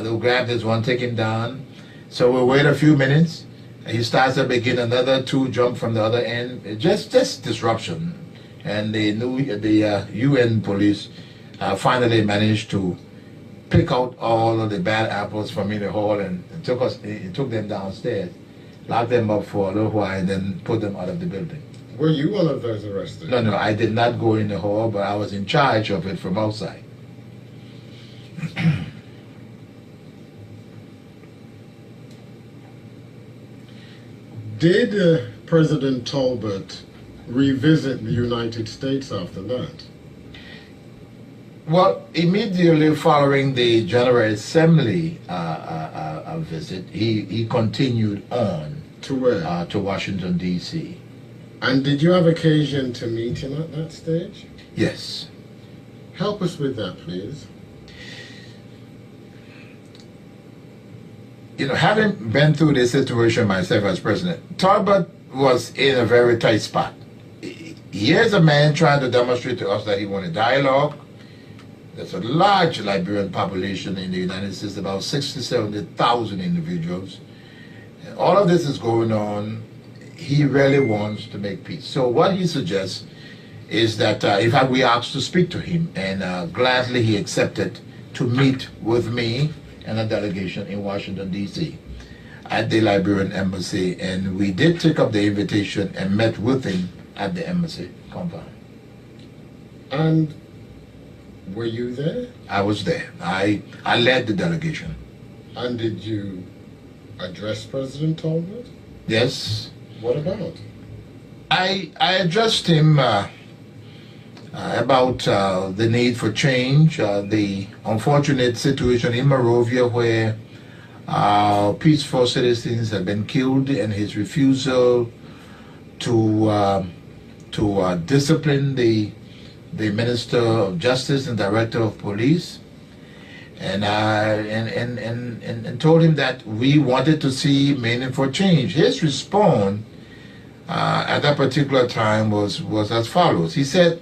They'll grab this one, take him down. So we'll wait a few minutes. He starts up again, another 2 jump from the other end. Just disruption. And the UN police finally managed to pick out all of the bad apples from in the hall and took them downstairs, locked them up for a little while, and then put them out of the building. Were you one of those arrested? No, I did not go in the hall, but I was in charge of it from outside. Did President Talbot revisit the United States after that? Well, immediately following the General Assembly visit, he continued on To where? to Washington, D.C. And did you have occasion to meet him at that stage? Yes. Help us with that, please. You know, having been through this situation myself as president, Talbot was in a very tight spot. Here's a man trying to demonstrate to us that he wanted dialogue. There's a large Liberian population in the United States, about 60, 70,000 individuals. And all of this is going on. He really wants to make peace. So what he suggests is that, in fact, we asked to speak to him, and gladly he accepted to meet with me and a delegation in Washington, D.C. at the Liberian embassy. And we did take up the invitation and met with him at the embassy compound. And Were you there? I was there. I led the delegation. And did you address President Talbot? Yes. What about? I addressed him about the need for change, the unfortunate situation in Monrovia where peaceful citizens have been killed, and his refusal to discipline the Minister of Justice and Director of Police, and told him that we wanted to see meaningful change. His response at that particular time was as follows. He said,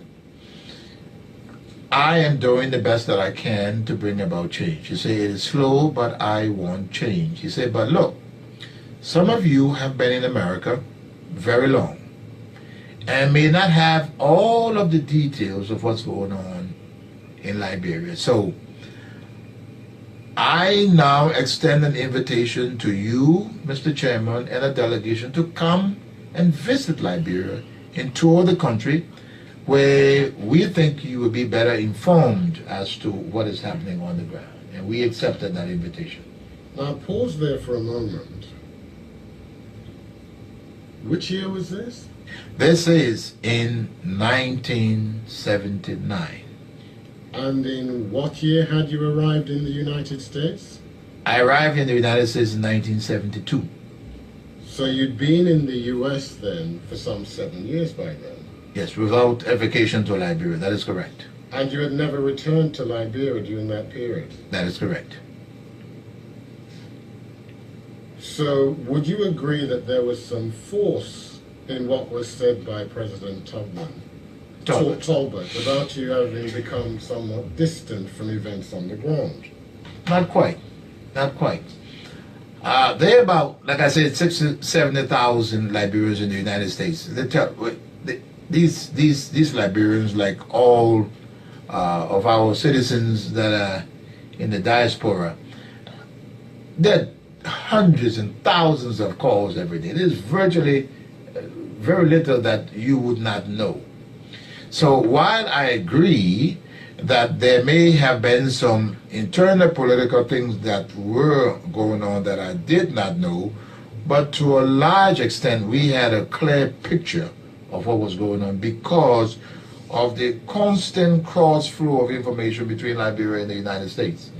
I am doing the best that I can to bring about change. He said, it is slow, but I want change. He said, but look, some of you have been in America very long and may not have all of the details of what's going on in Liberia. So I now extend an invitation to you, Mr. Chairman, and a delegation to come and visit Liberia and tour the country, where we think you will be better informed as to what is happening on the ground. And we accepted that invitation. Now pause there for a moment. Which year was this? This is in 1979. And in what year had you arrived in the United States? I arrived in the United States in 1972. So you'd been in the U.S. then for some 7 years by then? Yes, without a vacation to Liberia. That is correct. And you had never returned to Liberia during that period? That is correct. So would you agree that there was some force in what was said by President Talbot about you having become somewhat distant from events on the ground? Not quite. Not quite. There are about, like I said, 60,000 to 70,000 Liberians in the United States. These Liberians, like all of our citizens that are in the diaspora, there are hundreds and thousands of calls every day. There's virtually very little that you would not know. So while I agree that there may have been some internal political things that were going on that I did not know, but to a large extent we had a clear picture of what was going on because of the constant cross flow of information between Liberia and the United States.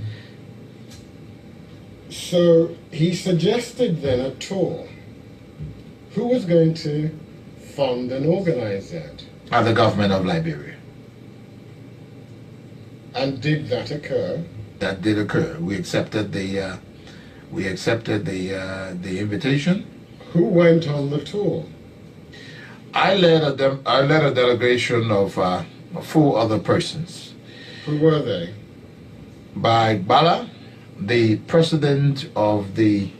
So he suggested then a tour. Who was going to fund and organize that? The government of Liberia. And did that occur? That did occur. We accepted the invitation. Who went on the tour? I led a delegation of 4 other persons. Who were they? By Bala, the president of the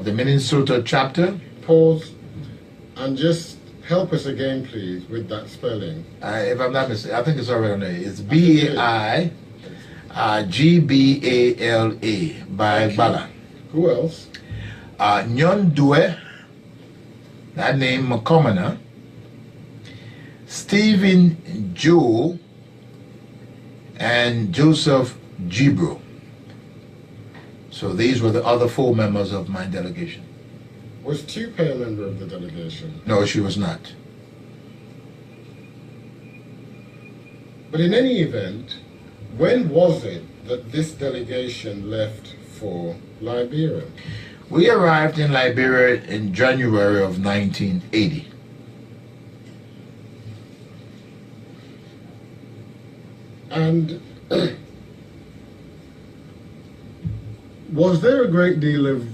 Minnesota chapter. Pause and just help us again, please, with that spelling. If I'm not mistaken, I think it's already on there. It's B-A-I-G-B-A-L-A by Bala. Who else? Nyon Due, that name Commoner, Stephen Joe, and Joseph Gibro. So these were the other 4 members of my delegation. Was Tupe a member of the delegation? No, she was not. But in any event, when was it that this delegation left for Liberia? We arrived in Liberia in January of 1980. And was there a great deal of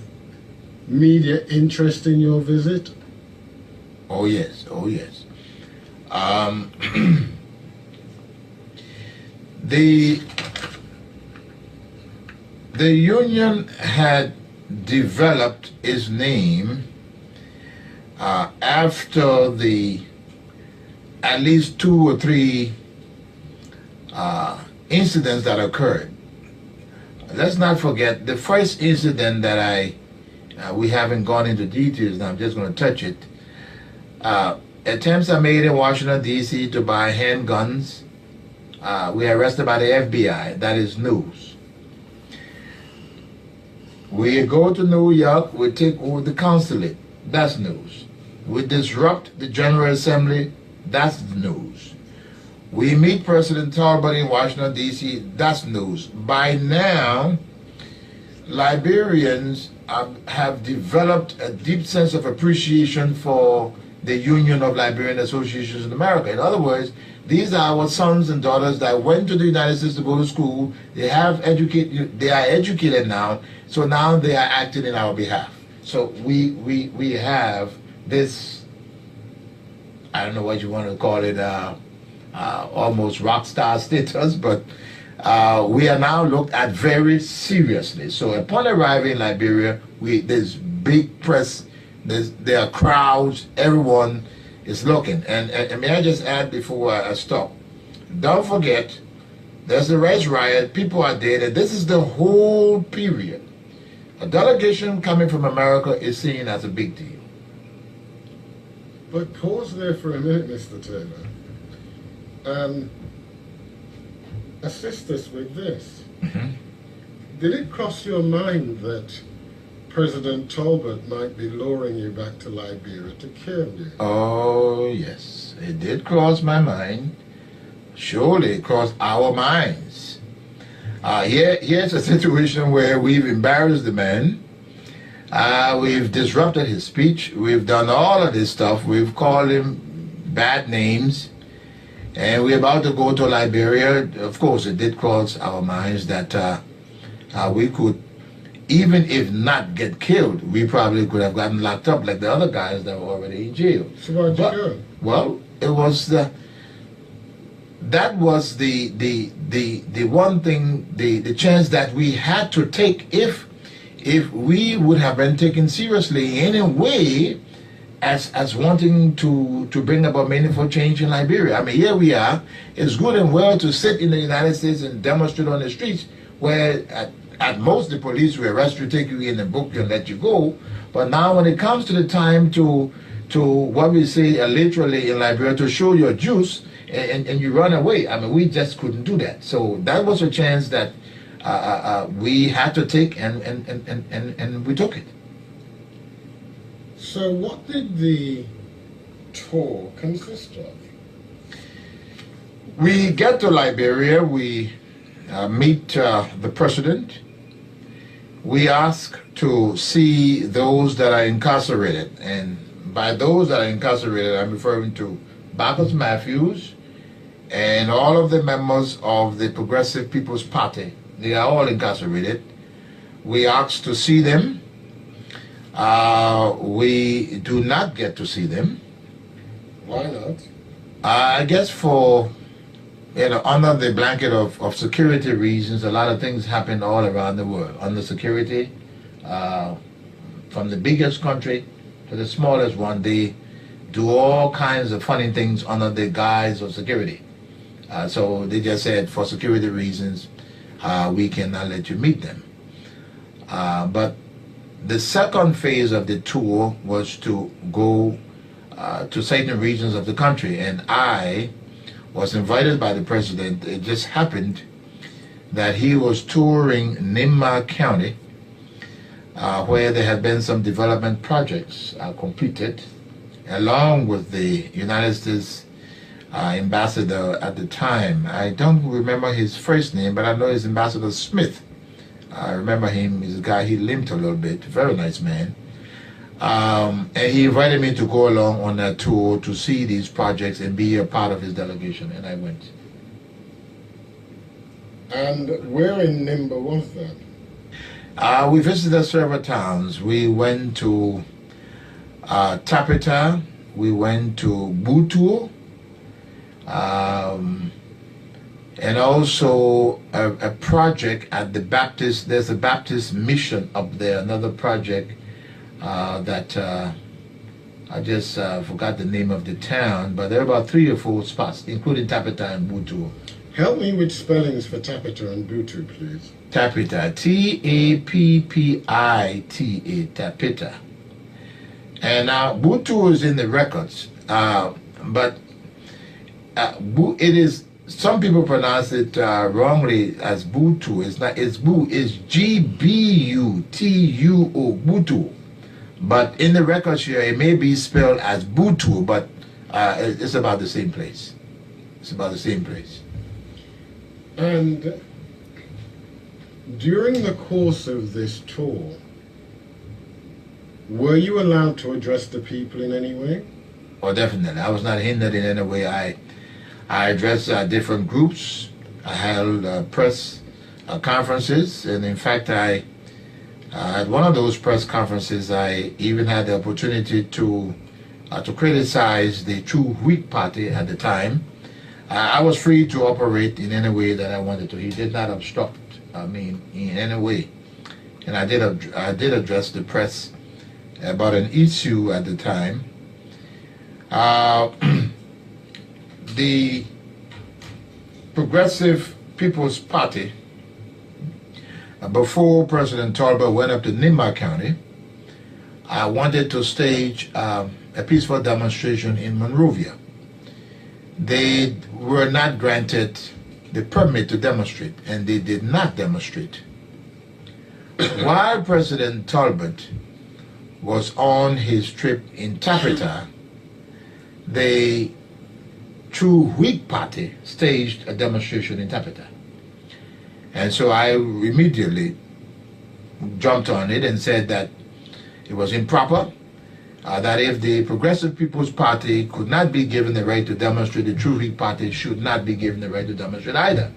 media interest in your visit? Oh yes, oh yes. The union had developed its name after at least 2 or 3 incidents that occurred. Let's not forget the first incident that we haven't gone into details now, I'm just going to touch it. Attempts are made in Washington, D.C. to buy handguns We are arrested by the FBI. That is news. We go to New York. We take over the consulate. That's news. We disrupt the General Assembly. That's news. We meet President Taylor in Washington, D.C. That's news. By now, Liberians have developed a deep sense of appreciation for the Union of Liberian Associations in America. In other words, these are our sons and daughters that went to the United States to go to school. They are educated now, so now they are acting in our behalf. So we have this, I don't know what you want to call it, almost rock star status, but we are now looked at very seriously. So upon arriving in Liberia, there's big press, there are crowds, everyone is looking. And may I just add before I stop, don't forget, there's the rice riot, people are dead, and this is the whole period. A delegation coming from America is seen as a big deal. But pause there for a minute, Mr. Taylor. Assist us with this. Mm-hmm. Did it cross your mind that President Talbot might be luring you back to Liberia to kill you? Oh, yes. It did cross my mind. Surely it crossed our minds. Here's a situation where we've embarrassed the man. We've disrupted his speech. We've done all of this stuff. We've called him bad names. And we're about to go to Liberia. Of course, it did cross our minds that we could, even if not get killed, we probably could have gotten locked up like the other guys that were already in jail. So why'd you go? Well, it was that was the one thing, the chance that we had to take if we would have been taken seriously in a way as wanting to bring about meaningful change in Liberia. I mean, here we are. It's good and well to sit in the United States and demonstrate on the streets where at most the police will arrest you, take you in and book you and let you go. But now when it comes to the time to what we say literally in Liberia, to show your juice and you run away, I mean, we just couldn't do that. So that was a chance that we had to take, and we took it. So what did the tour consist of? We get to Liberia, we meet the president. We ask to see those that are incarcerated, and by those that are incarcerated, I'm referring to Bacchus Matthews and all of the members of the Progressive People's Party. They are all incarcerated. We ask to see them. We do not get to see them. Why not? I guess for, under the blanket of security reasons, a lot of things happen all around the world. Under security, from the biggest country to the smallest one, they do all kinds of funny things under the guise of security. So they just said, for security reasons, we cannot let you meet them. But the second phase of the tour was to go to certain regions of the country, and I was invited by the president. It just happened that he was touring Nimba County, where there had been some development projects completed, along with the United States ambassador at the time. I don't remember his first name, but I know it's Ambassador Smith. I remember him. He's a guy, he limped a little bit, very nice man. And he invited me to go along on that tour to see these projects and be a part of his delegation, and I went. And where in Nimba was that? We visited several towns. We went to Tapita, we went to Butu, and also a project at the Baptist. There's a Baptist mission up there, another project that I just forgot the name of the town, but there are about 3 or 4 spots, including Tapita and Butu. Help me with spellings for Tapita and Butu, please. Tapita, T-A-P-P-I-T-A, Tapita. And Butu is in the records, but it is some people pronounce it wrongly as Butu. It's not. It's Bu. It's Gbutuo, Butu. But in the records here, it may be spelled as Butu, but it's about the same place. It's about the same place. And during the course of this tour, were you allowed to address the people in any way? Oh, definitely. I was not hindered in any way. I addressed different groups. I held press conferences, and in fact, at one of those press conferences, I even had the opportunity to criticize the True Wheat Party at the time. I was free to operate in any way that I wanted to. He did not obstruct me in any way, and I did address the press about an issue at the time. The Progressive People's Party, before President Taylor went up to Nimba County, wanted to stage a peaceful demonstration in Monrovia. They were not granted the permit to demonstrate, and they did not demonstrate. While President Talbot was on his trip in Tapita, the True Wheat Party staged a demonstration in Tapita. And so I immediately jumped on it and said that it was improper, that if the Progressive People's Party could not be given the right to demonstrate, the True Wheat Party should not be given the right to demonstrate either.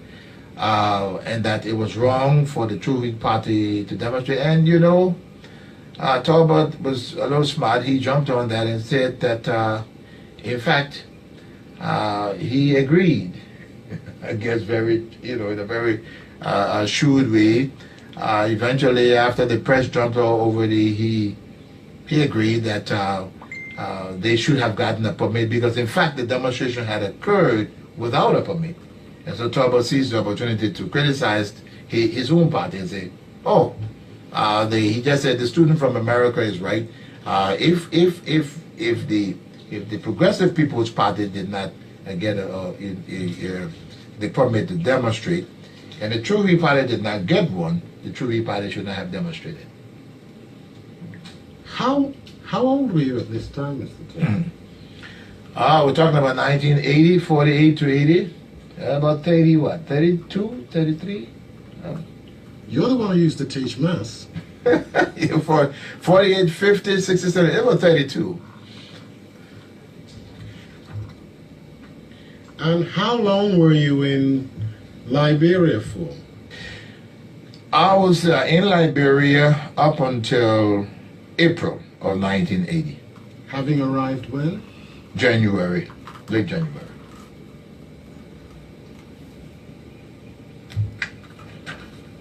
And that it was wrong for the True Wheat Party to demonstrate. And you know, Talbot was a little smart. He jumped on that and said that, in fact, he agreed. I guess in a very shrewd way. Eventually, after the press jumped all over he agreed that they should have gotten a permit, because in fact the demonstration had occurred without a permit. And so Talbot seized the opportunity to criticize his own party and say, he just said the student from America is right. If the Progressive People's Party did not get the permit to demonstrate, and the True Wheat Party did not get one, the True Wheat Party should not have demonstrated. How old were you at this time, Mr. Taylor? We're talking about 1980, 48 to 80. About 30, 32, 33? You're the one who used to teach maths. For 48, 50, 67, it was 32. And how long were you in Liberia for? I was in Liberia up until April of 1980. Having arrived when? January, late January.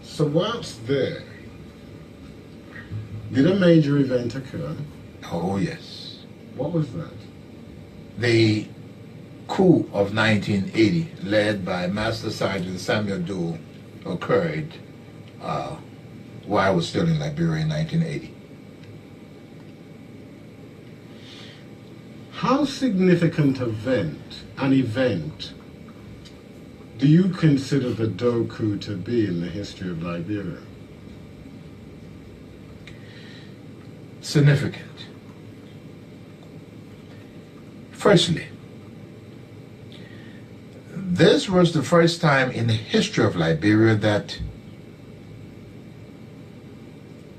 So whilst there, did a major event occur? Oh, yes. What was that? The coup of 1980, led by Master Sergeant Samuel Doe, occurred while I was still in Liberia in 1980. How significant an event do you consider the Doe coup to be in the history of Liberia? Significant. Firstly, this was the first time in the history of Liberia that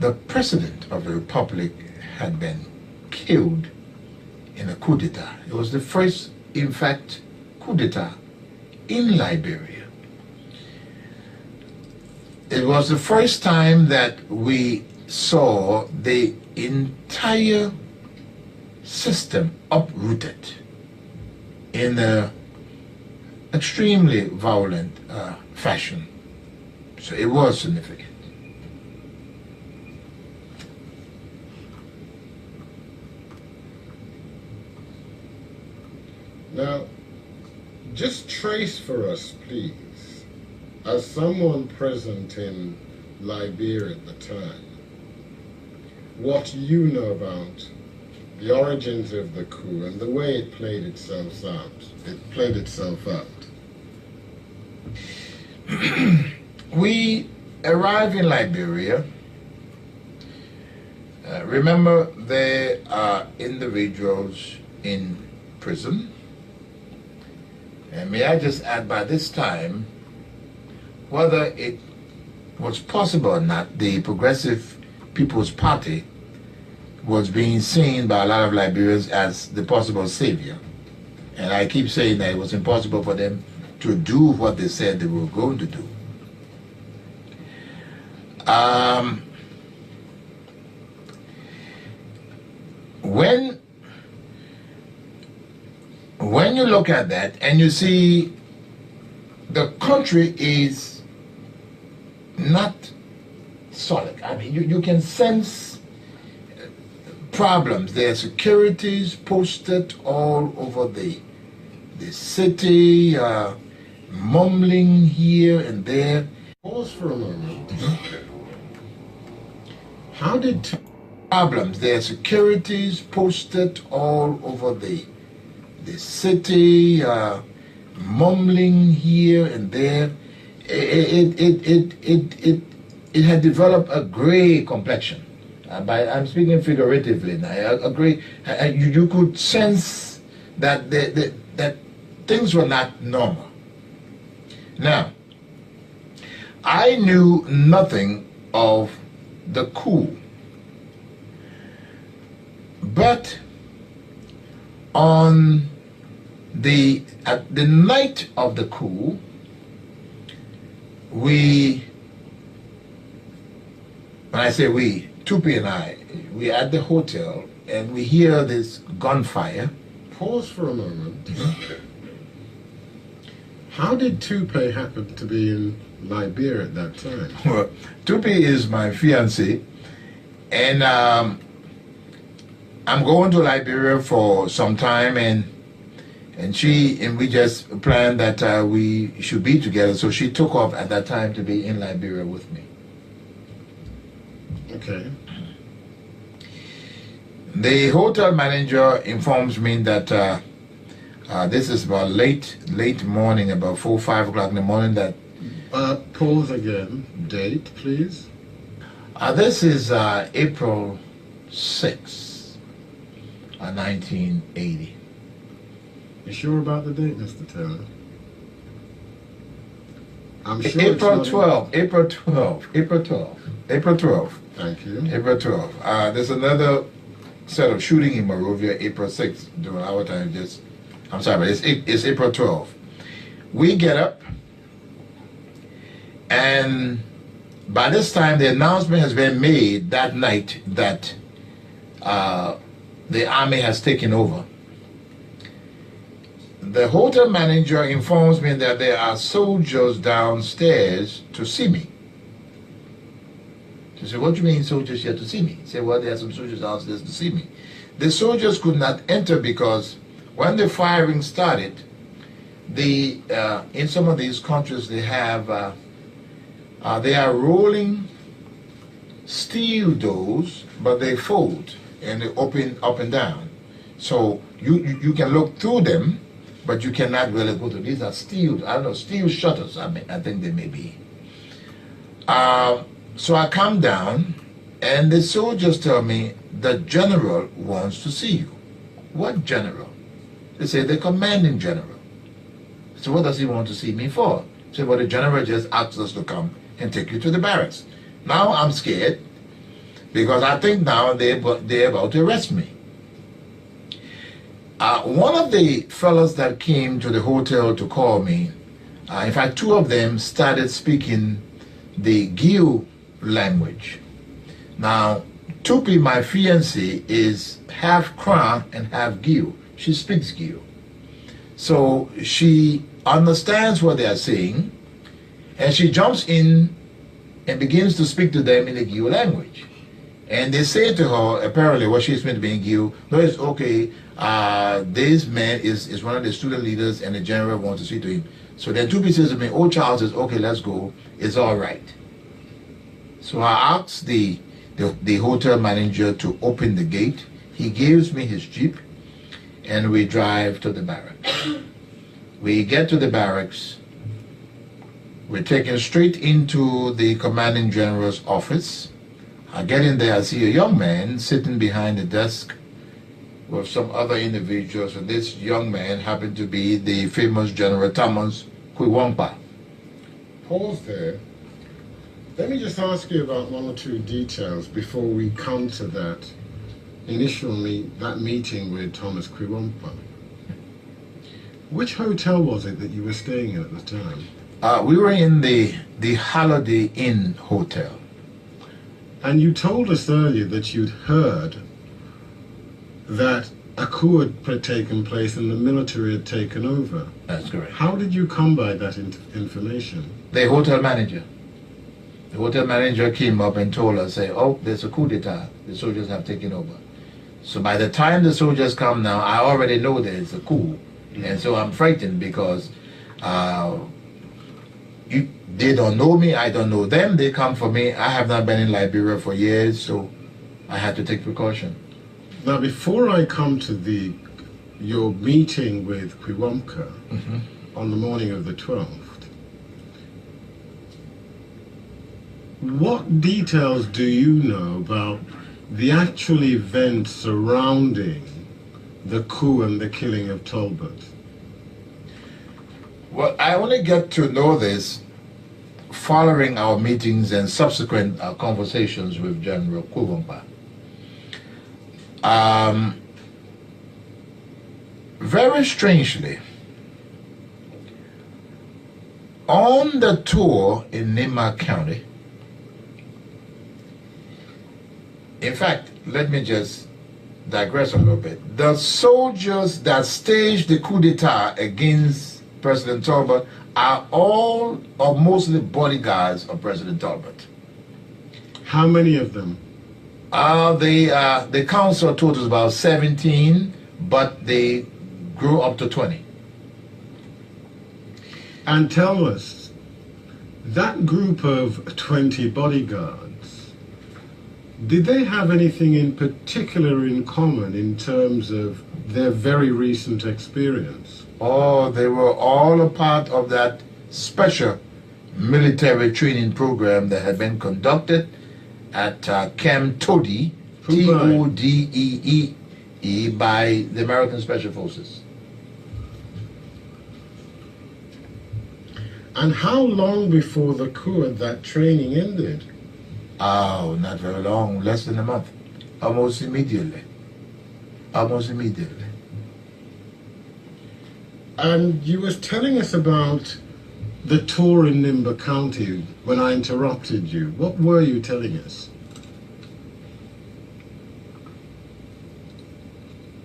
the President of the Republic had been killed in a coup d'etat. It was the first, in fact, coup d'etat in Liberia. It was the first time that we saw the entire system uprooted in an extremely violent fashion. So it was significant. Now, just trace for us, please, as someone present in Liberia at the time, what you know about the origins of the coup and the way it played itself out. We arrive in Liberia. Remember, there are individuals in prison. And may I just add, by this time, whether it was possible or not, the Progressive People's Party was being seen by a lot of Liberians as the possible savior. And I keep saying that it was impossible for them to do what they said they were going to do. When you look at that and you see the country is not solid, I mean, you can sense problems. There are securities posted all over the city, mumbling here and there. Pause for a moment. How did Problems. There are securities posted all over the city, mumbling here and there. It had developed a gray complexion. I'm speaking figuratively now. A gray. You could sense that that things were not normal. Now, I knew nothing of the coup. But on the night of the coup, when I say we, Tupi and I, we at the hotel and we hear this gunfire. Pause for a moment. How did Tupi happen to be in Liberia at that time? Well, Tupi is my fiancée, and I'm going to Liberia for some time, and we just planned that we should be together. So she took off at that time to be in Liberia with me. Okay. The hotel manager informs me that this is about late morning, about 4 or 5 o'clock in the morning. That pause again. Date, please. This is April 6th. 1980. You sure about the date, Mr. Taylor? I'm sure April 12. April 12. April 12. April 12. Thank you. April 12. There's another set of shooting in Monrovia, April 6th, during our time. I'm sorry, but it's April 12. We get up, and by this time, the announcement has been made that night that the army has taken over. The hotel manager informs me that there are soldiers downstairs to see me. She said, "What do you mean soldiers here to see me?" I said, "Well, there are some soldiers downstairs to see me." The soldiers could not enter because when the firing started, in some of these countries they are rolling steel doors, but they fold and they open up and down. So you can look through them, but you cannot really go through. These are steel shutters, I think they may be. So I come down, and the soldiers tell me, "The general wants to see you." "What general?" They say, "The commanding general." So what does he want to see me for? I say, "Well, the general just asked us to come and take you to the barracks." Now I'm scared, because I think now they're about to arrest me. One of the fellows that came to the hotel to call me, in fact, 2 of them started speaking the Giu language. Now, Tupi, my fiancée, is half Kra and half Giu. She speaks Giu. So she understands what they are saying, and she jumps in and begins to speak to them in the Giu language. And they say to her, apparently what she's meant to be in Giu, "No, it's okay. This man is one of the student leaders, and the general wants to see to him." So then Tupi says to me, "Oh, Charles says, okay, let's go. It's all right." So I asked the hotel manager to open the gate. He gives me his Jeep, and we drive to the barracks. We get to the barracks. We're taken straight into the commanding general's office. I get in there, I see a young man sitting behind the desk with some other individuals, and this young man happened to be the famous General Thomas Kpakio. Pause there. Let me just ask you about one or two details before we come to that that meeting with Thomas Kpakio. Which hotel was it that you were staying in at the time? We were in the Holiday Inn Hotel. And you told us earlier that you'd heard that a coup had taken place and the military had taken over. That's correct. How did you come by that information? The hotel manager. The hotel manager came up and told us, say, oh, there's a coup d'etat. The soldiers have taken over. So by the time the soldiers come now, I already know there's a coup. And so I'm frightened because they don't know me, I don't know them, they come for me. I have not been in Liberia for years, so I had to take precaution. Now, before I come to your meeting with Kpakio on the morning of the 12th, what details do you know about the actual events surrounding the coup and the killing of Talbot? Well, I only get to know this following our meetings and subsequent conversations with General Kpakio. Very strangely, on the tour in Nema County, in fact, let me just digress a little bit. The soldiers that staged the coup d'etat against President Talbot are all or mostly bodyguards of President Talbot. How many of them? The council totals about 17, but they grew up to 20. And tell us, that group of 20 bodyguards, did they have anything in particular in common in terms of their very recent experience? Oh, they were all a part of that special military training program that had been conducted at Camp Todee, T-O-D-E-E, by the American Special Forces. And how long before the coup had that training ended? Oh, not very long, less than a month. Almost immediately. Almost immediately. And you was telling us about the tour in Nimba County when I interrupted you. What were you telling us?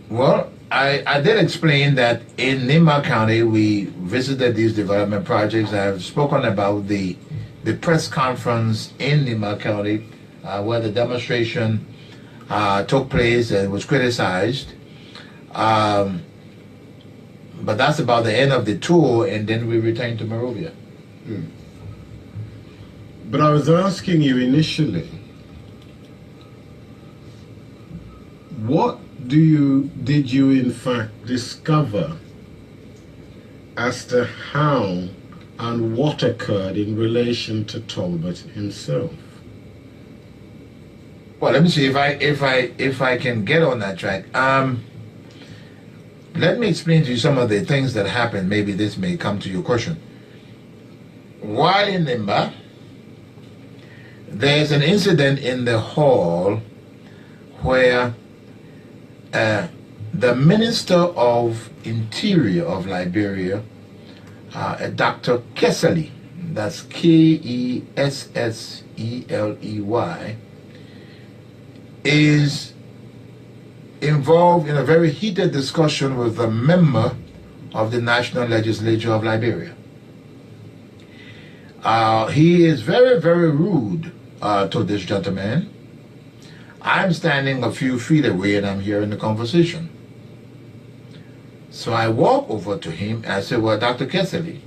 Well, I did explain that in Nimba County we visited these development projects. I have spoken about the press conference in Nimba County where the demonstration took place and was criticized. But that's about the end of the tour, and then we returned to Monrovia. But I was asking you initially, what did you in fact discover as to how and what occurred in relation to Talbot himself? Well, let me see if I can get on that track. Let me explain to you some of the things that happened. Maybe this may come to your question. While in Nimba, there's an incident in the hall where the Minister of Interior of Liberia, Dr. Kessely, that's Kessely, is involved in a very heated discussion with a member of the National Legislature of Liberia. He is very, very rude to this gentleman. I'm standing a few feet away and I'm hearing the conversation. So I walk over to him and I say, well, Dr. Kessely,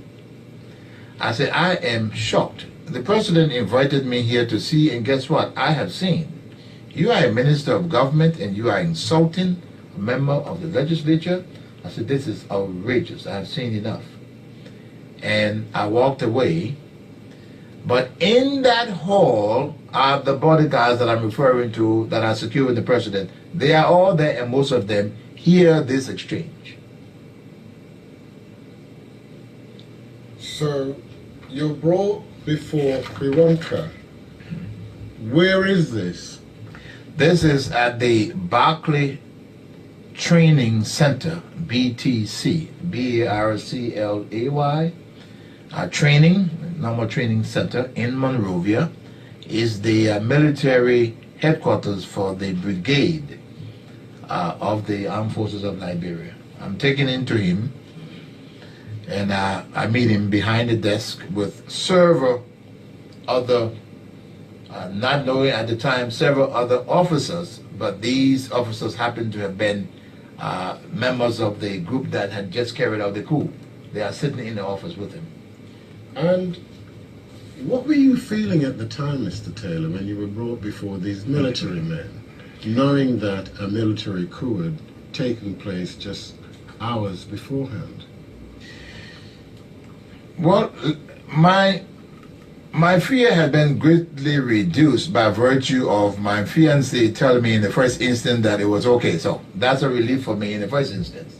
I said, I am shocked. The president invited me here to see, and guess what? I have seen. You are a minister of government and you are insulting a member of the legislature. I said, this is outrageous. I have seen enough. And I walked away But in that hall are the bodyguards that I'm referring to that are securing the president. They are all there, and most of them hear this exchange. So you're brought before Bironka. Where is this? This is at the Barclay Training Center, BTC, BARCLAY. Normal Training Center in Monrovia is the military headquarters for the brigade of the Armed Forces of Liberia. I'm taken into him, and I meet him behind the desk with several other, not knowing at the time, several other officers, but these officers happen to have been members of the group that had just carried out the coup. They are sitting in the office with him. And what were you feeling at the time, Mr. Taylor, when you were brought before these military men, knowing that a military coup had taken place just hours beforehand? Well, my fear had been greatly reduced by virtue of my fiancé telling me in the first instance that it was okay. So that's a relief for me in the first instance.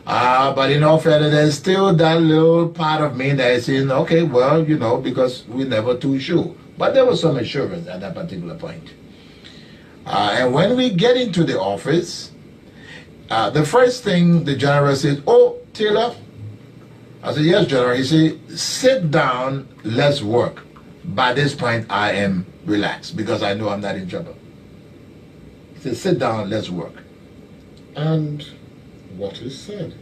But in all fairness, there's still that little part of me that is saying, okay, well, you know, because we're never too sure. But there was some assurance at that particular point. And when we get into the office, the first thing the general said, "Oh, Taylor." I said, "Yes, General." He said, "Sit down, let's work." By this point, I am relaxed because I know I'm not in trouble. He said, "Sit down, let's work." And what is said?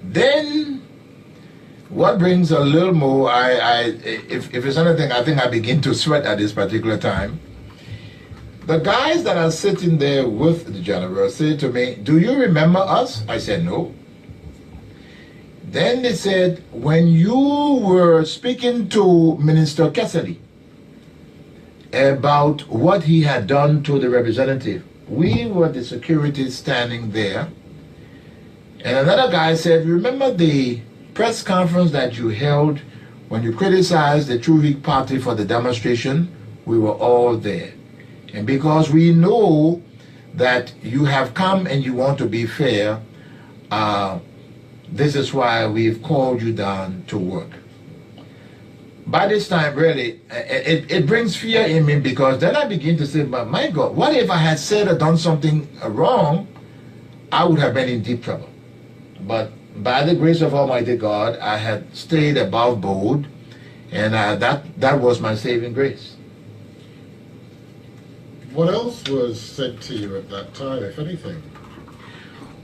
Then, what brings a little more, if it's anything, I think I begin to sweat at this particular time. The guys that are sitting there with the general say to me, "Do you remember us?" I said, "No." Then they said, "When you were speaking to Minister Cassidy about what he had done to the representative, we were the security standing there." And another guy said, "Remember the press conference that you held when you criticized the True Week Party for the demonstration? We were all there. And because we know that you have come and you want to be fair, this is why we've called you down to work." By this time, really, it brings fear in me, because then I begin to say, "But my God, what if I had said or done something wrong? I would have been in deep trouble." But by the grace of Almighty God, I had stayed above board, and that was my saving grace. What else was said to you at that time, if anything?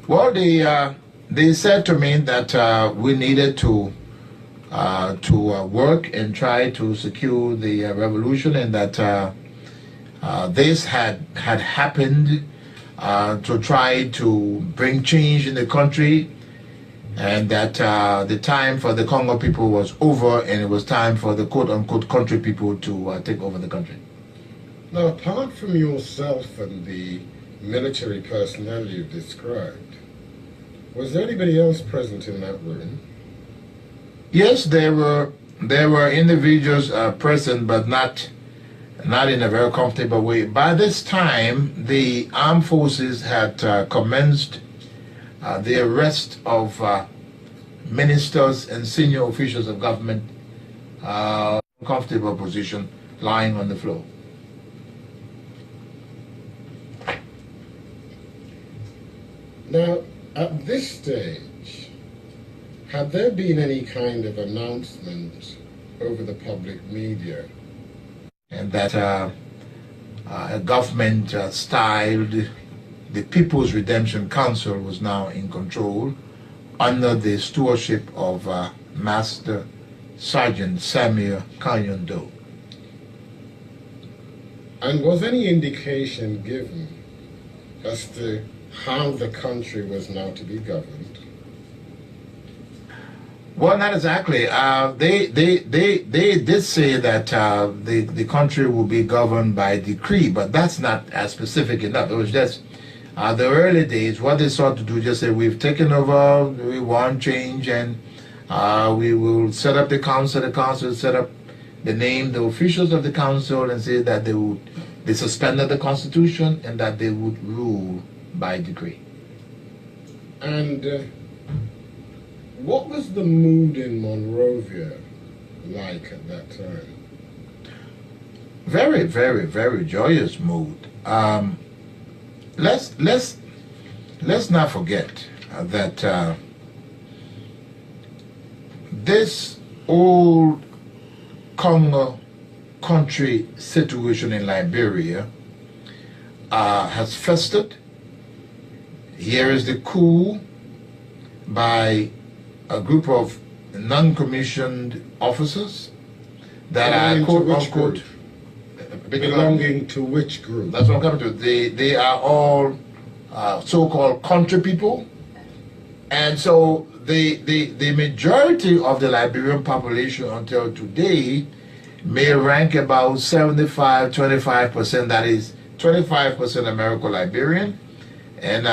Well, they said to me that we needed to work and try to secure the revolution, and that this had happened to try to bring change in the country, and that the time for the Congo people was over, and it was time for the quote-unquote country people to take over the country. Now, apart from yourself and the military personnel you've described, was there anybody else present in that room? Yes, there were individuals present, but not in a very comfortable way. By this time, the armed forces had commenced the arrest of ministers and senior officials of government, comfortable position, lying on the floor. Now, at this stage, had there been any kind of announcement over the public media? And that a government styled the People's Redemption Council was now in control under the stewardship of Master Sergeant Samuel Kanyondo. And was any indication given as to how the country was now to be governed? Well, not exactly. They did say that the country will be governed by decree, but that's not as specific enough. It was just the early days. What they sought to do, just say, "We've taken over, we want change, and we will set up the council. The council set up They named the officials of the council and said that they suspended the constitution and that they would rule by decree. And what was the mood in Monrovia like at that time? Very, very, very joyous mood. Let's not forget that this old Congo country situation in Liberia has festered. Here is the coup by a group of non-commissioned officers that are quote unquote belonging to which group? That's what I'm coming to. They are all so-called country people, and so the majority of the Liberian population until today may rank about 75-25%. That is 25% Americo-Liberian, and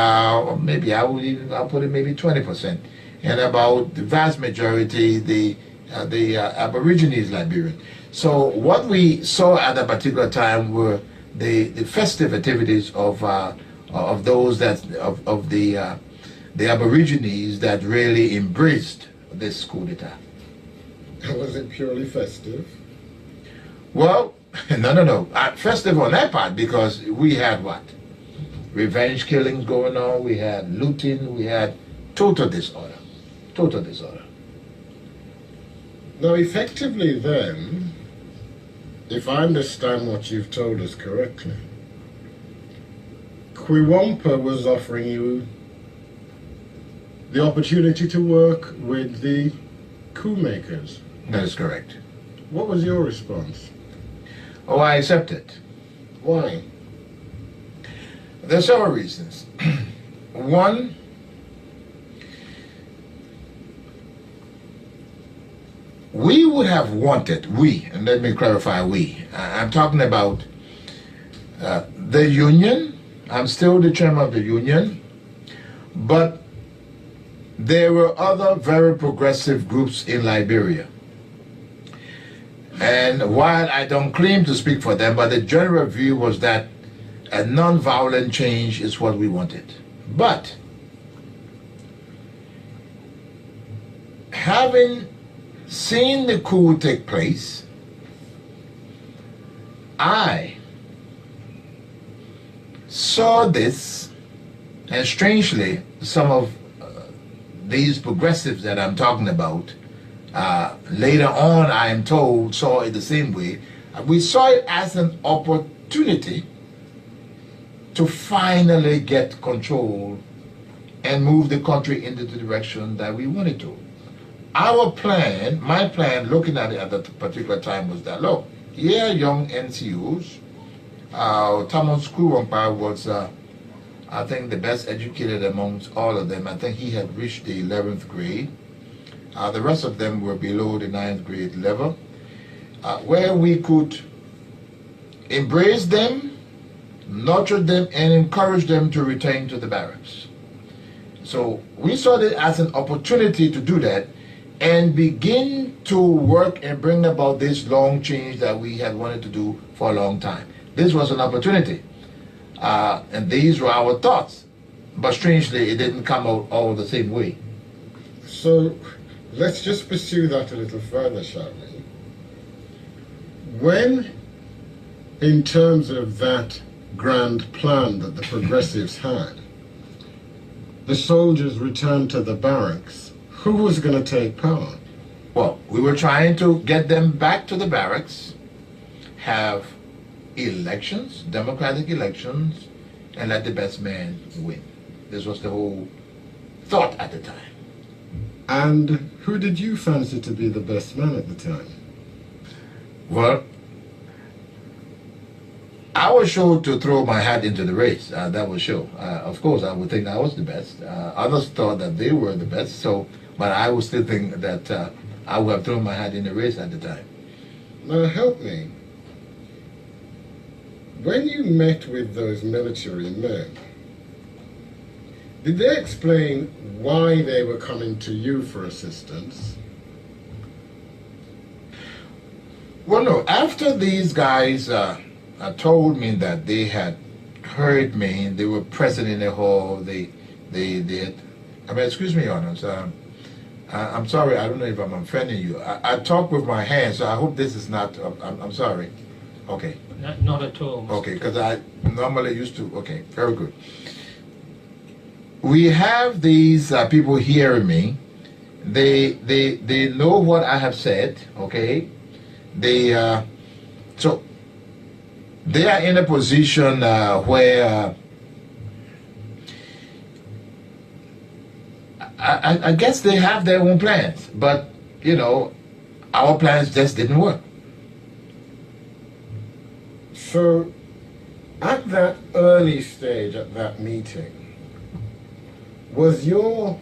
maybe I'll put it maybe 20%, and about the vast majority the Aborigines Liberian. So what we saw at that particular time were the festive activities of those the Aborigines that really embraced this coup d'etat. Was it purely festive? Well, no. Festive on that part, because we had what? Revenge killings going on, we had looting, we had total disorder. Total disorder. Now, effectively then, if I understand what you've told us correctly, Kpakio was offering you the opportunity to work with the coup makers. That is correct. What was your response? Oh, I accept it. Why? There are several reasons. One, we would have wanted, and let me clarify I'm talking about the union. I'm still the chairman of the union, but there were other very progressive groups in Liberia. And while I don't claim to speak for them, but the general view was that a non-violent change is what we wanted. But having seen the coup take place, I saw this, and strangely, some of these progressives that I'm talking about, later on I am told, saw it the same way. We saw it as an opportunity to finally get control and move the country into the direction that we wanted to. Our plan, my plan, looking at it at that particular time was that, look, here are young NCOs. Thomas Kuwampa was, I think, the best educated amongst all of them. I think he had reached the 11th grade. The rest of them were below the 9th grade level, where we could embrace them, nurture them, and encourage them to return to the barracks. So we saw it as an opportunity to do that and begin to work and bring about this long change that we had wanted to do for a long time. This was an opportunity, and these were our thoughts. But strangely, it didn't come out all the same way. So let's just pursue that a little further, shall we? When, in terms of that grand plan that the progressives had, the soldiers returned to the barracks, who was going to take power? Well, we were trying to get them back to the barracks, have elections, democratic elections, and let the best man win. This was the whole thought at the time. And who did you fancy to be the best man at the time? Well, I was sure to throw my hat into the race. That was sure. Of course, I would think I was the best. Others thought that they were the best, but I would still think that I would have thrown my hat in the race at the time. Now help me. When you met with those military men, did they explain why they were coming to you for assistance? Well, no, after these guys told me that they had heard me, they were present in the hall, they had, I mean, excuse me, Your Honors, I'm sorry, I don't know if I'm offending you. I talk with my hands, so I hope this is not, I'm sorry. Okay. Not at all, Mr. Okay, because I normally used to, okay, very good. We have these people hearing me. They know what I have said, okay? So they are in a position where I guess they have their own plans, but you know, our plans just didn't work. So, at that early stage, at that meeting, was your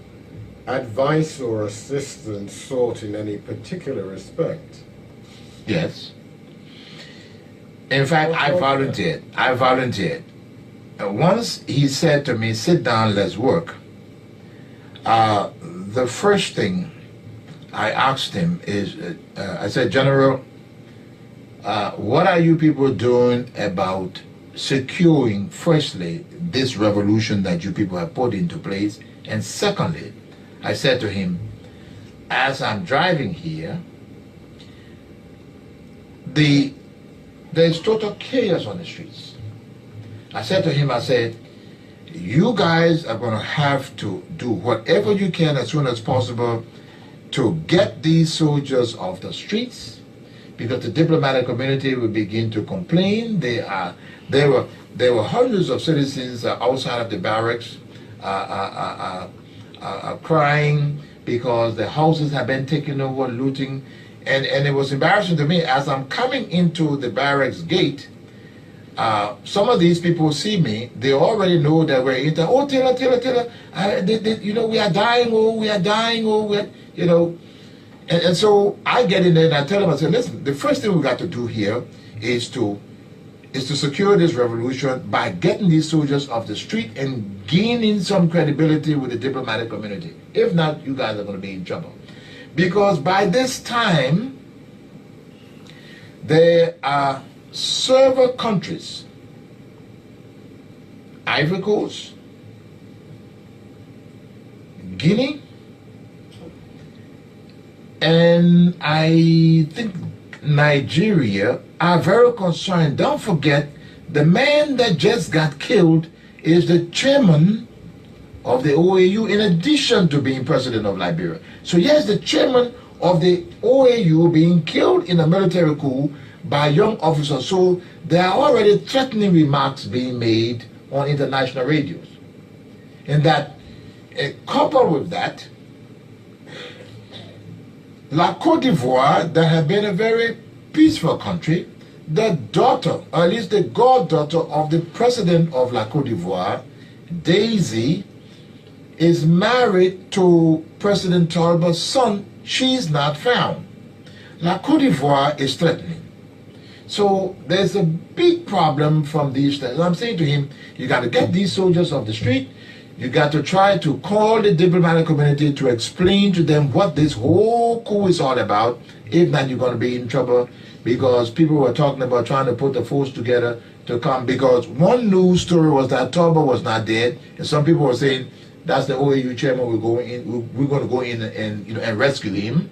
advice or assistance sought in any particular respect? Yes. In fact, I volunteered. Once he said to me, sit down, let's work. The first thing I asked him is, I said, General, what are you people doing about securing, firstly, this revolution that you people have put into place? And secondly, I said to him, as I'm driving here, there's total chaos on the streets. I said to him, I said, you guys are going to have to do whatever you can as soon as possible to get these soldiers off the streets, because the diplomatic community will begin to complain. There were hundreds of citizens outside of the barracks crying because their houses have been taken over, looting. And it was embarrassing to me as I'm coming into the barracks gate. Some of these people see me, they already know that we're into, oh, Taylor, you know, we are dying, you know. And so I get in there and I tell them, I say, listen, the first thing we got to do here is to secure this revolution by getting these soldiers off the street and gaining some credibility with the diplomatic community. If not, you guys are going to be in trouble. Because by this time, there are several countries, Ivory Coast, Guinea, and I think Nigeria are very concerned. Don't forget, the man that just got killed is the chairman of the OAU, in addition to being president of Liberia. So yes, the chairman of the OAU being killed in a military coup by young officers. So there are already threatening remarks being made on international radios. And that, coupled with that, La Côte d'Ivoire, that had been a very peaceful country, the daughter, or at least the goddaughter of the president of La Côte d'Ivoire, Daisy, is married to President Talbot's son. She's not found. La Côte d'Ivoire is threatening. So there's a big problem from these things. I'm saying to him, you got to get these soldiers off the street. You got to try to call the diplomatic community to explain to them what this whole coup is all about. If not, you're going to be in trouble, because people were talking about trying to put the force together to come. Because one news story was that Talbot was not dead, and some people were saying that's the OAU chairman. We're going to go in and rescue him.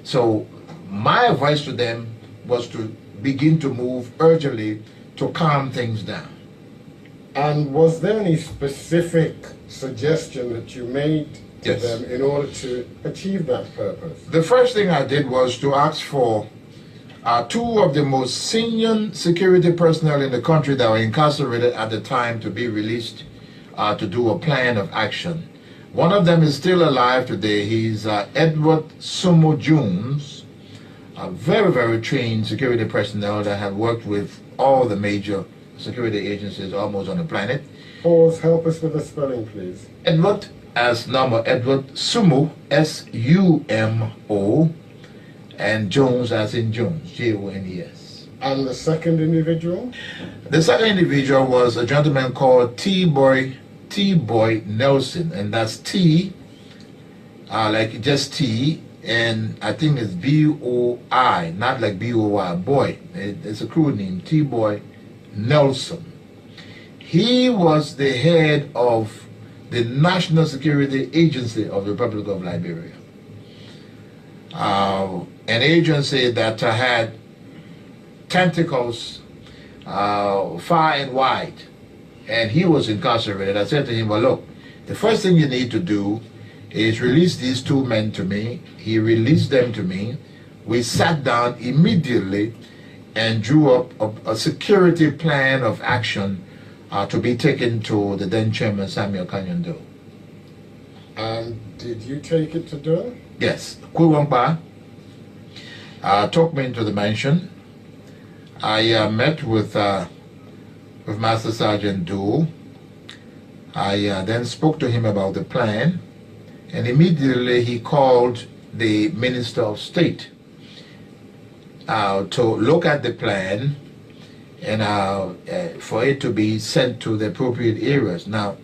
So my advice to them was to begin to move urgently to calm things down. And was there any specific suggestion that you made to Yes. them in order to achieve that purpose? The first thing I did was to ask for two of the most senior security personnel in the country that were incarcerated at the time to be released to do a plan of action. One of them is still alive today. He's Edward Sumo Jones, a very, very trained security personnel that have worked with all the major security agencies almost on the planet. Pause, help us with the spelling, please. Edward, as normal, Edward Sumo, S-U-M-O, and Jones as in Jones, J-O-N-E-S. And the second individual? The second individual was a gentleman called T-Boy Nelson, and that's T, like just T, and I think it's B-O-I, not like B-O-Y, boy. It's a crude name, T-Boy Nelson. He was the head of the National Security Agency of the Republic of Liberia. An agency that had tentacles far and wide, and he was incarcerated. I said to him, well, look, the first thing you need to do is release these two men to me. He released them to me. We sat down immediately and drew up a security plan of action to be taken to the then chairman, Samuel Canyon Doe. And did you take it to Doe? Yes. Kwiwangba took me into the mansion. I met with Master Sergeant Doe. I then spoke to him about the plan, and immediately he called the Minister of State to look at the plan and for it to be sent to the appropriate areas. Now,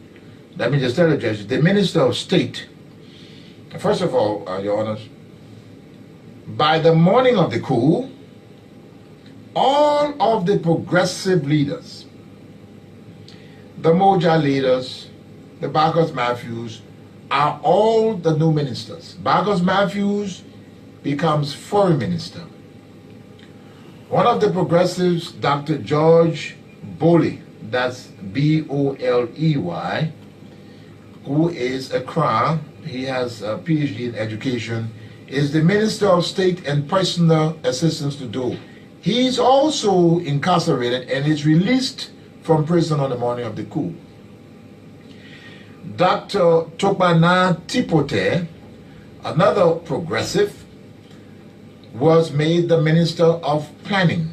let me just tell you, Judge, the Minister of State, first of all, Your Honors, by the morning of the coup, all of the progressive leaders, the Moja leaders, the Barkers Matthews, are all the new ministers. Barkers Matthews becomes foreign minister. One of the progressives, Dr. George Boley, that's B-O-L-E-Y, who is a crown, he has a PhD in education, is the Minister of State and Personal Assistance to Doe. He's also incarcerated and is released from prison on the morning of the coup. Dr. Tokbana Tipote, another progressive, was made the Minister of Planning.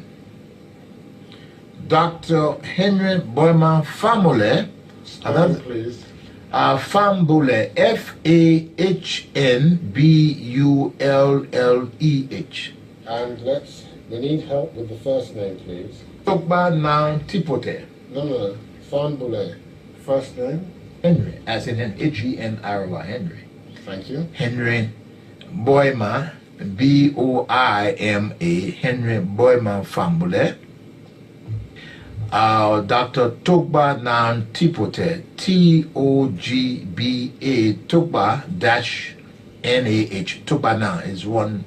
Dr. Henry Boyman Famule, Please. Fambule, F-A-H-N-B-U-L-L-E-H. And we need help with the first name, please. Tokbana Tipote. No. Fanbule. First name? Henry, as in H-E-N-R-Y, Henry. Thank you. Henry Boyma, B-O-I-M-A, Henry Boyma Fambule. Dr. Togba Nan Tipote, T-O-G-B-A, Togba dash N-A-H. Togba Nan is one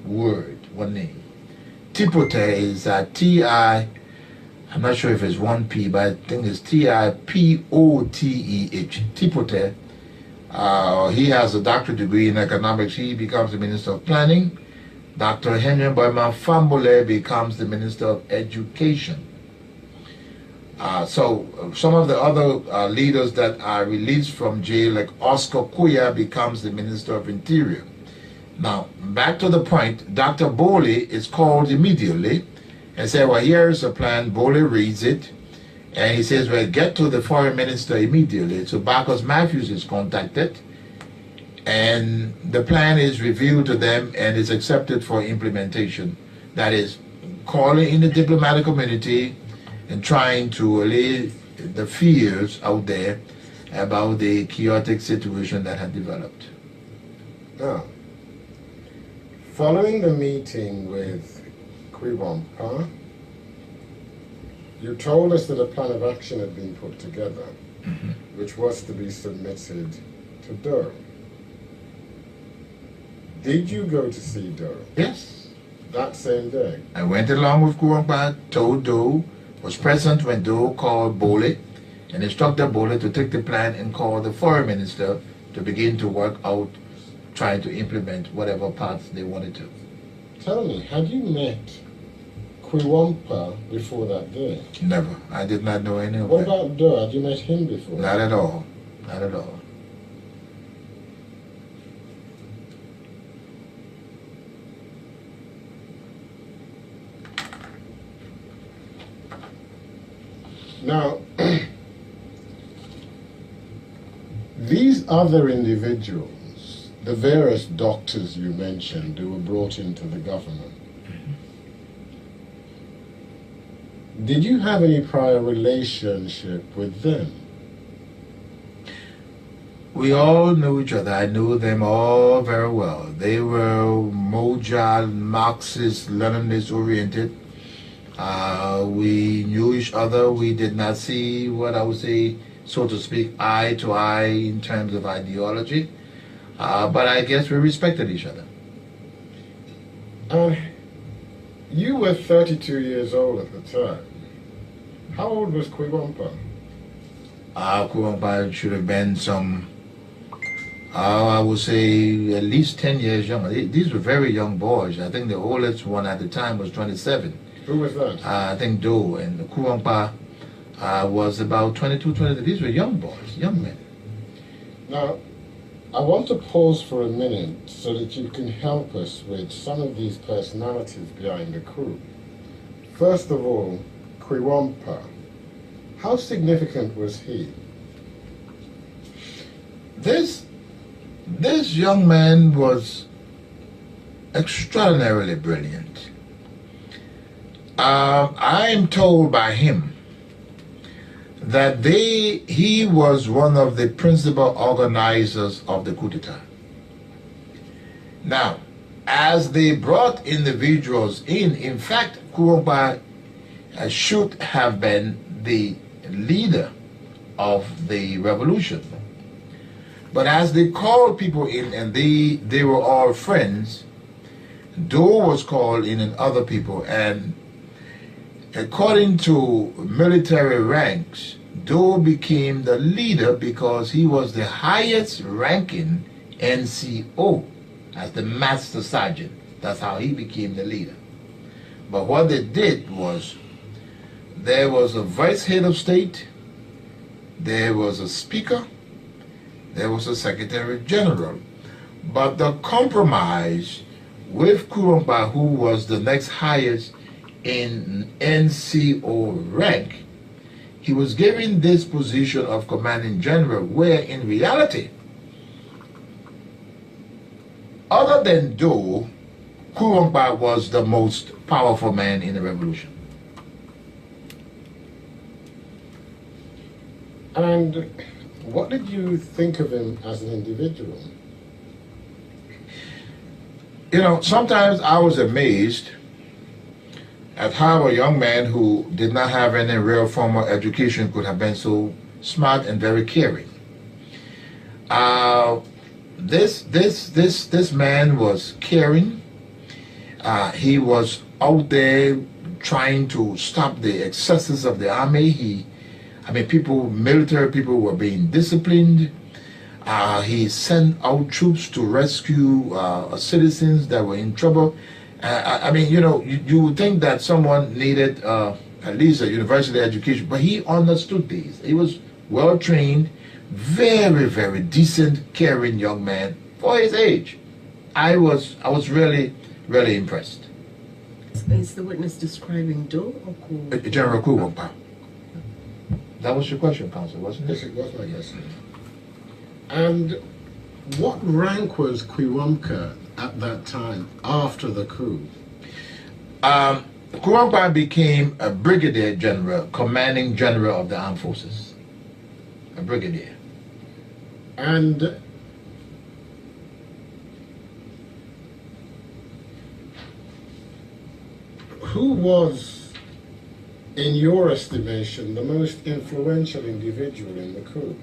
word, one name. Tipote is T-I, I'm not sure if it's one P, but I think it's T-I-P-O-T-E-H. Tipote. He has a doctorate degree in economics. He becomes the Minister of Planning. Dr. Henry Boyman Fambule becomes the Minister of Education. So some of the other leaders that are released from jail, like Oscar Kuya, becomes the Minister of Interior. Now, back to the point, Dr. Boley is called immediately and said, well, here's a plan. Boley reads it, and he says, well, get to the foreign minister immediately. So Barkers Matthews is contacted, and the plan is revealed to them and is accepted for implementation. That is, calling in the diplomatic community and trying to allay the fears out there about the chaotic situation that had developed. Now, following the meeting with Kwiwangpa, you told us that a plan of action had been put together, which was to be submitted to Doe. Did you go to see Doe? Yes. That same day? I went along with Kwiwangpa, told Doe, was present when Doe called Boley and instructed Boley to take the plan and call the foreign minister to begin to work out, trying to implement whatever parts they wanted to. Tell me, had you met Kwiwangpa before that day? Never. I did not know any of What them. about Doe? Had you met him before? Not at all. Not at all. Now, these other individuals, the various doctors you mentioned who were brought into the government, did you have any prior relationship with them? We all knew each other. I knew them all very well. They were Mojal, Marxist, Leninist oriented. We knew each other. We did not see what I would say, so to speak, eye to eye in terms of ideology. But I guess we respected each other. You were 32 years old at the time. How old was Kpakio? Kpakio should have been some, I would say, at least 10 years younger. These were very young boys. I think the oldest one at the time was 27. Who was that? I think Do, and Kpakio was about 22, 23. These were young boys, young men. Now, I want to pause for a minute so that you can help us with some of these personalities behind the coup. First of all, Kpakio. How significant was he? This young man was extraordinarily brilliant. I am told by him that he was one of the principal organizers of the coup d'etat. Now, as they brought individuals in fact, Kpakio should have been the leader of the revolution. But as they called people in, and they were all friends, Do was called in and other people, and according to military ranks, Do became the leader because he was the highest ranking NCO as the master sergeant. That's how he became the leader. But what they did was, there was a vice head of state, there was a speaker, there was a secretary general. But the compromise with Kpakio, who was the next highest in NCO rank, he was given this position of commanding general, where in reality, other than Do, Kpakio was the most powerful man in the revolution. And what did you think of him as an individual? You know, sometimes I was amazed at how a young man who did not have any real formal education could have been so smart and very caring. This man was caring. He was out there trying to stop the excesses of the army. Military people were being disciplined. He sent out troops to rescue citizens that were in trouble. You would think that someone needed at least a university education, but he understood these. He was well trained, very, very decent, caring young man for his age. I was really, really impressed. Is the witness describing Do or Kpakio? General Kpakio. That was your question, Counsel, wasn't it? Yes, it was my question. And what rank was Kpakio at that time, after the coup? Kpakio became a brigadier general, commanding general of the armed forces. A brigadier. And who was, in your estimation, the most influential individual in the coup?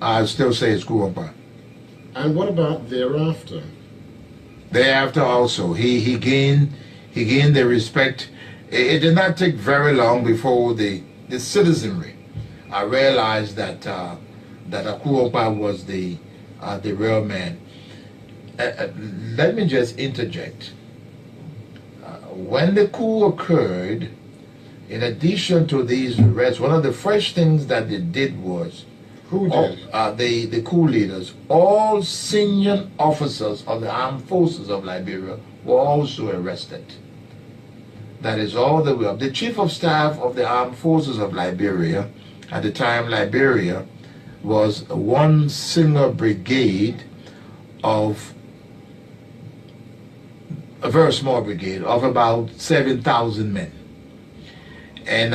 I still say it's Kpakio. And what about thereafter? Thereafter also, he gained the respect. It did not take very long before the citizenry realized that Kpakio was the real man. Let me just interject. When the coup occurred, in addition to these arrests, one of the first things that they did was, Who did? the coup leaders, all senior officers of the armed forces of Liberia were also arrested. That is all that we have. The chief of staff of the armed forces of Liberia, at the time Liberia was one single brigade of a very small brigade of about 7,000 men. And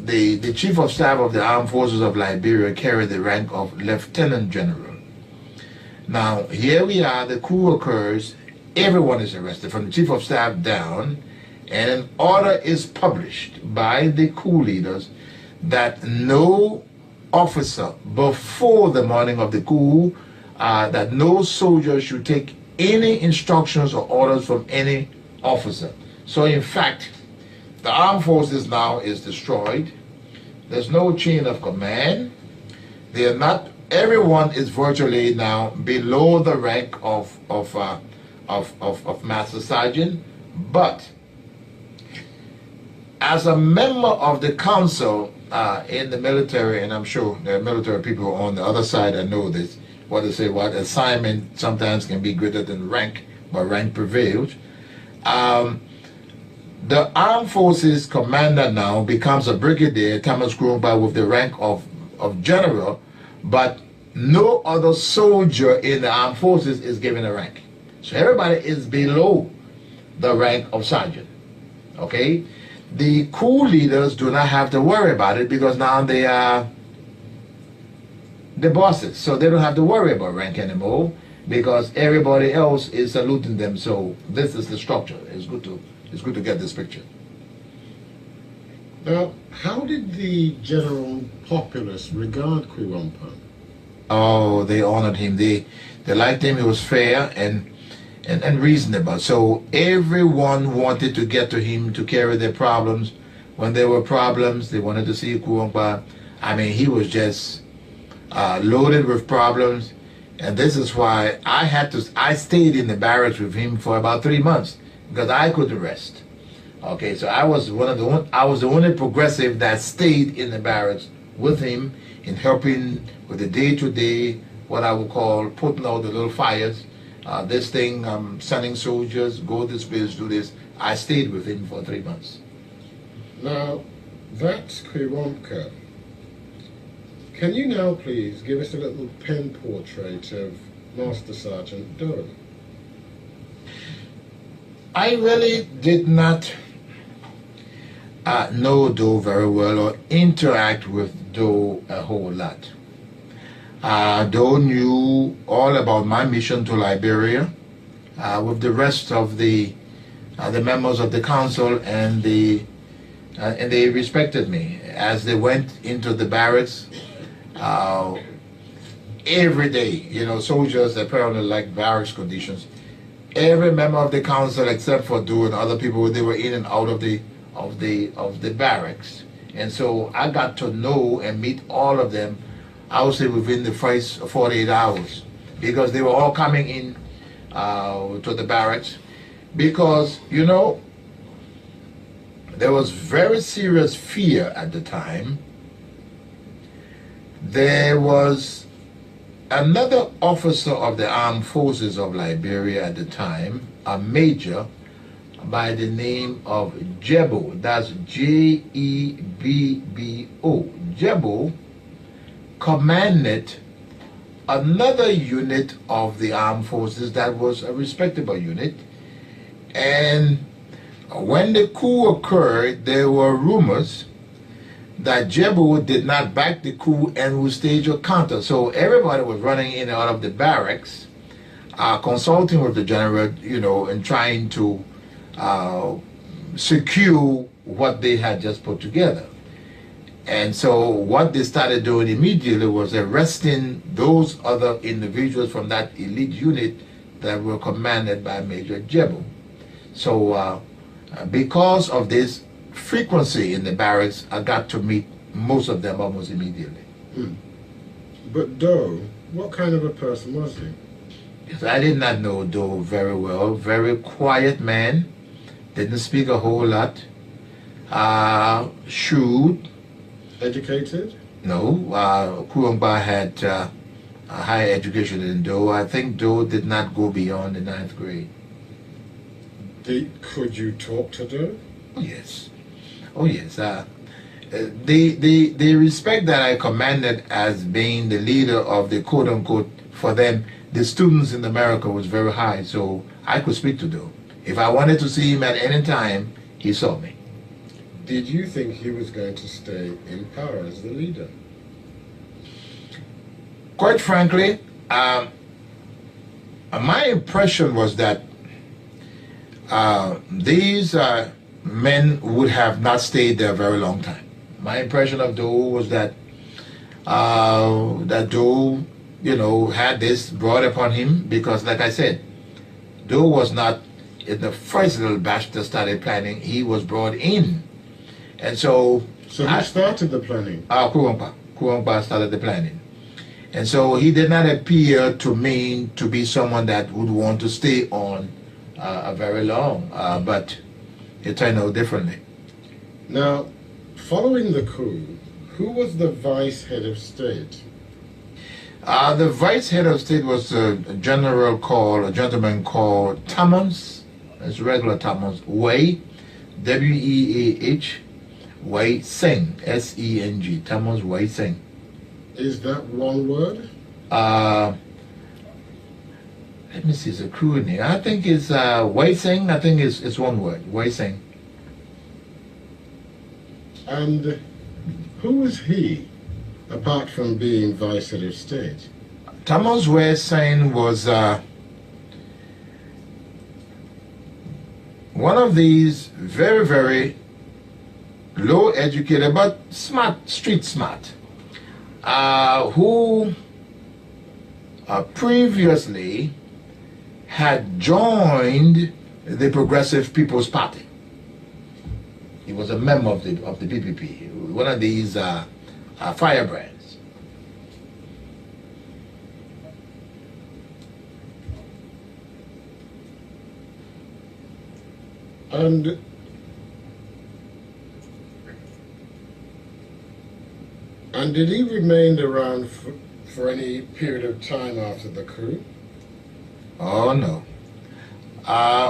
the Chief of Staff of the Armed Forces of Liberia carried the rank of Lieutenant General. Now, here we are, the coup occurs, everyone is arrested, from the Chief of Staff down, and an order is published by the coup leaders that no officer before the morning of the coup, that no soldier should take any instructions or orders from any officer. So in fact, the armed forces now is destroyed. There's no chain of command. They are not. Everyone is virtually now below the rank of Master Sergeant. But as a member of the council in the military, and I'm sure there are military people on the other side that know this, what they say, what assignment sometimes can be greater than rank, but rank prevails. The armed forces commander now becomes a brigadier, Thomas Kpakio, with the rank of general, but no other soldier in the armed forces is given a rank. So everybody is below the rank of sergeant. Okay? The coup leaders do not have to worry about it because now they are the bosses. So they don't have to worry about rank anymore because everybody else is saluting them. So this is the structure. It's good to get this picture. Now, how did the general populace regard Kpakio? Oh, they honored him. They liked him. He was fair and reasonable. So everyone wanted to get to him to carry their problems. When there were problems, they wanted to see Kpakio. I mean, he was just loaded with problems. And this is why I stayed in the barracks with him for about 3 months because I couldn't rest. Okay, so I was the only progressive that stayed in the barracks with him in helping with the day-to-day, what I would call putting out the little fires. This thing, sending soldiers, go this place, do this. I stayed with him for 3 months. Now, that's Kpakio. Can you now please give us a little pen portrait of Master Sergeant Doe? I really did not know Doe very well or interact with Doe a whole lot. Doe knew all about my mission to Liberia with the rest of the members of the council, and they respected me as they went into the barracks every day. You know, soldiers apparently like barracks conditions. Every member of the council except for Doe and other people, they were in and out of the barracks, and so I got to know and meet all of them, I would say within the first 48 hours, because they were all coming in to the barracks, because, you know, there was very serious fear at the time. There was another officer of the armed forces of Liberia at the time, a major by the name of Jebbo. That's J-E-B-B-O. Jebbo commanded another unit of the armed forces that was a respectable unit. And when the coup occurred, there were rumors that Jebbo did not back the coup and would stage a counter. So everybody was running in and out of the barracks, consulting with the general, you know, and trying to secure what they had just put together. And so what they started doing immediately was arresting those other individuals from that elite unit that were commanded by Major Jebbo. So because of this frequency in the barracks, I got to meet most of them almost immediately. But Doe, what kind of a person was he? Yes, I did not know Doe very well. Very quiet man, didn't speak a whole lot. Shrewd. Educated? No, Kpakio had a higher education than Doe. I think Doe did not go beyond the 9th grade. Could you talk to Doe? Oh, yes. Oh, yes. The respect that I commanded as being the leader of the quote-unquote, for them, the students in America was very high, so I could speak to Doe. If I wanted to see him at any time, he saw me. did you think he was going to stay in power as the leader? Quite frankly, my impression was that these men would have not stayed there a very long time. My impression of Doe was that Doe, had this brought upon him because, like I said, Doe was not in the first little batch that started planning. He was brought in, and so. So who started the planning? Kuwangpa started the planning, and so he did not appear to me to be someone that would want to stay on a very long. But it turned out differently. Now, following the coup, who was the vice head of state? The vice head of state was a gentleman called Thomas. It's regular Thomas Wei, W-E-A-H, Wei Seng, S-E-N-G, Thomas Wei Seng. Is that one word? Let me see, it's a crew name. I think it's Wei Seng. I think it's one word, Wei Seng. And who was he, apart from being vice head of state? Thomas Wei Seng was one of these very, very low educated but smart, street smart, who previously had joined the Progressive People's Party. He was a member of the PPP, one of these firebrands. And did he remain around for any period of time after the coup? Oh no.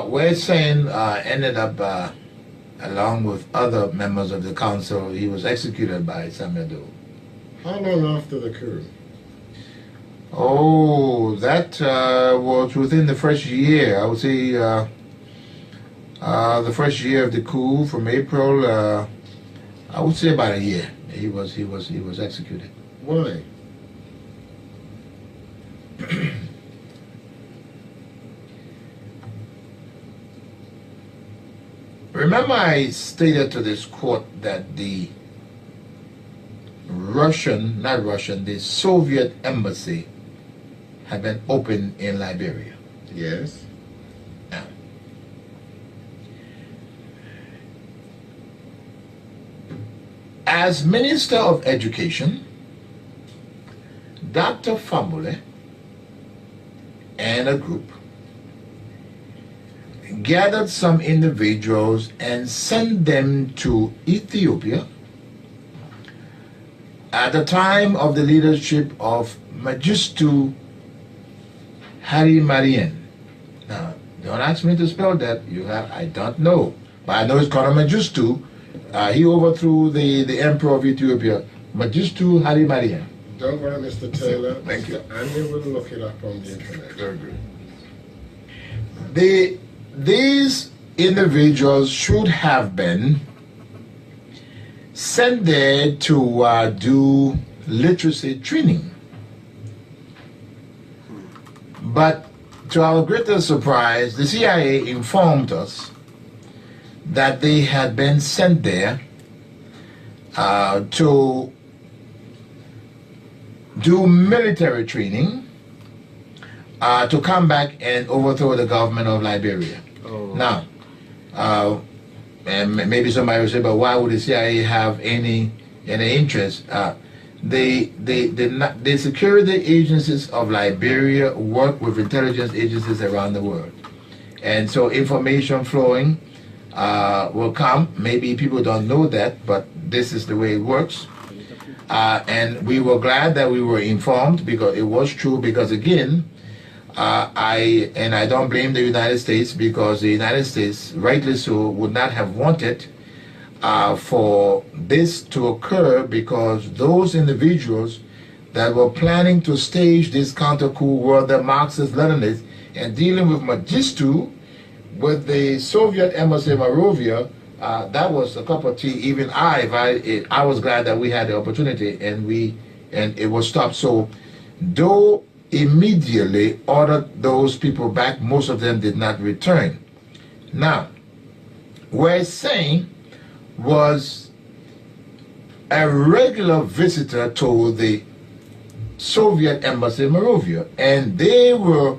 Wei Seng ended up, along with other members of the council, he was executed by Samuel Doe. How long after the coup? Oh, that was within the first year. I would say the first year of the coup, from April. I would say about a year. He was executed. Why? Remember, I stated to this court that the the Soviet embassy had been opened in Liberia. Yes. Now, as Minister of Education, Dr. Famule and a group gathered some individuals and sent them to Ethiopia at the time of the leadership of Mengistu Haile Mariam. Now, don't ask me to spell that. I don't know, but I know it's called Mengistu. He overthrew the emperor of Ethiopia, Mengistu Haile Mariam. Don't worry, Mr. Taylor. Thank you. Andy will look it up on the internet. Very good. These individuals should have been sent there to do literacy training. But to our greatest surprise, the CIA informed us that they had been sent there to do military training to come back and overthrow the government of Liberia. Oh. Now, and maybe somebody will say, but why would the CIA have any interest? The security agencies of Liberia work with intelligence agencies around the world. And so information flowing will come. Maybe people don't know that, but this is the way it works. And we were glad that we were informed, because it was true, because again, I don't blame the United States, because the United States, rightly so, would not have wanted for this to occur, because those individuals that were planning to stage this counter coup were the Marxist-Leninists, and dealing with Mengistu, with the Soviet embassy in Monrovia, that was a cup of tea. Even I was glad that we had the opportunity, and it was stopped. So, though immediately ordered those people back, most of them did not return. Now, where it's saying was a regular visitor to the Soviet embassy in Monrovia, and they were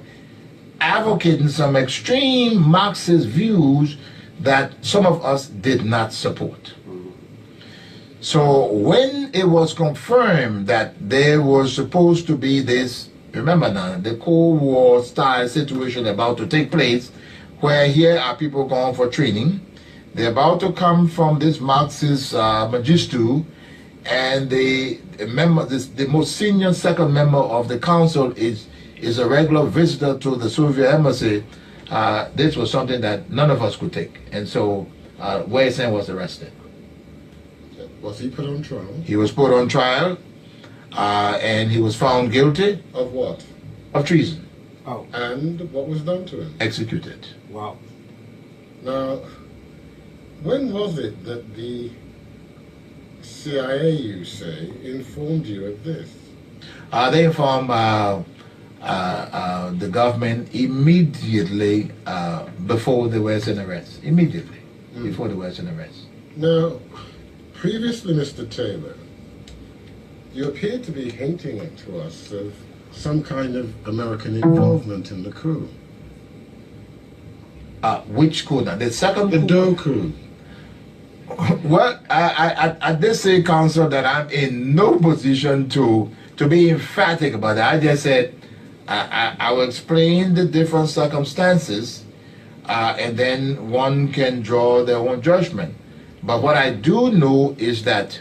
advocating some extreme Marxist views that some of us did not support. So when it was confirmed that there was supposed to be this, remember now, the Cold War style situation about to take place, where here are people going for training, they're about to come from this Marxist magistu, and the most senior second member of the council is a regular visitor to the Soviet embassy. This was something that none of us could take, and so Wei Sen was arrested. Was he put on trial? He was put on trial, and he was found guilty Of what? of treason, Oh, And what was done to him? executed. wow. Now, when was it that the CIA, you say, informed you of this? They informed the government immediately before the Western arrest. Immediately before the Western arrest. Now, previously, Mr. Taylor, you appeared to be hinting to us of some kind of American involvement in the coup. Which coup now? The second The coup? Doe coup. Well, I did say, Counsel, that I'm in no position to be emphatic about that. I just said I will explain the different circumstances, and then one can draw their own judgment. But what I do know is that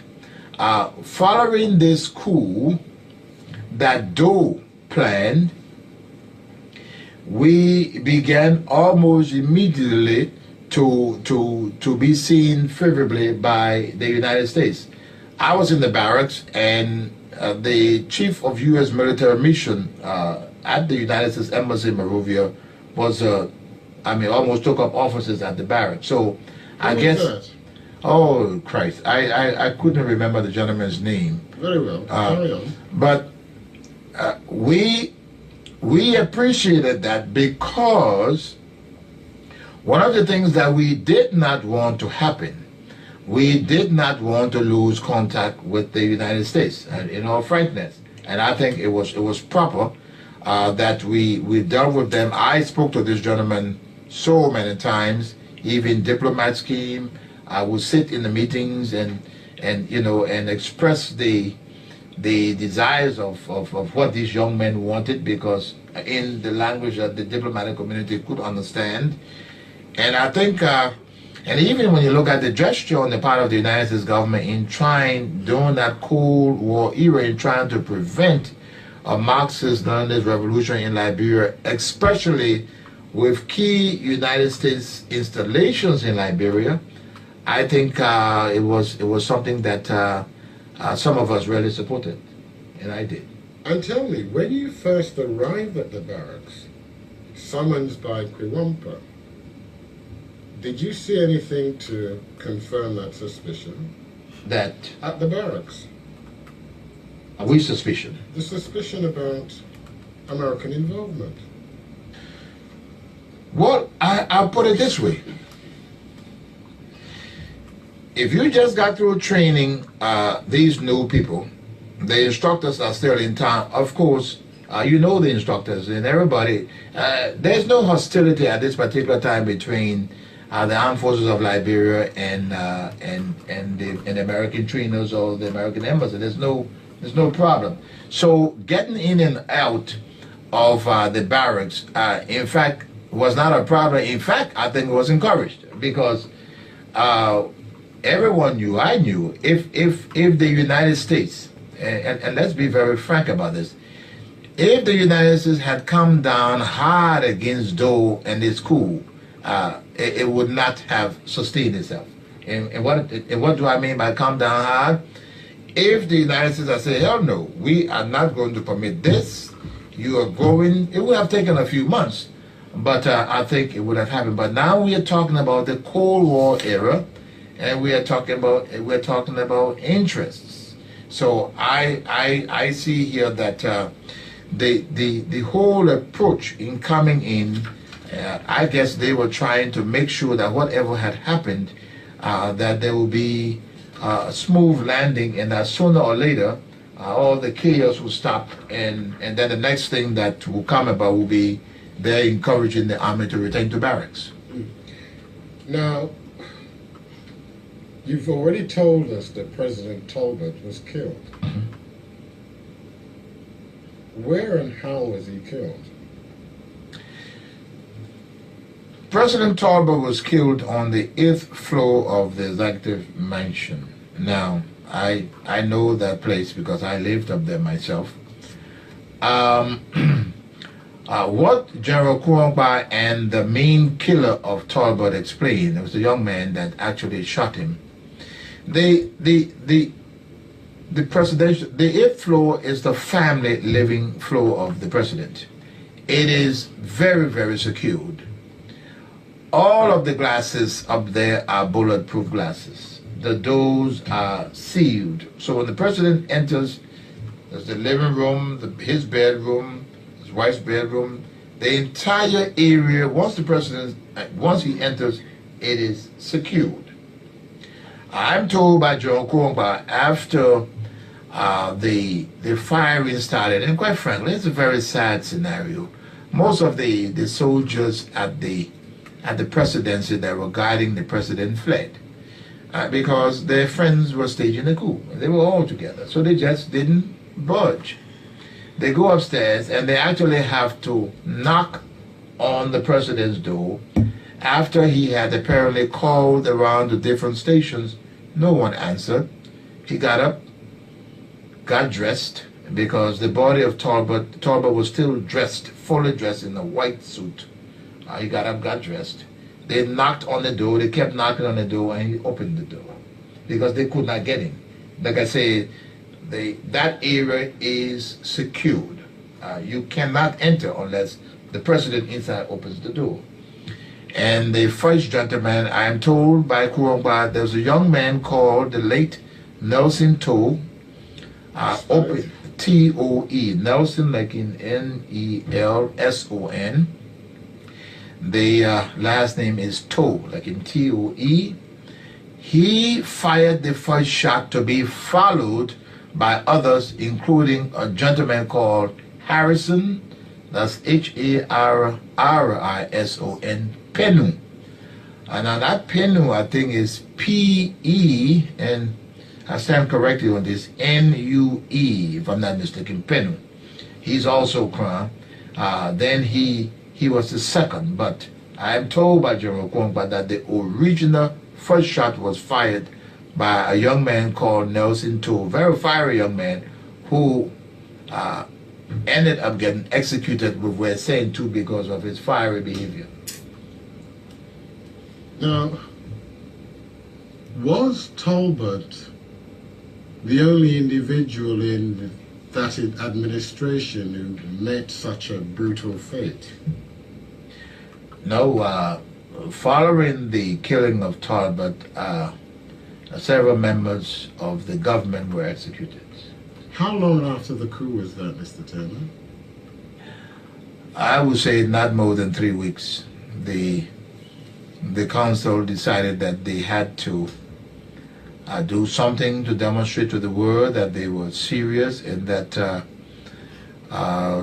following this coup that Doe planned, we began almost immediately to be seen favorably by the United States. I was in the barracks, and the chief of U.S. military mission at the United States Embassy in Monrovia was, almost took up offices at the barracks. So I Who was guess, that? oh Christ, I couldn't remember the gentleman's name. Very well. Carry on. But we appreciated that, because one of the things that we did not want to happen, we did not want to lose contact with the United States, in all frankness. And I think it was proper that we dealt with them. I spoke to this gentleman so many times. Even diplomats came. I would sit in the meetings and express the desires of what these young men wanted, because in the language that the diplomatic community could understand. And I think, and even when you look at the gesture on the part of the United States government in trying, during that Cold War era, in trying to prevent a Marxist-Leninist revolution in Liberia, especially with key United States installations in Liberia, I think it was something that some of us really supported, and I did. And tell me, when you first arrived at the barracks, summoned by Kpakio, did you see anything to confirm that suspicion? That At the barracks? we suspicion. The suspicion about American involvement. Well, I'll put it this way. If you just got through training these new people, the instructors are still in town. Of course, you know the instructors and everybody. There's no hostility at this particular time between the armed forces of Liberia and the American trainers or the American embassy. There's no problem. So getting in and out of the barracks, in fact, was not a problem. In fact, I think it was encouraged, because everyone knew, I knew, if the United States, and let's be very frank about this, if the United States had come down hard against Doe and his coup, it would not have sustained itself. And what do I mean by come down hard? If the United States had said, hell no, we are not going to permit this, you are going, it would have taken a few months, but I think it would have happened. But now we are talking about the Cold War era, and we're talking about interests. So I see here that the whole approach in coming in, I guess they were trying to make sure that whatever had happened, that there will be a smooth landing, and that sooner or later all the chaos will stop, and then the next thing that will come about will be they're encouraging the army to return to barracks. Now, you've already told us that President Talbot was killed. Where and how was he killed? President Talbot was killed on the 8th floor of the executive mansion. Now, I know that place because I lived up there myself. What General Kurongba and the main killer of Talbot explained, it was the young man that actually shot him. The 8th floor is the family living floor of the president. It is very, very secured. All of the glasses up there are bulletproof glasses. The doors are sealed. So when the president enters, there's the living room, his bedroom, his wife's bedroom, the entire area. Once he enters, it is secured. I'm told by General Kurongba after the firing started, and quite frankly, it's a very sad scenario. Most of the soldiers at the presidency that were guiding the president fled because their friends were staging a coup. They were all together, so they just didn't budge. They go upstairs and they actually have to knock on the president's door after he had apparently called around the different stations. No one answered. He got up, got dressed, because the body of Talbot was still dressed, fully dressed in a white suit. He got up, got dressed. They knocked on the door. They kept knocking on the door, and he opened the door because they could not get him. Like I say, that area is secured. You cannot enter unless the president inside opens the door. And the first gentleman, I am told by Kurongba, there was a young man called the late Nelson Toe, T-O-E, Nelson, like in N-E-L-S-O-N. The last name is Toe, like in T-O-E. He fired the first shot, to be followed by others, including a gentleman called Harrison, that's H-A-R-R-I-S-O-N, Penu. And now that Penu, I think, is P-E, and I stand corrected on this, N-U-E, if I'm not mistaken, Penu. He's also crowned. Then he was the second, but I am told by General Kurongba that the original first shot was fired by a young man called Nelson Toe, a very fiery young man who ended up getting executed, but we're saying too because of his fiery behavior. Now, was Talbot the only individual in that administration who met such a brutal fate? No, following the killing of Talbot, several members of the government were executed. How long after the coup was that, Mr. Taylor? I would say not more than 3 weeks. The council decided that they had to do something to demonstrate to the world that they were serious, and that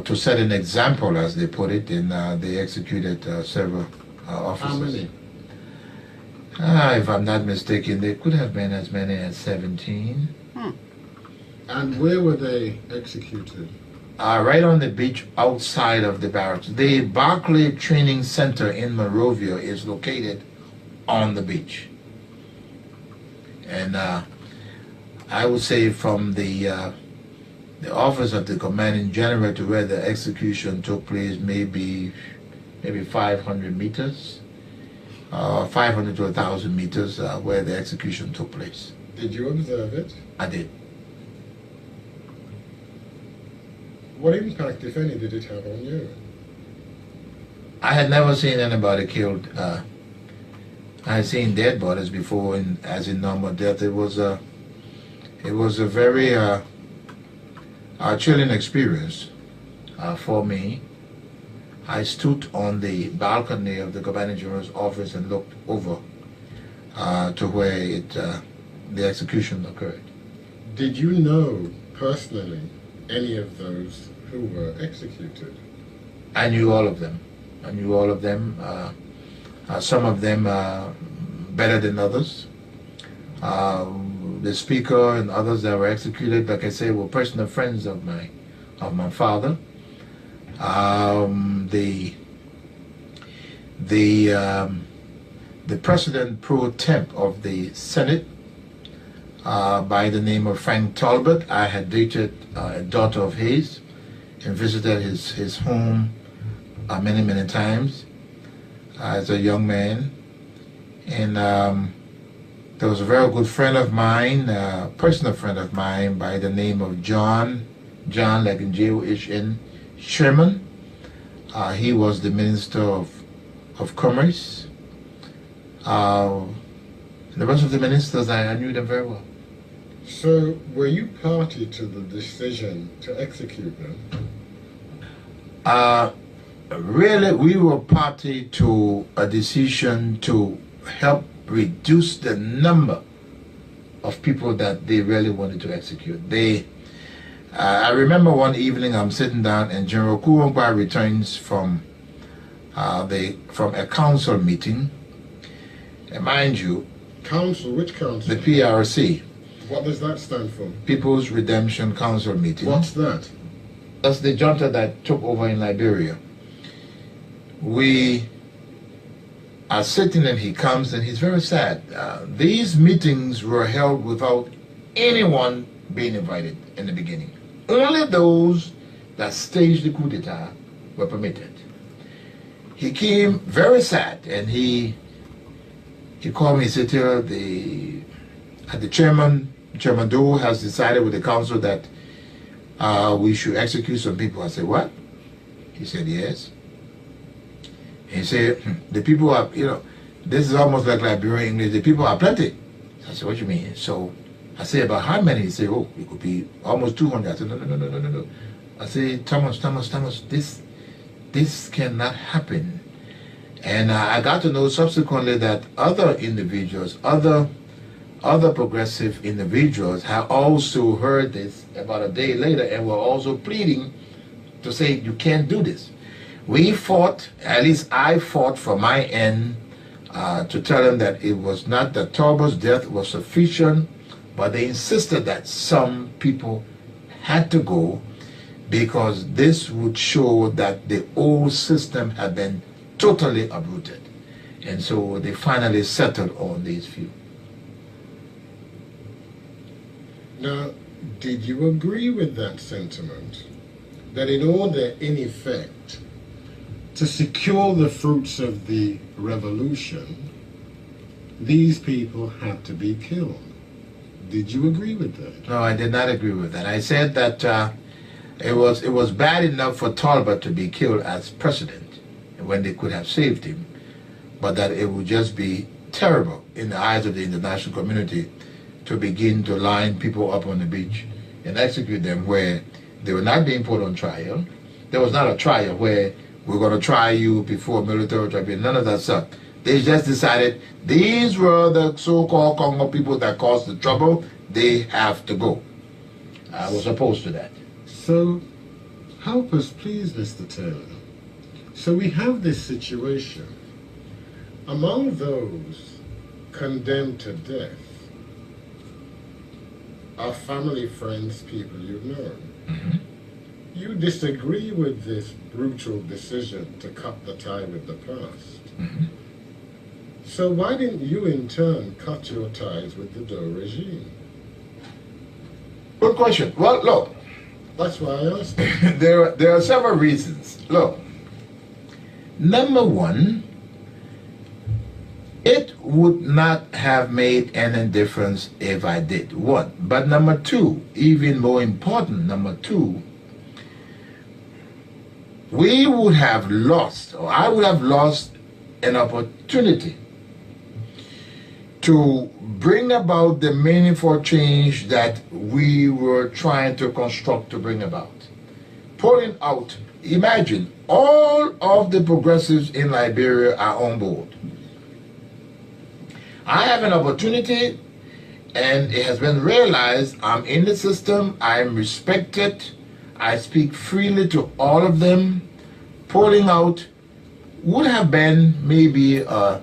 to set an example, as they put it, and they executed several officers. How many? If I'm not mistaken, there could have been as many as 17. And where were they executed? Right on the beach outside of the barracks. The Barclay Training Center in Monrovia is located on the beach. And I would say from the office of the commanding general to where the execution took place, maybe 500 meters, 500 to 1,000 meters where the execution took place. Did you observe it? I did. What impact, if any, did it have on you? I had never seen anybody killed I've seen dead bodies before, as in normal death. It was a very chilling experience for me. I stood on the balcony of the Governor General's office and looked over to where the execution occurred. Did you know personally any of those who were executed? I knew all of them. Some of them better than others. The speaker and others that were executed, like I say, were personal friends of my father. The President pro temp of the Senate, by the name of Frank Talbot, I had dated a daughter of his and visited his home many times as a young man. And there was a very good friend of mine, personal friend of mine, by the name of John, like in J-O-H-N, Sherman. He was the Minister of Commerce. And the rest of the ministers, I knew them very well. So, were you party to the decision to execute them? Really, we were party to a decision to help reduce the number of people that they really wanted to execute. I remember one evening I'm sitting down and General Kuwangwa returns from a council meeting. And mind you, Council? Which council? the PRC. What does that stand for? People's Redemption Council meeting. What's that? That's the junta that took over in Liberia. We are sitting and he comes and he's very sad. These meetings were held without anyone being invited in the beginning. Only those that staged the coup d'etat were permitted. He came very sad and he called me and said, the Chairman Doe has decided with the council that we should execute some people. I said, what? He said, yes. He said, the people are, this is almost like Liberian English, the people are plenty. I said, what you mean? So I said, about how many? He said, oh, it could be almost 200. I said, no. I said, Thomas, this cannot happen. And I got to know subsequently that other individuals, other progressive individuals have also heard this about a day later and were also pleading to say, you can't do this. We fought, at least I fought from my end to tell them that it was not that Talbot's death was sufficient, but they insisted that some people had to go because this would show that the old system had been totally uprooted. And so they finally settled on these few. Now, did you agree with that sentiment? That in order, in effect, to secure the fruits of the revolution, these people had to be killed. Did you agree with that? No, I did not agree with that. I said that it was bad enough for Talbot to be killed as president when they could have saved him, but that it would just be terrible in the eyes of the international community to begin to line people up on the beach and execute them where they were not being put on trial. There was not a trial where we're going to try you before military tribunal, none of that stuff. They just decided these were the so-called Congo people that caused the trouble. They have to go. I was opposed to that. So, help us please, Mr. Taylor. So we have this situation. Among those condemned to death are family, friends, people you've known. Mm-hmm. You disagree with this brutal decision to cut the tie with the past. Mm-hmm. So why didn't you in turn cut your ties with the Doe regime? Good question. Well, look. That's why I asked. There are several reasons. Look, number one, it would not have made any difference if I did. One. But number two, even more important, number two, we would have lost, or I would have lost an opportunity to bring about the meaningful change that we were trying to construct to bring about. Pulling out, imagine, all of the progressives in Liberia are on board. I have an opportunity, and it has been realized I'm in the system, I'm respected, I speak freely to all of them. Pulling out would have been maybe a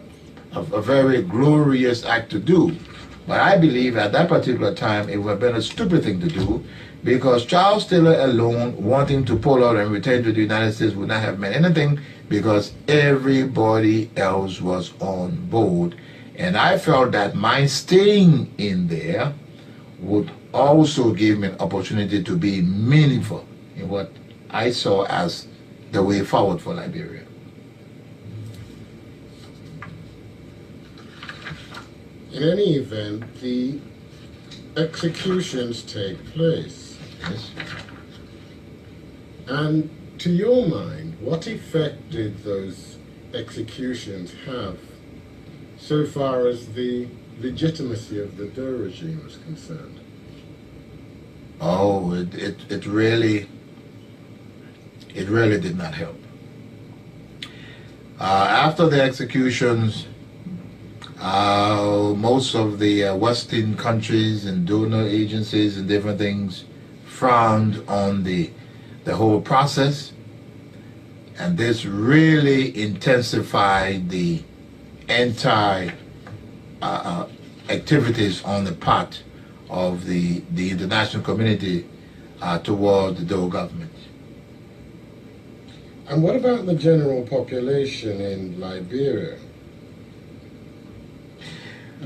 very glorious act to do. But I believe at that particular time it would have been a stupid thing to do, because Charles Taylor alone wanting to pull out and return to the United States would not have meant anything, because everybody else was on board. And I felt that my staying in there would also give me an opportunity to be meaningful in what I saw as the way forward for Liberia. In any event, the executions take place. Yes. And to your mind, what effect did those executions have so far as the legitimacy of the Doe regime was concerned? Oh, it really did not help. After the executions, most of the Western countries and donor agencies and different things frowned on the whole process, and this really intensified the activities on the part of the international community toward the Doe government. And what about the general population in Liberia?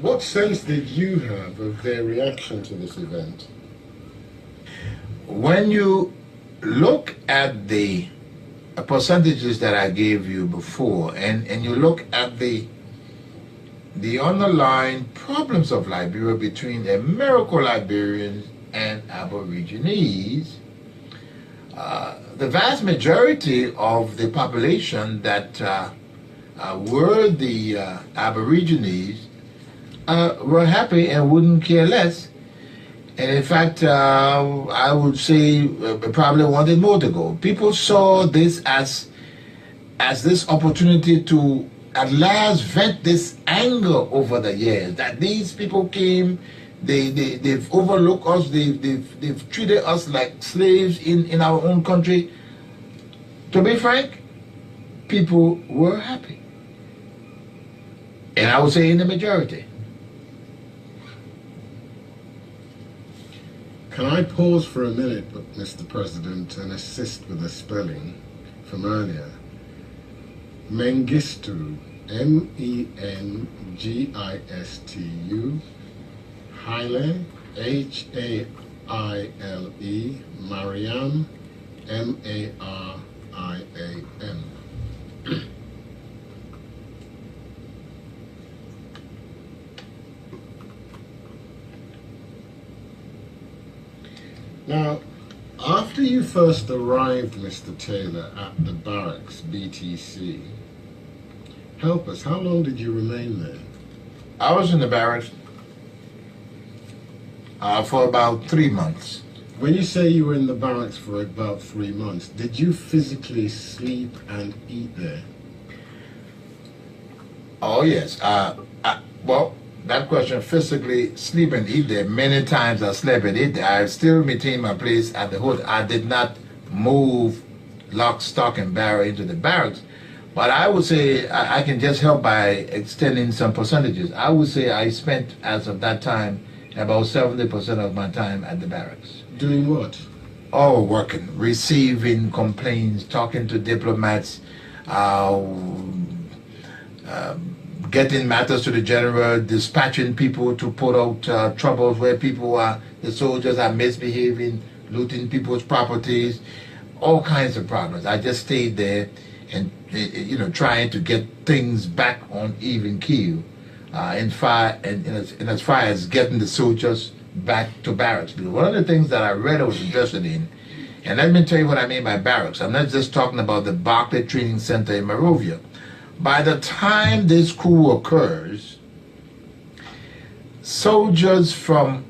What sense did you have of their reaction to this event? When you look at the percentages that I gave you before, and you look at the underlying problems of Liberia between Americo-Liberians and Aborigines, the vast majority of the population that were the Aborigines were happy and wouldn't care less. And in fact, I would say probably wanted more to go. People saw this as this opportunity to at last vent this anger over the years, that these people came, they've overlooked us, they've treated us like slaves in our own country. To be frank, people were happy. And I would say in the majority. Can I pause for a minute, Mr. President, and assist with the spelling from earlier? Mengistu, M-E-N-G-I-S-T-U, Haile, H-A-I-L-E, Mariam, M-A-R-I-A-M. Now, after you first arrived, Mr. Taylor, at the barracks, BTC, help us, how long did you remain there? I was in the barracks for about 3 months. When you say you were in the barracks for about 3 months, did you physically sleep and eat there? Oh, yes. Well, that question, physically sleep and eat there, many times I slept and ate there. I still maintained my place at the hood. I did not move lock, stock, and barrel into the barracks. But I would say I can just help by extending some percentages. I would say I spent, as of that time, about 70% of my time at the barracks. Doing what? Oh, working, receiving complaints, talking to diplomats, getting matters to the general, dispatching people to put out troubles where the soldiers are misbehaving, looting people's properties, all kinds of problems. I just stayed there and, trying to get things back on even keel, as far as getting the soldiers back to barracks. Because one of the things that I read I was interested in, and let me tell you what I mean by barracks. I'm not just talking about the Barclay Training Center in Monrovia. By the time this coup occurs, soldiers from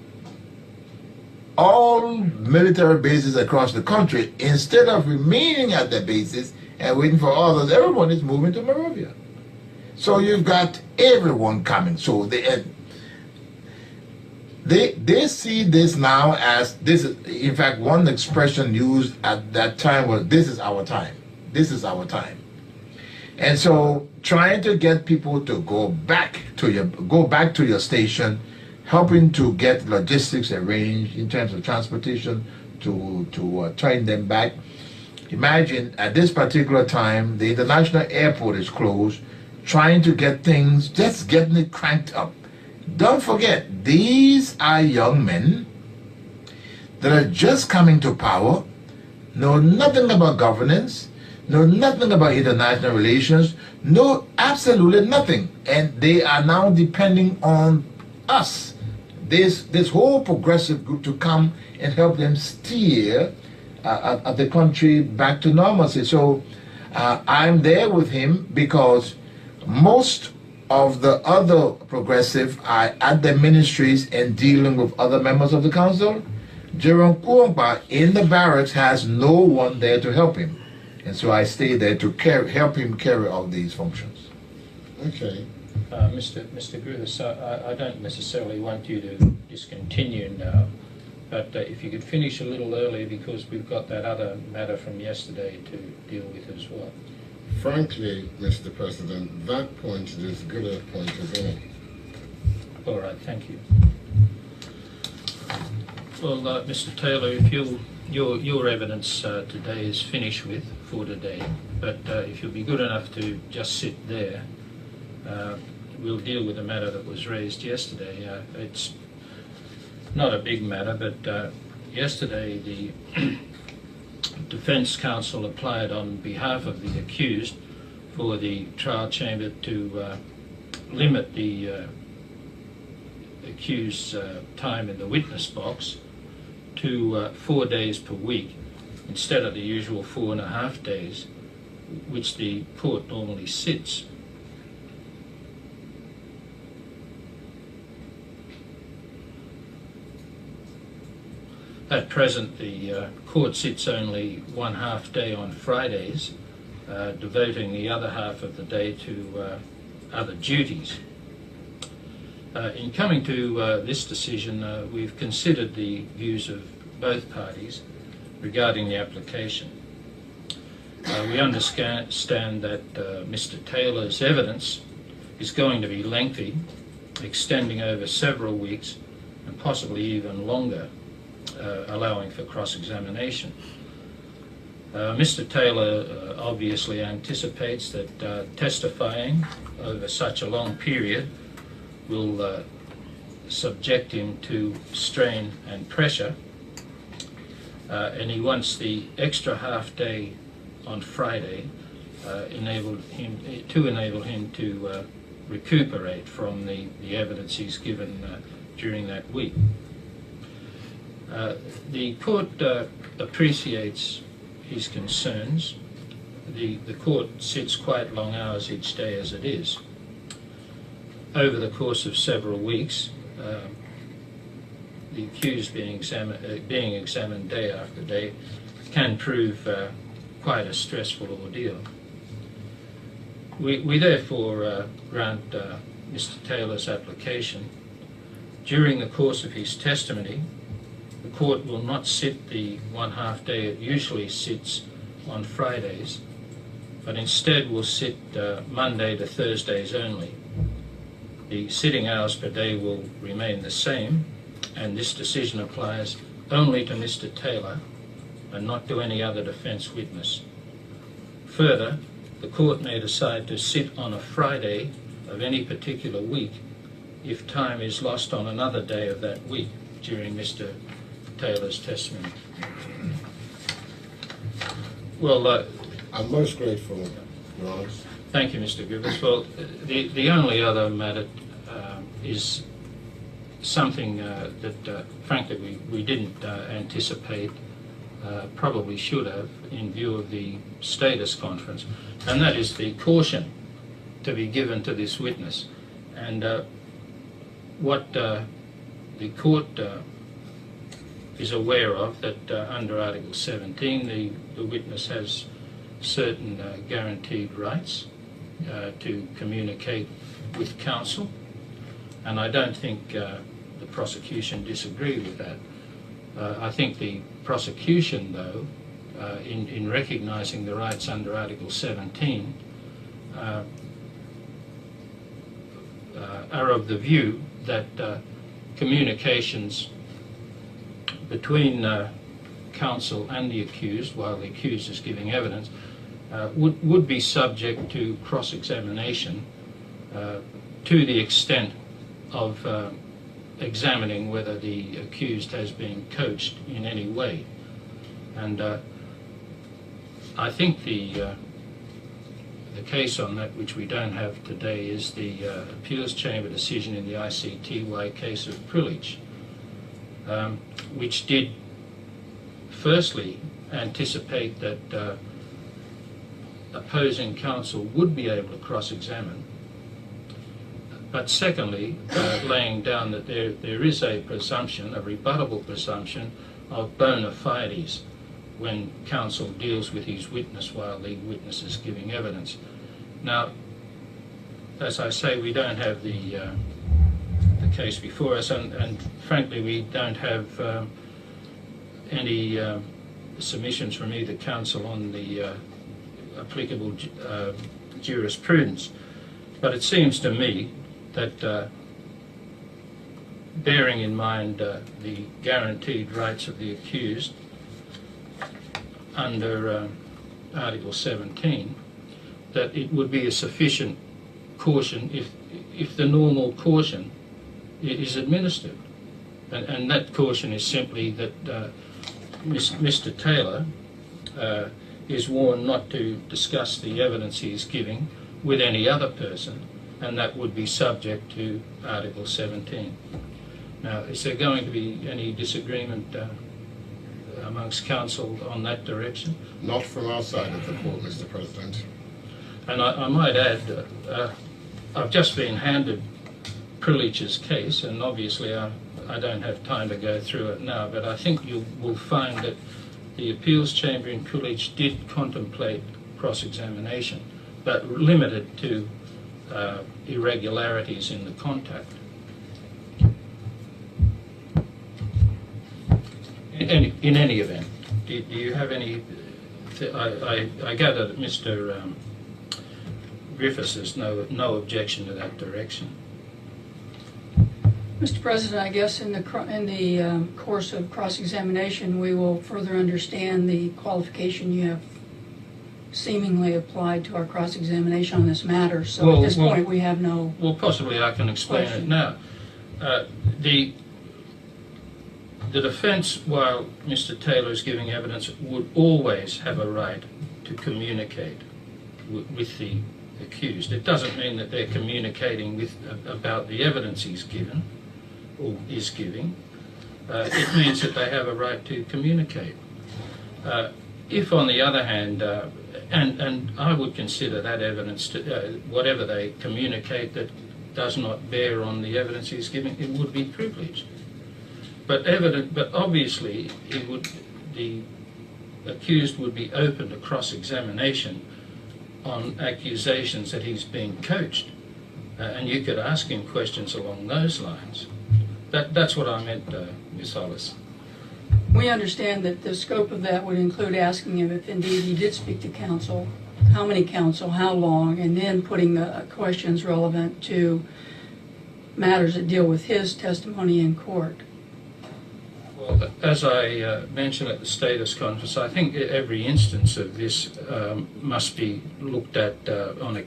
all military bases across the country, instead of remaining at their bases and waiting for others, everyone is moving to Monrovia. So you've got everyone coming. So they see this now as this is, in fact, one expression used at that time was, "This is our time. This is our time." And so trying to get people to go back to your station, helping to get logistics arranged in terms of transportation to turn them back. Imagine at this particular time, the international airport is closed, trying to get things, just getting it cranked up. Don't forget, these are young men that are just coming to power, know nothing about governance, know nothing about international relations, know absolutely nothing. And they are now depending on us, this whole progressive group, to come and help them steer the country back to normalcy. So I'm there with him because most of the other progressive are at their ministries and dealing with other members of the council. Jerome Kwompa in the barracks has no one there to help him. And so I stay there to help him carry out these functions. Okay. Mr. Griffiths, I don't necessarily want you to discontinue now, but if you could finish a little early, because we've got that other matter from yesterday to deal with as well. Frankly, Mr. President, that point is as good a point as any. All right, thank you. Well, Mr. Taylor, if your evidence today is finished with for today, but if you'll be good enough to just sit there, we'll deal with the matter that was raised yesterday. It's not a big matter, but yesterday the Defence Counsel applied on behalf of the accused for the trial chamber to limit the accused's time in the witness box to 4 days per week instead of the usual 4.5 days, which the court normally sits. At present, the court sits only 1/2 day on Fridays, devoting the other half of the day to other duties. In coming to this decision, we've considered the views of both parties regarding the application. We understand that Mr. Taylor's evidence is going to be lengthy, extending over several weeks and possibly even longer, allowing for cross-examination. Mr. Taylor obviously anticipates that testifying over such a long period will subject him to strain and pressure, and he wants the extra half day on Friday enable him to recuperate from the evidence he's given during that week. The court appreciates his concerns. The court sits quite long hours each day as it is. Over the course of several weeks, the accused being examined day after day can prove quite a stressful ordeal. We therefore grant Mr. Taylor's application. During the course of his testimony, the court will not sit the 1/2 day it usually sits on Fridays, but instead will sit Monday to Thursdays only. The sitting hours per day will remain the same, and this decision applies only to Mr. Taylor and not to any other defence witness. Further, the court may decide to sit on a Friday of any particular week if time is lost on another day of that week during Mr. Taylor's testimony. Well, I'm most grateful, Your Honour. thank you, Mr. Griffiths. Well, the only other matter is something that, frankly, we didn't anticipate, probably should have, in view of the status conference, and that is the caution to be given to this witness. And what the court is aware of, that under Article 17 the witness has certain guaranteed rights to communicate with counsel, and I don't think the prosecution disagree with that. I think the prosecution, though, in recognising the rights under Article 17, are of the view that communications between counsel and the accused, while the accused is giving evidence, would be subject to cross-examination to the extent of examining whether the accused has been coached in any way. And I think the case on that, which we don't have today, is the Appeals Chamber decision in the ICTY case of Privilege, which did firstly anticipate that opposing counsel would be able to cross-examine, but secondly, laying down that there is a presumption, a rebuttable presumption, of bona fides when counsel deals with his witness while the witness is giving evidence. Now, as I say, we don't have the case before us, and frankly, we don't have any submissions from either counsel on the applicable jurisprudence. But it seems to me that bearing in mind the guaranteed rights of the accused under Article 17, that it would be a sufficient caution if the normal caution is administered. And that caution is simply that Mr. Taylor is warned not to discuss the evidence he is giving with any other person, and that would be subject to Article 17. Now, is there going to be any disagreement amongst counsel on that direction? Not from our side of the court, Mr. President. And I might add, I've just been handed Privilege's case, and obviously I don't have time to go through it now, but I think you will find that the Appeals Chamber in Privilege did contemplate cross-examination, but limited to irregularities in the contact. In any event, do you have any... I gather that Mr. Griffiths has no objection to that direction. Mr. President, I guess in the course of cross-examination, we will further understand the qualification you have seemingly applied to our cross-examination on this matter. So at this point, we have no... Well, possibly I can explain it now. The defence, while Mr. Taylor is giving evidence, would always have a right to communicate with the accused. It doesn't mean that they're communicating about the evidence he's given or is giving. It means that they have a right to communicate. If, on the other hand, and I would consider that evidence, whatever they communicate that does not bear on the evidence he's giving, it would be privileged. But obviously, the accused would be open to cross-examination on accusations that he's being coached, and you could ask him questions along those lines. That's what I meant, Ms. Hollis. We understand that the scope of that would include asking him if indeed he did speak to counsel, how many counsel, how long, and then putting the questions relevant to matters that deal with his testimony in court. Well, as I mentioned at the status conference, I think every instance of this must be looked at on a